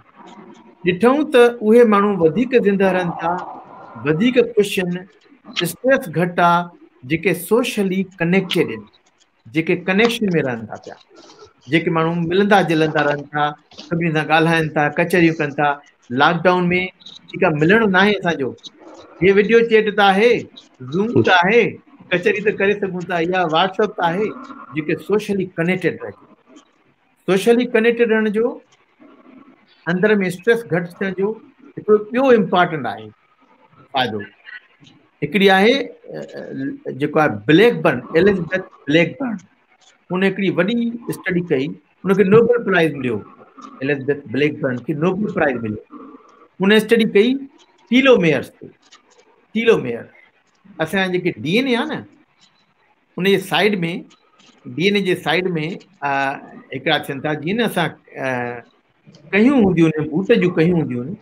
ॾिठूं त उहे माण्हू वधीक ज़िंदा रहनि था, वधीक ख़ुशि आहिनि, स्ट्रेस घटि आहे, जेके सोशली कनेक्टेड आहिनि, जेके कनेक्शन में रहनि था पिया, जेके माण्हू मिलंदा जुलंदा रहनि था, सभिनी सां ॻाल्हाइनि था, कचहरियूं कनि था। लॉकडाउन में ठीकु आहे, मिलणु न आहे असांजो, हे वीडियो चैट त आहे, ज़ूम त आहे, कचहरी त करे सघूं था, या व्हाट्सअप त आहे, जेके सोशली कनेक्टेड रहे। सोशली कनेक्टेड रहण जो, अंदर में स्ट्रेस घटि थियण जो हिकिड़ो ॿियो इम्पॉर्टेंट आहे फ़ाइदो। हिकिड़ी आहे जेको आहे ब्लैकबर्न, एलिज़ाबेथ ब्लैकबर्न, उन हिकिड़ी वॾी स्टडी कई, उनखे नोबेल प्राइज़ मिलियो, एलिज़ाबेथ ब्लैकबर्न खे नोबेल प्राइज़ मिलियो। उन स्टडी कई टीलोमेयर्स ते। टीलोमेयर असांजा जेके डीएनए आहे न, उन जे साइड में, डीएनए जे साइड में हिकिड़ा थियनि था, जीअं न असां कहियूं हूंदियूं आहिनि, बूट जूं कहियूं हूंदियूं आहिनि,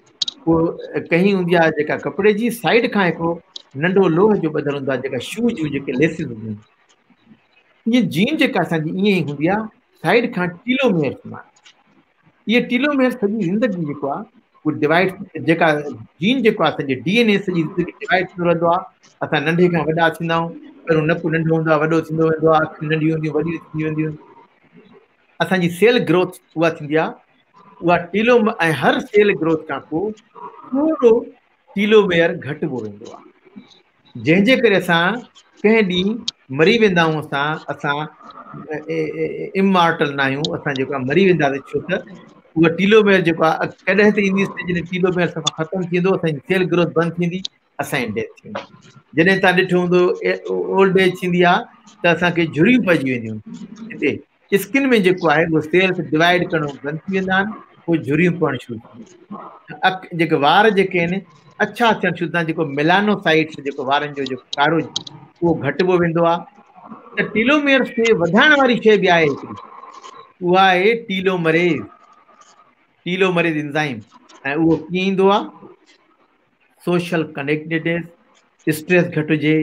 पोइ कहीं हूंदी आहे जेका कपिड़े जी, साइड खां हिकिड़ो नंढो लोह जो ॿधल हूंदो आहे, जेका शूज़ जूं जेके लेसिस हूंदियूं आहिनि। ईअं जीन जेका असांजी ईअं ई हूंदी आहे, साइड खां टीलोमेयर थींदा आहिनि। ये टीलोमेयर सॼी ज़िंदगी जेको आहे उहो डिवाइड, जेका जीन जेको आहे असांजे DNA सॼी ज़िंदगी डिवाइड थींदो रहंदो आहे। असां नंढे खां वॾा थींदा आहियूं, पहिरियों नकु नंढो हूंदो आहे, वॾो थींदो वेंदो आहे, अखियूं नंढियूं हूंदियूं वॾियूं थींदियूं वेंदियूं। असांजी सेल ग्रोथ उहा थींदी आहे, उहा ऐं हर सेल ग्रोथ खां पोइ थोरो टीलोमेयर घटिजो वेंदो आहे, जंहिंजे करे असां कंहिं ॾींहुं मरी वेंदा आहियूं। असां इमॉर्टल न आहियूं, असां जेको आहे मरी वेंदासीं, छो त उहा टीलोमेयर जेको आहे कॾहिं त ईंदी जॾहिं टीलोमेयर सफ़ा ख़तमु थींदो, असांजी सेल ग्रोथ बंदि थींदी, असांजी डेथ थींदी। जॾहिं तव्हां ॾिठो हूंदो ओल्ड एज थींदी आहे त असांखे झुरियूं पइजी वेंदियूं, हिते स्किन में जेको आहे उहो सेल्स डिवाइड करणु बंदि थी वेंदा आहिनि, पोइ झुरियूं पवणु शुरू थींदियूं। जेके वार जेके आहिनि अछा थियणु शुरू थियनि, जेको मेलानोसाइट्स जेको वारनि जो जेको कारो उहो घटिजो वेंदो आहे। त टीलोमेयर खे वधाइण वारी शइ बि आहे हिकिड़ी, उहा आहे टीलोमरेज़ एंजाइम। ऐं उहो कीअं ईंदो आहे? सोशल कनेक्टेडनेस, स्ट्रेस घटिजे,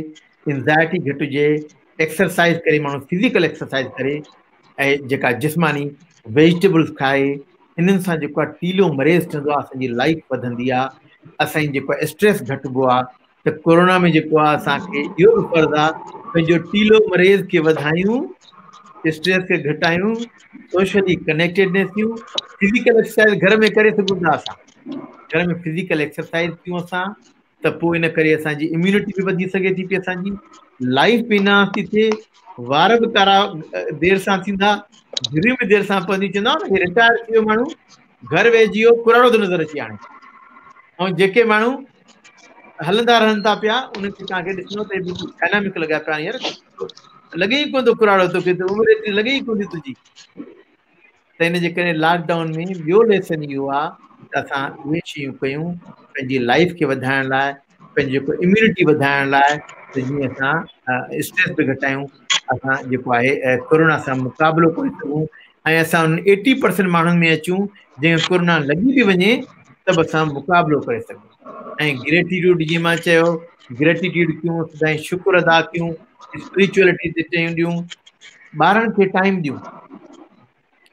एंज़ाइटी घटिजे, एक्सरसाइज करे, माण्हू फिज़िकल एक्सरसाइज करे, ऐं जेका जिस्मानी वेजिटेबल्स खाए, इन्हनि सां जेको आहे टीलोमरेज़ थींदो आहे, असांजी लाइफ वधंदी आहे, असांजी जेको आहे स्ट्रेस घटिबो आहे। त कोरोना में जेको आहे असांखे इहो बि फर्ज़ु आहे पंहिंजो टीलोमरेज़ खे वधायूं, स्ट्रेस खे घटायूं, सोशली कनेक्टेडनेस थियूं, फिज़िकल एक्सरसाइज घर में करे सघूं था। असां घर में फिज़िकल एक्सरसाइज कयूं असां, त पोइ इन करे असांजी इम्यूनिटी बि वधी सघे थी पई, असांजी लाइफ बि न थी थिए, वार बि कारा देरि सां थींदा, झुरियूं बि देरि सां पवंदियूं। चवंदा न रिटायर थी वियो माण्हू, घर वेहिजी वियो, कुराड़ो थो नज़र अचे हाणे। ऐं जेके माण्हू हलंदा रहनि था पिया, उनखे तव्हांखे ॾिसणो त बिल्कुलु डायनामिक लॻा पिया, यार लॻे ई कोन थो कुराड़ो तोखे, त उमिरि एतिरी लॻे ई कोन थी तुंहिंजी। त इन जे करे लॉकडाउन में ॿियो लेसन इहो आहे त असां उहे शयूं कयूं पंहिंजी लाइफ खे वधाइण लाइ, पंहिंजी जेको इम्यूनिटी वधाइण लाइ, त जीअं असां स्ट्रेस बि घटायूं, असां जेको आहे कोरोना सां मुक़ाबिलो करे सघूं, ऐं असां उन 80% माण्हुनि में अचूं जंहिं कोरोना लॻी बि वञे त बि असां मुक़ाबिलो करे सघूं। ऐं ग्रेटिट्यूड, जीअं मां चयो, ग्रेटिट्यूड कयूं, सदाईं शुक्र अदा कयूं, स्पिरिचुअलिटी ते ॾियूं, ॿारनि खे टाइम ॾियूं,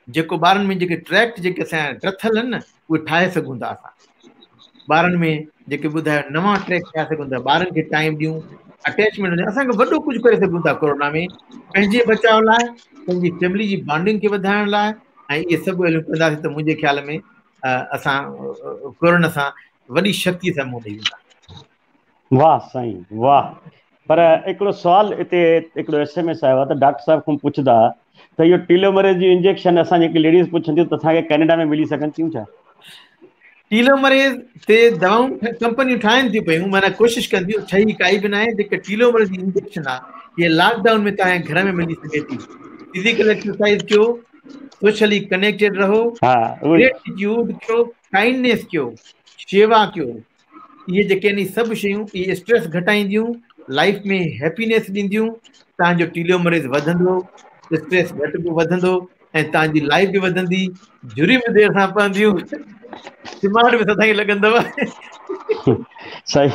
जेको ॿारनि में जेके ट्रैक्ट जेके असांजा टथल आहिनि न उहे ठाहे सघूं था। असां ॿारनि में जेके ॿुधायो नवां ट्रैक ठाहे सघूं था, ॿारनि खे टाइम ॾियूं, अटैचमेंट, असांखे वॾो कुझु करे सघूं था कोरोना में, पंहिंजे बचाव लाइ, पंहिंजी फैमिली जी बॉन्डिंग खे वधाइण लाइ। ऐं इहे सभु ॻाल्हियूं कंदासीं त मुंहिंजे ख़्याल में असां कोरोना सां वॾी शक्ति सां मुंहुं ॾेई वेंदा। वाह साईं वाह। पर हिकिड़ो सुवाल हिते, हिकिड़ो SMS आयो आहे, त डॉक्टर साहिब खां पुछंदा त इहो टीलोमरेज़ जी इंजेक्शन असां जेके लेडीज़ पुछंदियूं त असांखे कैनेडा में मिली सघनि थियूं छा? टीलोमरेज़ ते दवाऊं कंपनियूं ठाहिनि थियूं पियूं, माना कोशिशि कनि थियूं, ठही काई बि न आहे। जेके टीलोमरेज़ जी इंजेक्शन आहे इहे लॉकडाउन में तव्हांजे घर में मिली सघे थी। फिज़िकल एक्सरसाइज कयो, सोशली कनेक्टेड रहो, ग्रेटिट्यूड कयो, काइंडनेस कयो, शेवा कयो, इहे जेके आहिनि सभु शयूं इहे स्ट्रेस घटाईंदियूं, लाइफ में हैप्पीनेस ॾींदियूं, तव्हांजो टीलोमरेज़ वधंदो, स्ट्रेस घटि बि वधंदो, ऐं तव्हांजी लाइफ बि वधंदी, झुरियूं बि देरि सां पवंदियूं, दिमाग़ बि सदाईं लॻंदव। सही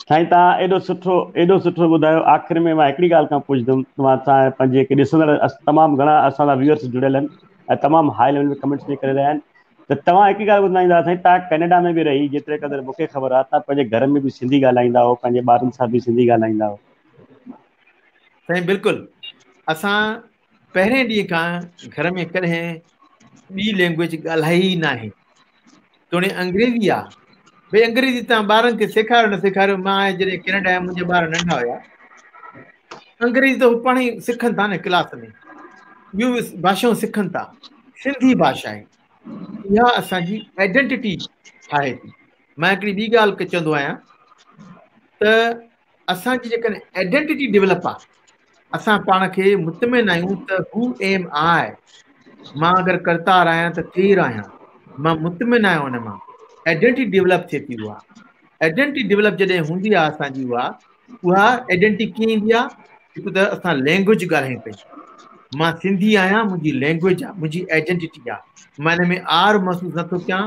साईं, तव्हां एॾो सुठो ॿुधायो। आख़िर में मां हिकिड़ी ॻाल्हि खां पुछंदुमि, तव्हां पंहिंजे जेके ॾिसंदड़ तमामु घणा असांजा व्यूअर्स जुड़ियल आहिनि ऐं तमामु हाई लेवल में कमेंट्स बि करे रहिया आहिनि, त तव्हां हिकिड़ी ॻाल्हि ॿुधाईंदा साईं, तव्हां कैनेडा में बि रही, जेतिरे क़दुरु मूंखे ख़बर आहे, तव्हां पंहिंजे घर में बि सिंधी ॻाल्हाईंदा हो, पंहिंजे ॿारनि सां बि सिंधी ॻाल्हाईंदा हो। साईं बिल्कुलु, असां पहिरें ॾींहं खां घर में कॾहिं ॿी लैंग्वेज ॻाल्हाई ई न आहे, तोड़े अंग्रेज़ी आहे। भई अंग्रेज़ी तव्हां ॿारनि खे सेखारियो न सेखारियो, मां जॾहिं कैनेडा आया, मुंहिंजा ॿार नंढा हुया, अंग्रेज़ी त पाण ई सिखनि था न क्लास में, ॿियूं भाषाऊं सिखनि था, सिंधी भाषा आहे, इहा असांजी आइडेंटिटी ठाहे थी। मां हिकिड़ी ॿी ॻाल्हि चवंदो आहियां त असांजी जेकॾहिं आइडेंटिटी डेवलप आहे, असां पाण खे मुतमिन आहियूं त हू एम आई, मां अगरि करतार आहियां त केरु आहियां, मां मुतमिन आहियां हुन मां, आइडेंटिटी डेवलप थिए थी। उहा आइडेंटिटी डेवलप जॾहिं हूंदी आहे असांजी, उहा आइडेंटिटी कीअं ईंदी आहे? हिकु त असां लैंग्वेज ॻाल्हायूं पई, मां सिंधी आहियां, मुंहिंजी लैंग्वेज आहे, मुंहिंजी आइडेंटिटी आहे, मां हिन में आर महसूसु नथो कयां,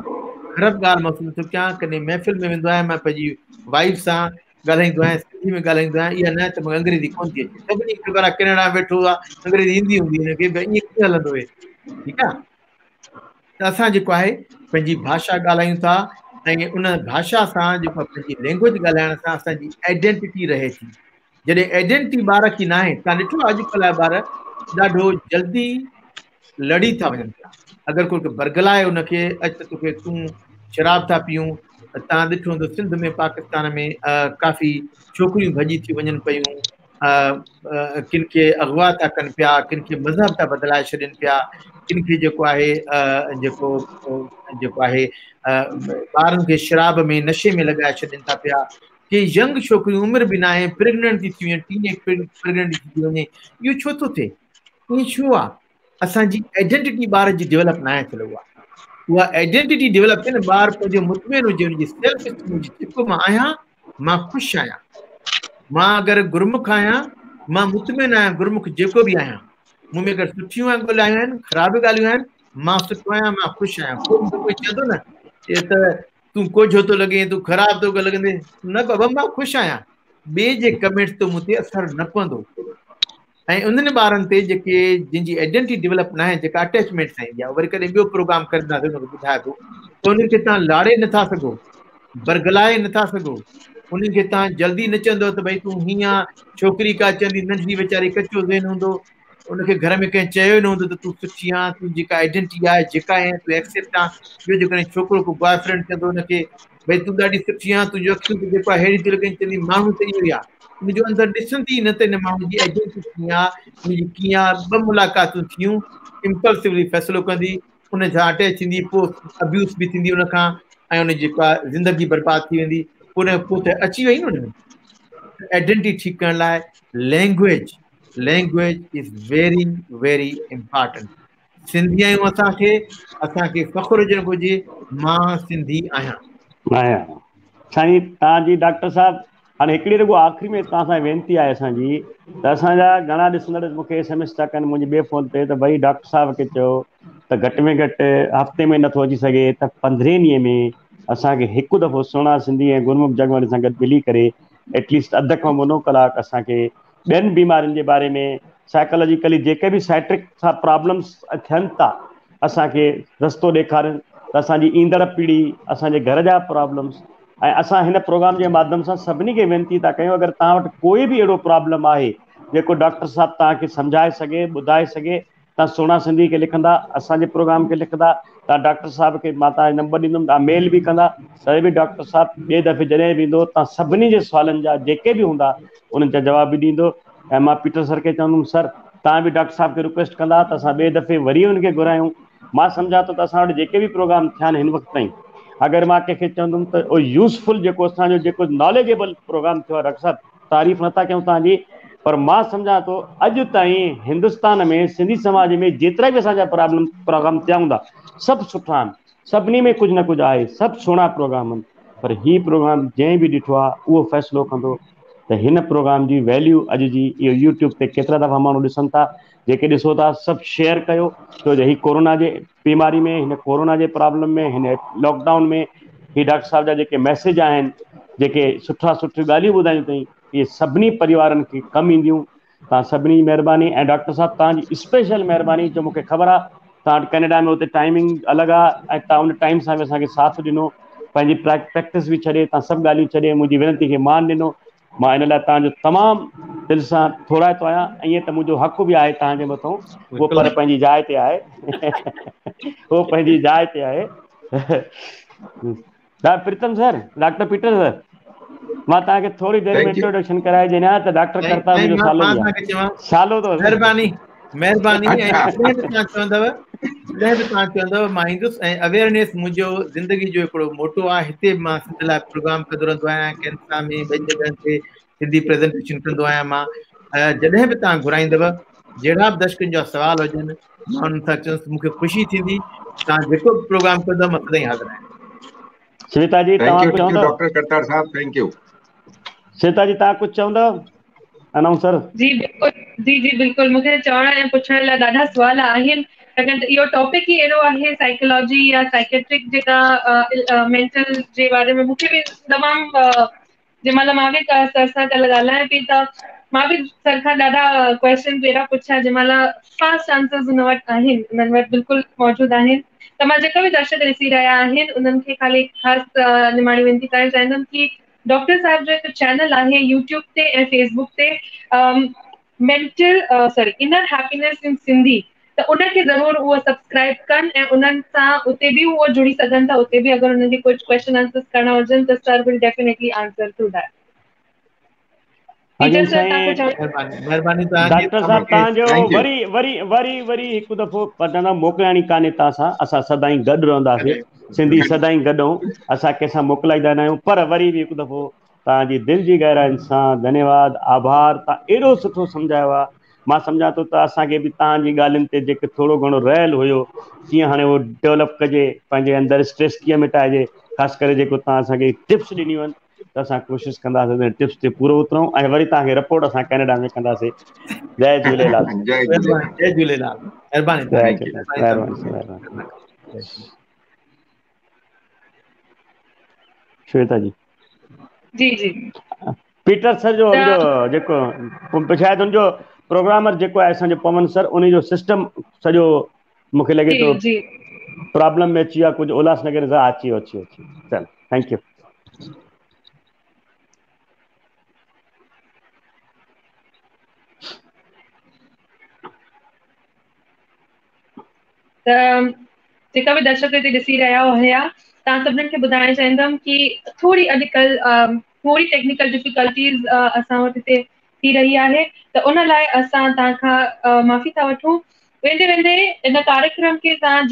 ख़राबु ॻाल्हि महसूसु नथो कयां। कॾहिं महफ़िल में वेंदो आहियां, मां पंहिंजी वाइफ सां ॻाल्हाईंदो आहियां, सिंधी में ॻाल्हाईंदो आहियां, इहा न त मूंखे अंग्रेज़ी कोन थी अचे, सभिनी खे ख़बर आहे कैनेडा में वेठो आहे, अंग्रेज़ी ईंदी हूंदी, हिनखे भई ईअं कीअं हलंदो आहे, ठीकु आहे। त असां जेको आहे पंहिंजी भाषा ॻाल्हायूं था ऐं उन भाषा सां जेको आहे पंहिंजी लैंग्वेज ॻाल्हाइण सां असांजी आइडेंटिटी रहे थी। जॾहिं आइडेंटिटी ॿार की न आहे, तव्हां ॾिठो अॼुकल्ह जा ॿार ॾाढो जल्दी लड़ी था वञनि पिया। अगरि कोई बरगलाए उनखे अॼु त तोखे तूं शराब था पीऊं, तव्हां ॾिठो हूंदो सिंध में पाकिस्तान में काफ़ी छोकिरियूं भॼी थी वञनि पियूं, किन खे अगवा था कनि पिया, किन खे मज़हब था बदिलाए छॾनि पिया, किन खे जेको आहे जेको आहे ॿारनि खे शराब में नशे में लॻाए छॾनि था पिया। के यंग छोकिरियूं उमिरि बि न आहे, प्रेगनेंट थी वञे, टीनेज प्रेगनेंट थी वञे। इहो छो थो थिए? ईअं छो आहे? असांजी आइडेंटिटी ॿार जी डेवलप न आहे थियल। उहा आइडेंटिटी डेवलप थिए न, ॿार पंहिंजो मुतमिन हुजे, हुनजी सेल्फ एस्टीम हुजे, जेको मां आहियां मां ख़ुशि आहियां। मां अगरि गुरमुख आहियां, मां मुतमिन आहियां, गुरमुख जेको बि आहियां। मूं में अगरि सुठियूं ॻाल्हियूं आहिनि, ख़राब ॻाल्हियूं आहिनि, मां सुठो आहियां, मां ख़ुशि आहियां। कोई चवंदो न त तूं कोझो थो लॻे, तूं ख़राब थो लॻंदे, न बाबा मां ख़ुशि आहियां। ॿिए जे कमेंट्स तो मूं ते असरु न पवंदो। ऐं उन्हनि ॿारनि ते जेके जिनजी आइडेंटिटी डेवलप न आहे, जेका अटैचमेंट सां ईंदी आहे, वरी कॾहिं ॿियो प्रोग्राम कंदासीं हुनखे ॿुधाए थो त उन्हनि खे तव्हां लाड़े नथा सघो, बरगलाए नथा सघो। उन्हनि खे तव्हां जल्दी न चवंदव त भई तूं हीअं, छोकिरी का चवंदी नंढड़ी वीचारी कचो ज़हन हूंदो, उनखे घर में कंहिं चयो न हूंदो त तूं सुठी आहीं, तूं जेका आइडेंटिटी आहे, जेका आहे तूं एक्सेप्ट आहे। ॿियो जेकॾहिं छोकिरो को बॉयफ्रेंड चवंदो हुनखे भई तूं ॾाढी सुठी आहीं, तुंहिंजूं अखियूं त जेको आहे अहिड़ी थी लॻनि, चवंदी माण्हू त इहो ई आहे। मुंहिंजो अंदरि ॾिसंदी न त हिन माण्हू जी आइडेंटिटी कीअं आहे, मुंहिंजी कीअं आहे। ॿ मुलाक़ातूं थियूं, इम्पल्सिवली फ़ैसिलो कंदी, उन सां अटैच थींदी, पोइ अब्यूज़ बि थींदी उनखां, ऐं उन जेको आहे ज़िंदगी बर्बाद थी वेंदी। पोइ त अची वई न हुन में। आइडेंटिटी ठीकु करण लाइ language is very very important. Sindhi आहियूं असांखे फ़ख्रु हुजणु घुरिजे, मां सिंधी आहियां। साईं तव्हांजी डॉक्टर साहब, हाणे हिकिड़ी रुॻो आख़िरी में तव्हां सां वेनिती आहे असांजी, त असांजा घणा ॾिसंदड़ मूंखे SMS था कनि मुंहिंजे ॿिए फ़ोन ते त भई डॉक्टर साहब खे चयो त घटि में घटि हफ़्ते में नथो अची सघे त 15 ॾींहं में असांखे हिकु दफ़ो सुहिणा सिंधी ऐं गुरमुख जगवाणी सां गॾु मिली करे एटलीस्ट अधु खां मुनो कलाक असांखे ॿियनि बीमारियुनि जे बारे में, साइकोलॉजिकली जेके बि साइट्रिक सां प्रॉब्लम्स थियनि था, असांखे रस्तो ॾेखारनि त असांजी ईंदड़ पीढ़ी, असांजे घर जा प्रॉब्लम्स, ऐं असां हिन प्रोग्राम जे माध्यम सां सभिनी खे वेनिती था कयूं, अगरि तव्हां वटि कोई बि अहिड़ो प्रॉब्लम आहे जेको डॉक्टर साहब तव्हांखे सम्झाए सघे, ॿुधाए सघे, तव्हां सुहिणा सिंधी खे लिखंदा, असांजे प्रोग्राम खे लिखंदा, तव्हां डॉक्टर साहब खे मां तव्हांजो नंबर ॾींदुमि, तव्हां मेल बि कंदा, त बि डॉक्टर साहब ॿिए दफ़े जॾहिं बि ईंदो तव्हां सभिनी जे सुवालनि जा जेके बि हूंदा उन्हनि जा जवाब बि ॾींदो। ऐं मां पीटर सर खे चवंदुमि सर तव्हां बि डॉक्टर साहब खे रिक्वेस्ट कंदा त असां ॿिए दफ़े वरी उनखे घुरायूं। मां सम्झा थो त असां वटि जेके बि प्रोग्राम थिया आहिनि हिन वक़्तु ताईं, अगरि मां कंहिंखे चवंदुमि त उहो यूज़फुल जेको असांजो जेको नॉलेजेबल प्रोग्राम थियो आहे, डॉक्टर साहब तारीफ़ नथा कयूं तव्हांजी, पर मां सम्झा थो अॼु ताईं हिंदुस्तान में सिंधी समाज में जेतिरा बि असांजा प्रोग्राम थिया हूंदा सभु सुठा आहिनि, सभिनी में कुझु न कुझु आहे, सभु सुहिणा प्रोग्राम आहिनि। पर हीउ प्रोग्राम जंहिं बि ॾिठो आहे उहो फ़ैसिलो कंदो त हिन प्रोग्राम जी वैल्यू अॼु जी इहो यूट्यूब ते केतिरा दफ़ा माण्हू ॾिसनि था, जेके ॾिसो था सभु शेयर कयो, छो जो हीउ कोरोना जे बीमारी में, हिन कोरोना जे प्रॉब्लम में, हिन लॉकडाउन में ही डॉक्टर साहब जा जेके मैसेज आहिनि, जेके सुठियूं ॻाल्हियूं ॿुधायूं अथई, इहे सभिनी परिवारनि खे कमु ईंदियूं। तव्हां सभिनी जी महिरबानी। ऐं डॉक्टर साहब तव्हांजी स्पेशल महिरबानी, जो मूंखे ख़बर आहे तव्हां वटि कैनेडा में हुते टाइमिंग अलॻि आहे, ऐं तव्हां उन टाइम सां बि असांखे साथ ॾिनो, पंहिंजी प्रैक्टिस बि छॾे, तव्हां सभु ॻाल्हियूं छॾे मुंहिंजी विनती खे मान ॾिनो। मां इन लाइ तव्हांजो तमामु दिलि सां थोराए थो आहियां। ईअं त मुंहिंजो हक़ बि आहे तव्हांजे मथां, उहो पर पंहिंजी जाइ ते आहे उहो पंहिंजी जाइ ते आहे। Pritam sir, doctor Peter sir, मां तव्हांखे थोरी देरि में इंट्रोडक्शन कराए ॾियां त डॉक्टर करता मुंहिंजो सालो थो महिरबानी। ऐं जॾहिं बि तव्हां चवंदव मां ईंदुसि। ऐं अवेयरनेस मुंहिंजो ज़िंदगी जो हिकिड़ो मोटो आहे। हिते मां सिंध लाइ प्रोग्राम कंदो रहंदो आहियां, कैनेडा में ॿियनि जॻहियुनि ते सिंधी प्रेज़ेंटेशन कंदो आहियां मां। जॾहिं बि तव्हां घुराईंदव, जहिड़ा बि दर्शकनि जा सुवाल हुजनि, मां हुननि सां चवंदुसि मूंखे ख़ुशी थींदी, तव्हां जेको बि प्रोग्राम कंदव मां सदाईं हाज़िर आहियां। श्वेता जी तव्हां कुझु चवंदव? डॉक्टर करतार साहब, थैंक यू। श्वेता जी तव्हां कुझु चवंदव? अनाउंसर जी बिल्कुलु मूंखे चवण ऐं पुछण लाइ ॾाढा सुवाल आहिनि, छाकाणि त इहो टॉपिक ई अहिड़ो आहे, साइकोलॉजी या साइकेट्रिक जेका मेंटल जे बारे में मूंखे बि तमामु जंहिं महिल मां बि सर सां कल्ह ॻाल्हायां पई त मां बि सर खां ॾाढा क्वेश्चन अहिड़ा पुछा जंहिं महिल फास्ट आंसर्स हुन वटि आहिनि, हुननि वटि बिल्कुलु मौजूदु आहिनि। त मां जेका बि दर्शक ॾिसी रहिया आहिनि उन्हनि खे ख़ाली ख़ासि निमाणी वेनिती करणु चाहींदमि कि डॉक्टर साहिब जो हिकु चैनल आहे यूट्यूब ते ऐं फेसबुक ते इनर हैप्पीनेस इन सिंधी, त उनखे ज़रूरु उहो सब्सक्राइब कनि ऐं उन्हनि सां उते बि उहो जुड़ी सघनि था। उते बि अगरि उन्हनि खे कुझु क्वेश्चन आंसर्स करणा हुजनि त sir will definitely answer to that. हाँ जी टीचर सर तव्हां साईं, कुझु महिरबानी डॉक्टर साहब तव्हांजो Thank you. वरी वरी वरी वरी हिकु दफ़ो पटना मोकिलाइणी कान्हे तव्हां सां, असां सदाईं गॾु रहंदासीं, सिंधी सदाईं गॾु ऐं असां कंहिंसां मोकिलाईंदा न आहियूं, पर वरी बि हिकु दफ़ो तव्हांजी दिलि जी गहराइनि सां धन्यवाद, आभार। तव्हां एॾो सुठो सम्झायो आहे, मां सम्झां थो त असांखे बि तव्हांजी ॻाल्हियुनि ते जेके थोरो घणो रहियल हुयो कीअं हाणे उहो डेवलप कजे, पंहिंजे अंदरि स्ट्रेस कीअं मिटाइजे, ख़ासि करे जेको तव्हां असांखे टिप्स ॾिनियूं आहिनि त असां कोशिशि कंदासीं टिप्स ते पूरो उतरूं ऐं वरी तव्हांखे रिपोर्ट असां कैनेडा में कंदासीं। जय झूलेलाल। जय झूलेलाल। जय झूलेलाल, महिरबानी जय Thank you. झूलेलाल, महिरबानी महिरबानी। श्वेता जी। जी जी पीटर सर जो त हुनजो जेको शायदि हुनजो प्रोग्रामर जेको आहे असांजो पवन सर, उन जो सिस्टम सॼो मूंखे लॻे जी थो जी प्रॉब्लम में अची वियो आहे, कुझु उल्हासनगर सां अची वियो चलो थैंक यू। त जेका बि दर्शक हिते ॾिसी रहिया हुया, तव्हां सभिनीनि खे ॿुधाइणु चाहींदमि कि थोरी अॼुकल्ह थोरी टेक्निकल डिफिकल्टीज़ असां वटि हिते थी रही आहे, त उन लाइ असां तव्हां खां माफ़ी था वठूं। वेंदे वेंदे इन कार्यक्रम खे तव्हां